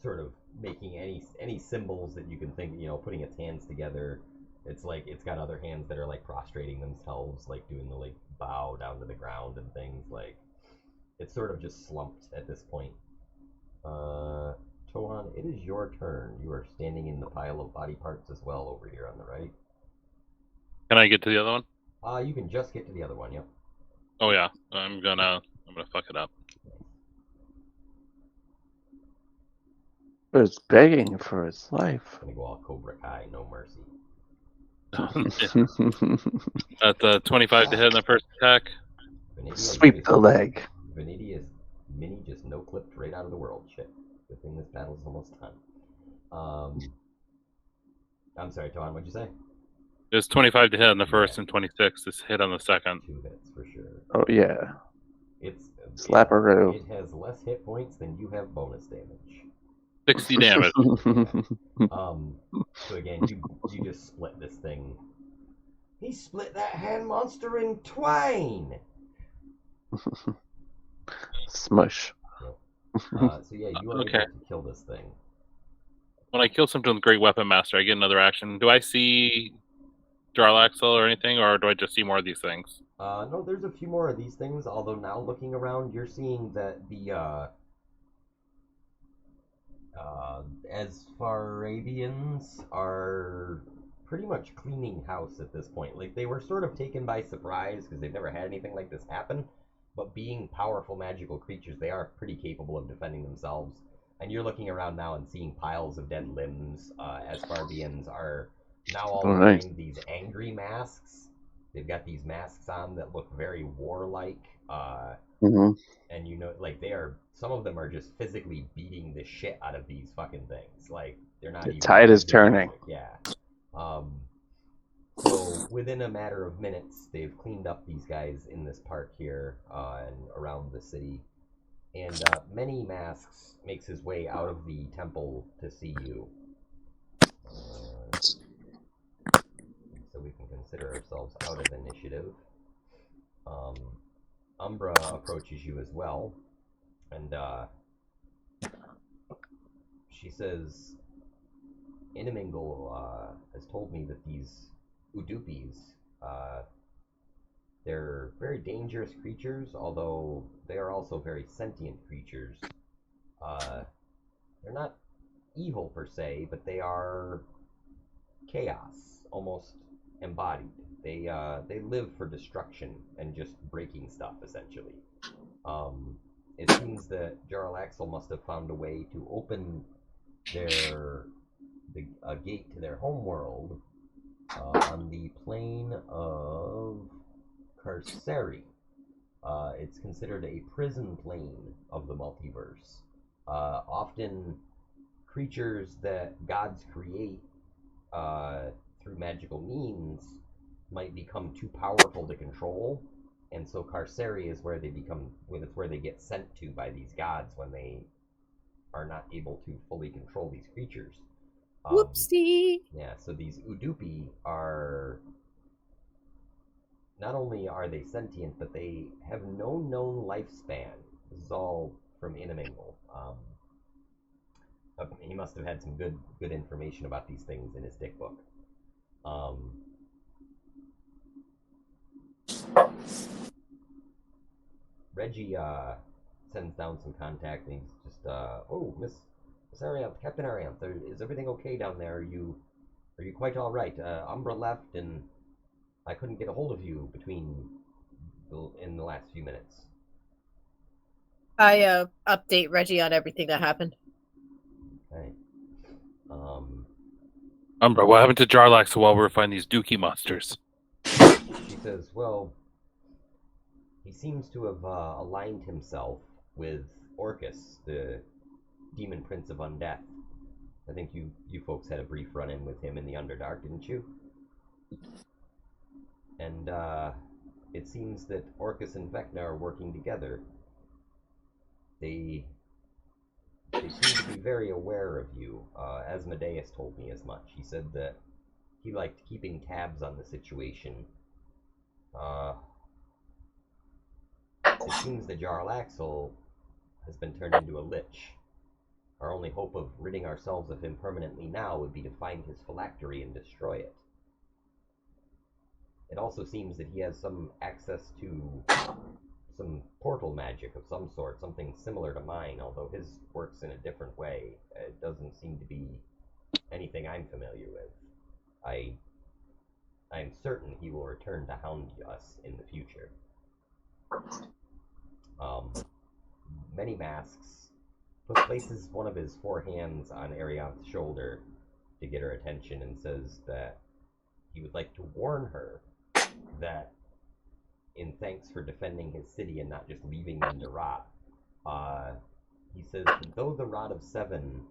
Sort of making any symbols that you can think, putting its hands together. It's like it's got other hands that are like prostrating themselves, like doing the like bow down to the ground and things. Like it's sort of just slumped at this point. Tohan, it is your turn. You are standing in the pile of body parts as well over here on the right. Can I get to the other one? You can just get to the other one, yep. Oh yeah, I'm gonna fuck it up. It's begging for its life. Gonna go all Cobra Kai, no mercy. That's a 25 to hit in the first attack. Vanadia, Sweep the leg. Vanadia's mini just no-clipped right out of the world. Shit. Good thing this battle's almost done. I'm sorry, Tohan, what'd you say? It's 25 to hit on the first and 26 to hit on the second. 2 hits for sure. Oh, yeah. Slapperoo. It has less hit points than you have bonus damage. 60 damage. So again, you just split this thing. He split that hand monster in twain! Smush. So yeah, you are Okay. able to kill this thing. When I kill something with Great Weapon Master, I get another action. Do I see Jarlaxle or anything, or do I just see more of these things? No, there's a few more of these things, although now looking around, you're seeing that the, Asfarabians are pretty much cleaning house at this point. Like, they were sort of taken by surprise, because they've never had anything like this happen, but being powerful magical creatures, they are pretty capable of defending themselves. And you're looking around now and seeing piles of dead limbs. Asfarabians are now all wearing these angry masks. They've got these masks on that look very warlike. And like some of them are just physically beating the shit out of these fucking things. Like they're not even. The tide is turning. Yeah. So within a matter of minutes, they've cleaned up these guys in this park here and around the city. And Many Masks makes his way out of the temple to see you. So we can consider ourselves out of initiative. Umbra approaches you as well. And she says, Inamingle has told me that these Odoopis, they're very dangerous creatures, although they are also very sentient creatures. They're not evil per se, but they are chaos, almost embodied. They live for destruction and just breaking stuff, essentially. It seems that Jarlaxle must have found a way to open a gate to their homeworld on the plane of Carceri. It's considered a prison plane of the multiverse. Often, creatures that gods create through magical means might become too powerful to control, and so Carceri is where it's where they get sent to by these gods when they are not able to fully control these creatures. Whoopsie! Yeah, so these Odoopi are... Not only are they sentient, but they have no known lifespan. This is all from Inamingle. He must have had some good information about these things in his dick book. Reggie sends down some contact, and he's just, oh, Miss Arianth, Captain Arianth, is everything okay down there? Are you quite all right? Umbra left, and I couldn't get a hold of you in the last few minutes. I update Reggie on everything that happened. Okay. Umbra, what happened to Jarlaxle while we were fighting these Dookie monsters? She says, well, he seems to have aligned himself with Orcus, the demon prince of undeath. I think you folks had a brief run-in with him in the Underdark, didn't you? And it seems that Orcus and Vecna are working together. They seem to be very aware of you. Asmodeus told me as much. He said that he liked keeping tabs on the situation. It seems that Jarlaxle has been turned into a lich. Our only hope of ridding ourselves of him permanently now would be to find his phylactery and destroy it. It also seems that he has some access to some portal magic of some sort, something similar to mine, although his works in a different way. It doesn't seem to be anything I'm familiar with. I'm certain he will return to hound us in the future. Many Masks places one of his 4 hands on Arianth's shoulder to get her attention and says that he would like to warn her that in thanks for defending his city and not just leaving them to rot, he says that though the Rod of Seven,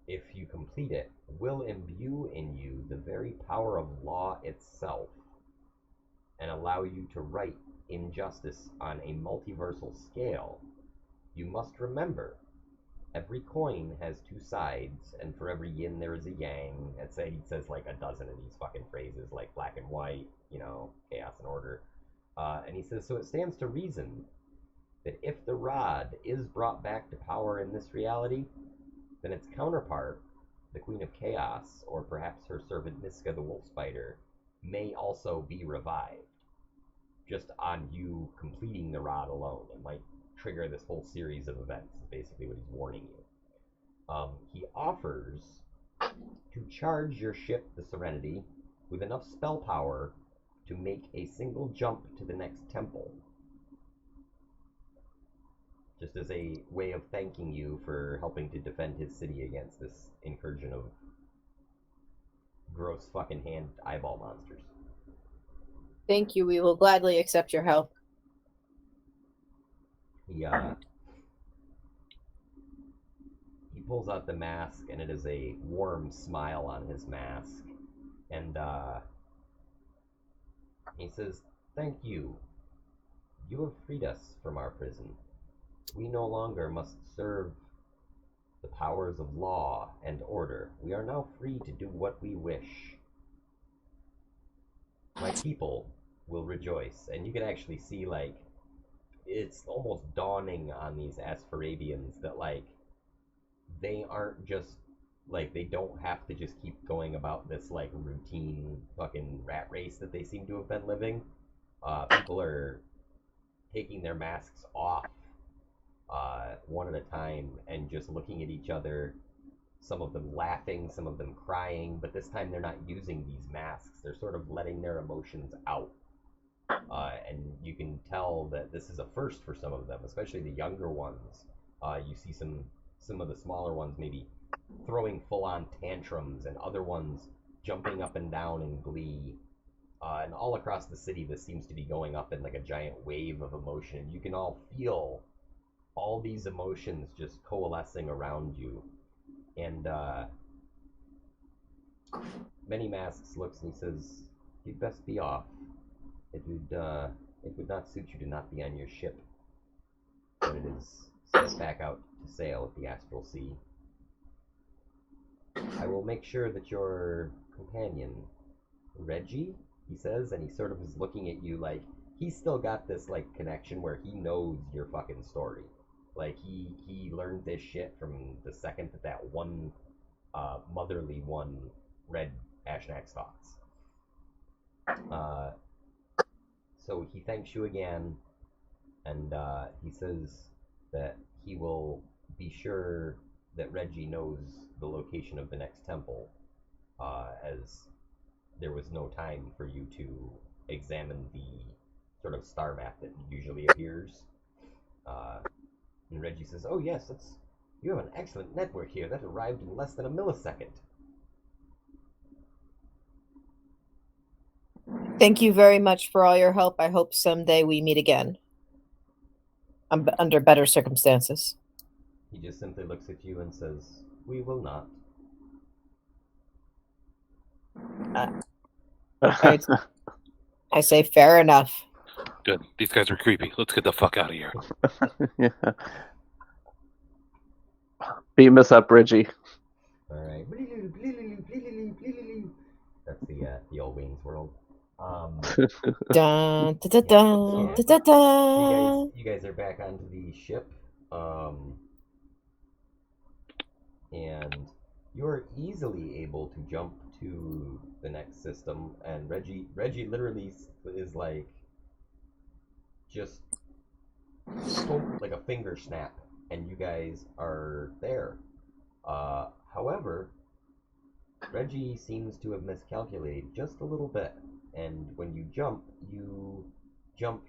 if you complete it, will imbue in you the very power of law itself and allow you to right injustice on a multiversal scale, you must remember every coin has 2 sides, and for every yin there is a yang. He says like a dozen of these fucking phrases, like black and white, chaos and order. And he says, so it stands to reason that if the rod is brought back to power in this reality, then its counterpart, the Queen of Chaos, or perhaps her servant Niska the Wolf Spider, may also be revived. Just on you completing the rod alone. It might trigger this whole series of events, is basically what he's warning you. He offers to charge your ship, the Serenity, with enough spell power to make a single jump to the next temple. Just as a way of thanking you for helping to defend his city against this incursion of gross fucking hand eyeball monsters. Thank you. We will gladly accept your help. He pulls out the mask, and it is a warm smile on his mask. And he says, thank you. You have freed us from our prison. We no longer must serve the powers of law and order. We are now free to do what we wish. My people will rejoice. And you can actually see, like, it's almost dawning on these Asfarabians that like they aren't just like they don't have to just keep going about this like routine fucking rat race that they seem to have been living. People are taking their masks off one at a time and just looking at each other. Some of them laughing, some of them crying, but this time they're not using these masks. They're sort of letting their emotions out. And you can tell that this is a first for some of them, especially the younger ones. You see some of the smaller ones maybe throwing full-on tantrums, and other ones jumping up and down in glee. And all across the city, this seems to be going up in like a giant wave of emotion. You can all feel all these emotions just coalescing around you. And Many Masks looks and he says, "You'd best be off. It would not suit you to not be on your ship when it is sent back out to sail at the Astral Sea. I will make sure that your companion, Reggie," he says, and he sort of is looking at you like he's still got this like connection where he knows your fucking story. Like he learned this shit from the second that one motherly one read Ashnak's thoughts. So he thanks you again, and he says that he will be sure that Reggie knows the location of the next temple, as there was no time for you to examine the sort of star map that usually appears. And Reggie says, "Oh yes, you have an excellent network here. That arrived in less than a millisecond." Thank you very much for all your help. I hope someday we meet again. Under better circumstances. He just simply looks at you and says, "We will not." I say fair enough. Good. These guys are creepy. Let's get the fuck out of here. Yeah. Beam us up, Reggie. All right. That's the old Wayne's World. Dun, da, da, da, da, da, da. You guys are back onto the ship, and you're easily able to jump to the next system. And Reggie literally is like just like a finger snap, and you guys are there. However, Reggie seems to have miscalculated just a little bit, and when you jump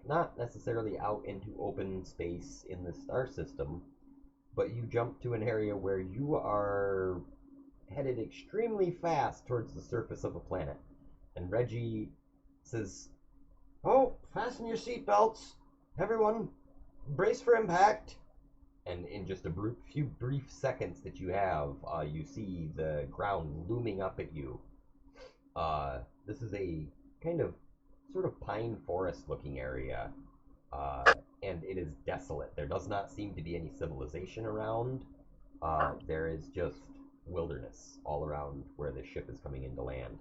not necessarily out into open space in the star system, but you jump to an area where you are headed extremely fast towards the surface of a planet. And Reggie says, "Oh, fasten your seatbelts. Everyone, brace for impact." And in just a few brief seconds that you have, you see the ground looming up at you. This is a kind of sort of pine forest looking area, and it is desolate. There does not seem to be any civilization around. There is just wilderness all around where the ship is coming into land.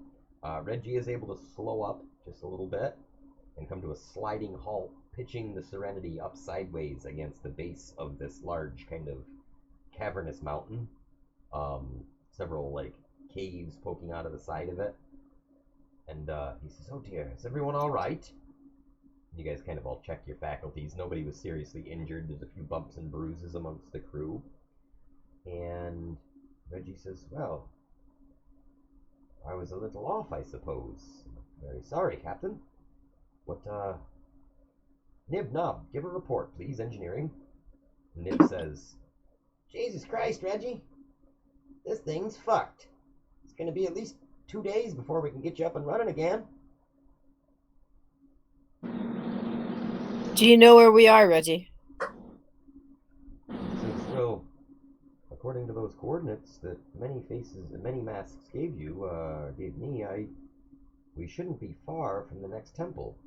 Reggie is able to slow up just a little bit and come to a sliding halt, pitching the Serenity up sideways against the base of this large kind of cavernous mountain. Several like caves poking out of the side of it. And he says, "Oh dear, is everyone all right?" You guys kind of all check your faculties. Nobody was seriously injured. There's a few bumps and bruises amongst the crew. And Reggie says, "Well, I was a little off, I suppose. Very sorry, Captain. What, Nib Nob, give a report, please, engineering." Nib says, "Jesus Christ, Reggie. This thing's fucked. It's gonna be at least 2 days before we can get you up and running again." Do you know where we are, Reggie? He says, "Well, according to those coordinates that many masks gave me, we shouldn't be far from the next temple.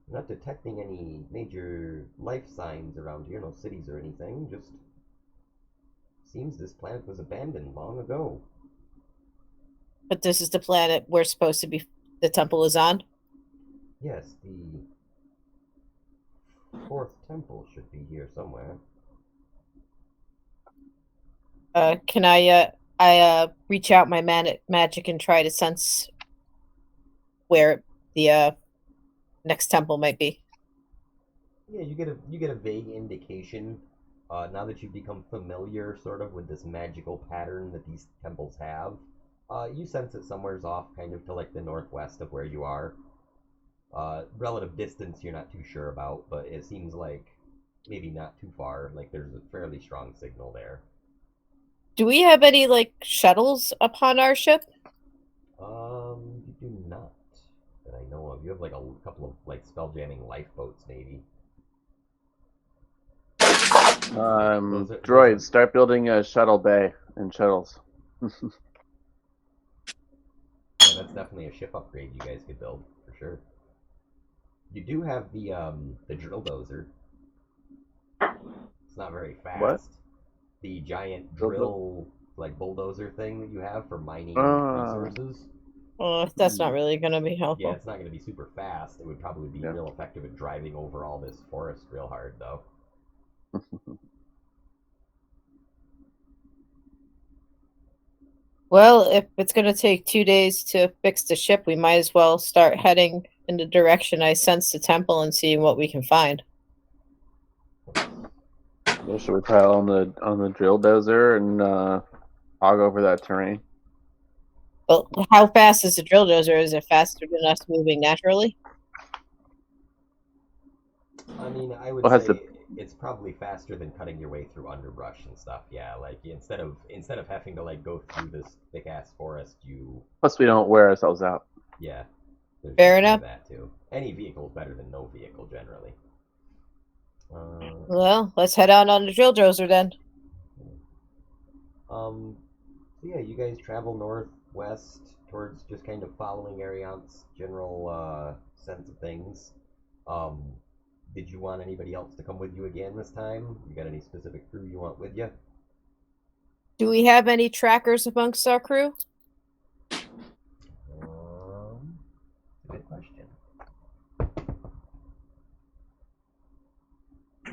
Not detecting any major life signs around here, no cities or anything. Just seems this planet was abandoned long ago." But this is the planet we're supposed to be. The temple is on. Yes, fourth temple should be here somewhere. Can I reach out my magic and try to sense where the next temple might be? Yeah, you get a vague indication. Now that you've become familiar, sort of, with this magical pattern that these temples have, you sense it somewhere's off, kind of to like the northwest of where you are. Relative distance, you're not too sure about, but it seems like maybe not too far. Like there's a fairly strong signal there. Do we have any like shuttles upon our ship? You do not, that I know of. You have like a couple of like spell jamming lifeboats, maybe. Droids, start building a shuttle bay and shuttles. Yeah, that's definitely a ship upgrade you guys could build for sure. You do have the drill dozer. It's not very fast. What? The giant drill like bulldozer thing that you have for mining Ah. resources. That's not really going to be helpful. Yeah, it's not going to be super fast. It would probably be real effective at driving over all this forest real hard, though. Well, if it's going to take 2 days to fix the ship, we might as well start heading in the direction I sense the temple and see what we can find. Well, should we pile on the drill dozer and hog over that terrain? Well, how fast is the drill dozer? Is it faster than us moving naturally? I mean, I would Well, say it's probably faster than cutting your way through underbrush and stuff. Yeah, like instead of having to like go through this thick ass forest, you Plus, we don't wear ourselves out. yeah. There's Fair definitely enough. That too. Any vehicle is better than no vehicle generally. Well, let's head out on the drill dozer then. So yeah, you guys travel northwest towards just kind of following Ariant's general sense of things. Did you want anybody else to come with you again this time? You got any specific crew you want with you? Do we have any trackers amongst our crew? Good question.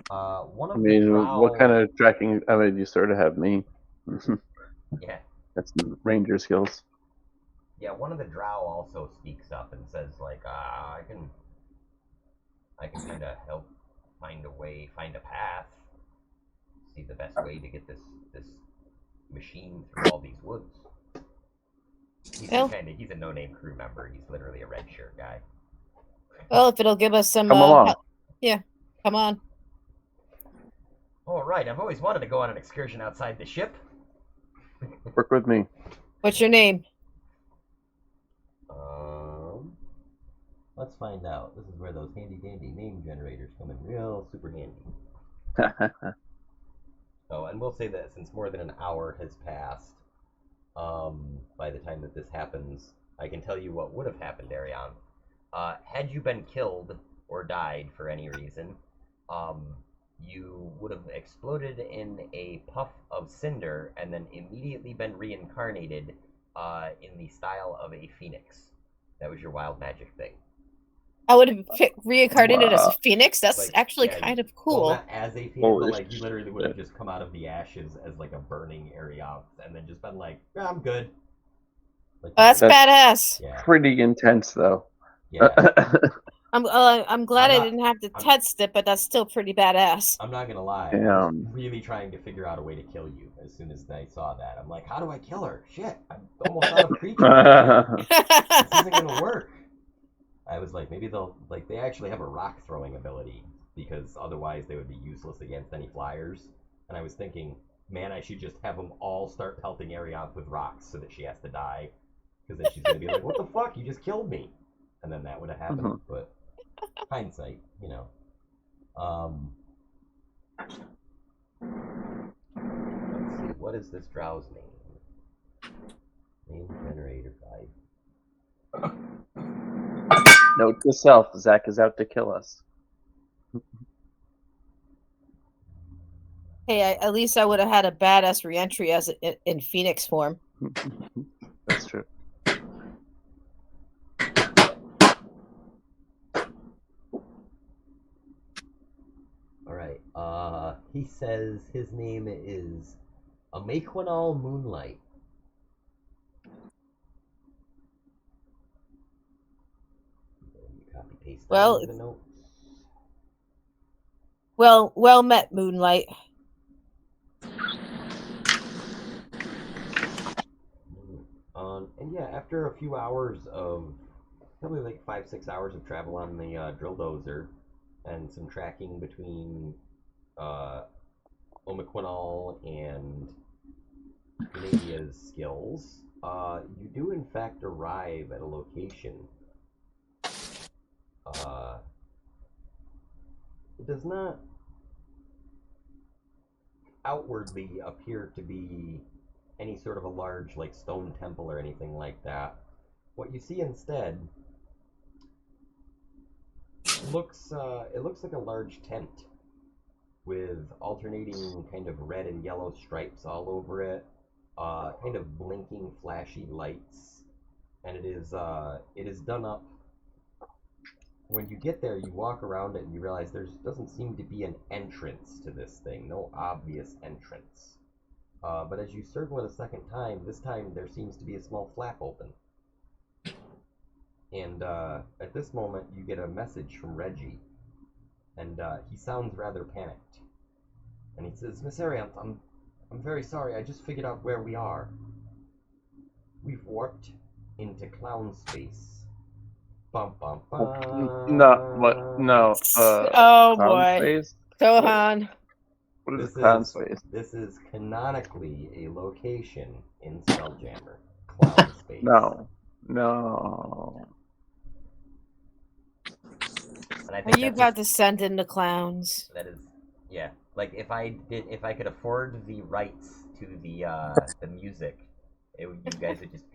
One of I mean, the drow... what kind of tracking? I mean, you sort of have me. Yeah. That's ranger skills. Yeah, one of the drow also speaks up and says, like, I can kind of help find a path, see the best way to get this machine through all these woods. He's a no-name crew member. He's literally a red shirt guy. Well, if it'll give us some Come along. help. Yeah, come on. All right, I've always wanted to go on an excursion outside the ship. Work with me. What's your name? Let's find out. This is where those handy-dandy name generators come in real super handy. Oh, and we'll say that since more than an hour has passed, by the time that this happens, I can tell you what would have happened, Arian. Had you been killed or died for any reason, you would have exploded in a puff of cinder and then immediately been reincarnated in the style of a phoenix. That was your wild magic thing. I would have reincarnated as a phoenix. That's Like, actually yeah, kind of cool. Well, not as a phoenix, Holy but like you literally would have just come out of the ashes as like a burning area and then just been like, yeah, I'm good. Like, That's badass. yeah. Pretty intense, though. Yeah. I'm glad I didn't have to test it, but that's still pretty badass. I'm not gonna lie. Yeah. I was really trying to figure out a way to kill you as soon as I saw that. I'm like, how do I kill her? Shit, I'm almost out of creatures. This isn't gonna work. I was like, maybe they actually have a rock throwing ability because otherwise they would be useless against any flyers. And I was thinking, man, I should just have them all start pelting Ariant with rocks so that she has to die. Because then she's gonna be like, what the fuck? You just killed me. And then that would have happened. Mhm. But hindsight, you know. Let's see, what is this drow's name? Name generator 5. Note to self: Zach is out to kill us. Hey, at least I would have had a badass reentry as in Phoenix form. That's true. He says his name is Amequinal Moonlight. Copy paste that Well, into the notes. well met, Moonlight. And yeah, after a few hours of probably like 5-6 hours of travel on the drill dozer and some tracking between Omequinal and Canadia's skills, you do in fact arrive at a location. It does not outwardly appear to be any sort of a large like stone temple or anything like that. What you see instead looks like a large tent with alternating kind of red and yellow stripes all over it, kind of blinking flashy lights, and it is done up. When you get there, you walk around it and you realize there doesn't seem to be an entrance to this thing, no obvious entrance. But as you circle it a second time, this time there seems to be a small flap open. And at this moment, you get a message from Reggie, and he sounds rather panicked. And he says, "Miss Ariant, I'm very sorry. I just figured out where we are. We've warped into clown space." Bum bum bum. No, what? No. Oh clown boy, space? Gohan. What is clown This space? This is canonically a location in Spelljammer. Clown space. No. And I Are think you that's about to send in the clowns? That is, yeah. Like if I could afford the rights to the music, you guys would just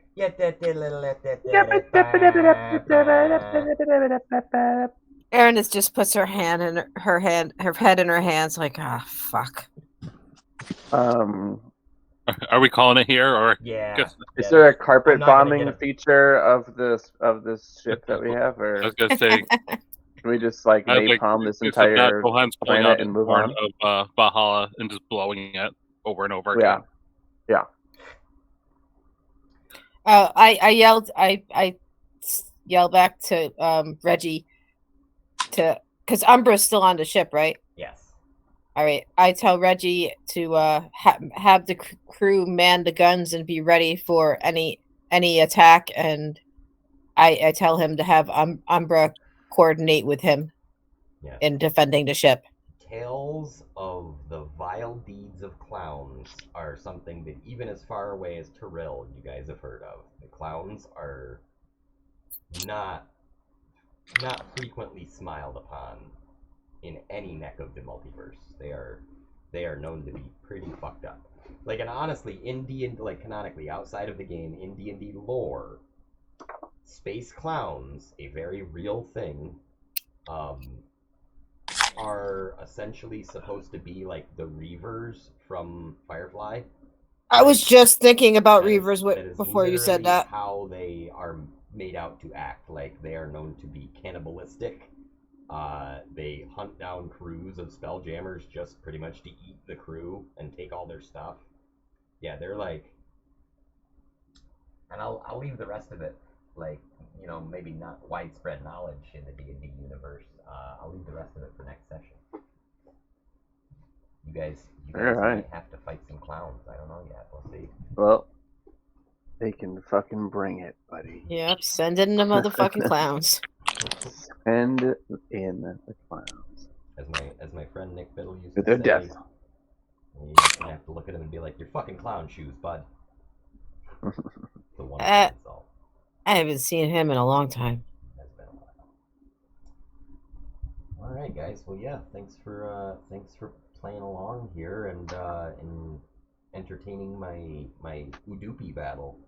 Erin just puts her head in her hands, like, ah, fuck. Are we calling it here, or yeah. Is there a carpet I'm not gonna bombing get a- feature of this ship that we have, I or was gonna say, can we just like napalm this it's about entire Gohan's pulling planet out and his move horn on? of Valhalla and just blowing it over and over Yeah. again. Yeah. I yelled back to Reggie because Umbra's still on the ship, right? Yes. All right. I tell Reggie to have the crew man the guns and be ready for any attack, and I tell him to have Umbra coordinate with him in defending the ship. Tales of the vile deeds of clowns are something that even as far away as Tyrell you guys have heard of. The clowns are not frequently smiled upon in any neck of the multiverse. They are known to be pretty fucked up. Like, and honestly, in D&D, like canonically outside of the game, in D&D lore, space clowns, a very real thing, are essentially supposed to be like the Reavers from Firefly. I was just thinking about That is- Reavers that is before you said literally that. how they are made out to act. Like, they are known to be cannibalistic. They hunt down crews of Spelljammers just pretty much to eat the crew and take all their stuff. Yeah, they're like, and I'll leave the rest of it, like, you know, maybe not widespread knowledge in the D&D universe. I'll leave the rest of it for next session. You guys might have to fight some clowns. I don't know yet. We'll see. Well, they can fucking bring it, buddy. Yep, send in the motherfucking clowns. Send in the clowns. As my friend Nick Biddle used To to their say, death. you're just gonna have to look at him and be like, "You're fucking clown shoes, bud." The one insult. I haven't seen him in a long time. Has been a while. All right, guys. Well, yeah. Thanks for playing along here and entertaining my Odoopi battle.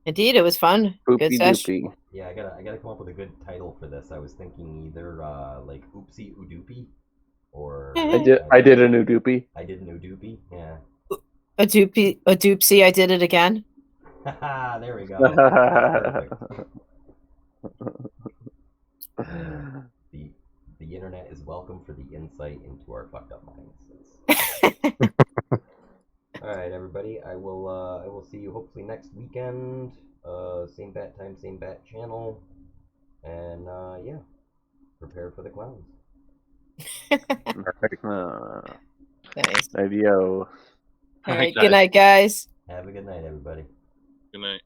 Indeed, it was fun. Good session. Doopy. Yeah, I gotta come up with a good title for this. I was thinking either like Oopsie Odoopi, or I did a new doopy. I did an Odoopi. Yeah. A doopsie. I did it again. Haha, there we go. That's perfect. The internet is welcome for the insult. insight into our fucked up minds. All right, everybody. I will see you hopefully next weekend. Same bat time, same bat channel, and yeah, prepare for the clowns. Perfect. Nice. Maybe All right. Good night, guys. Have a good night, everybody. Good night.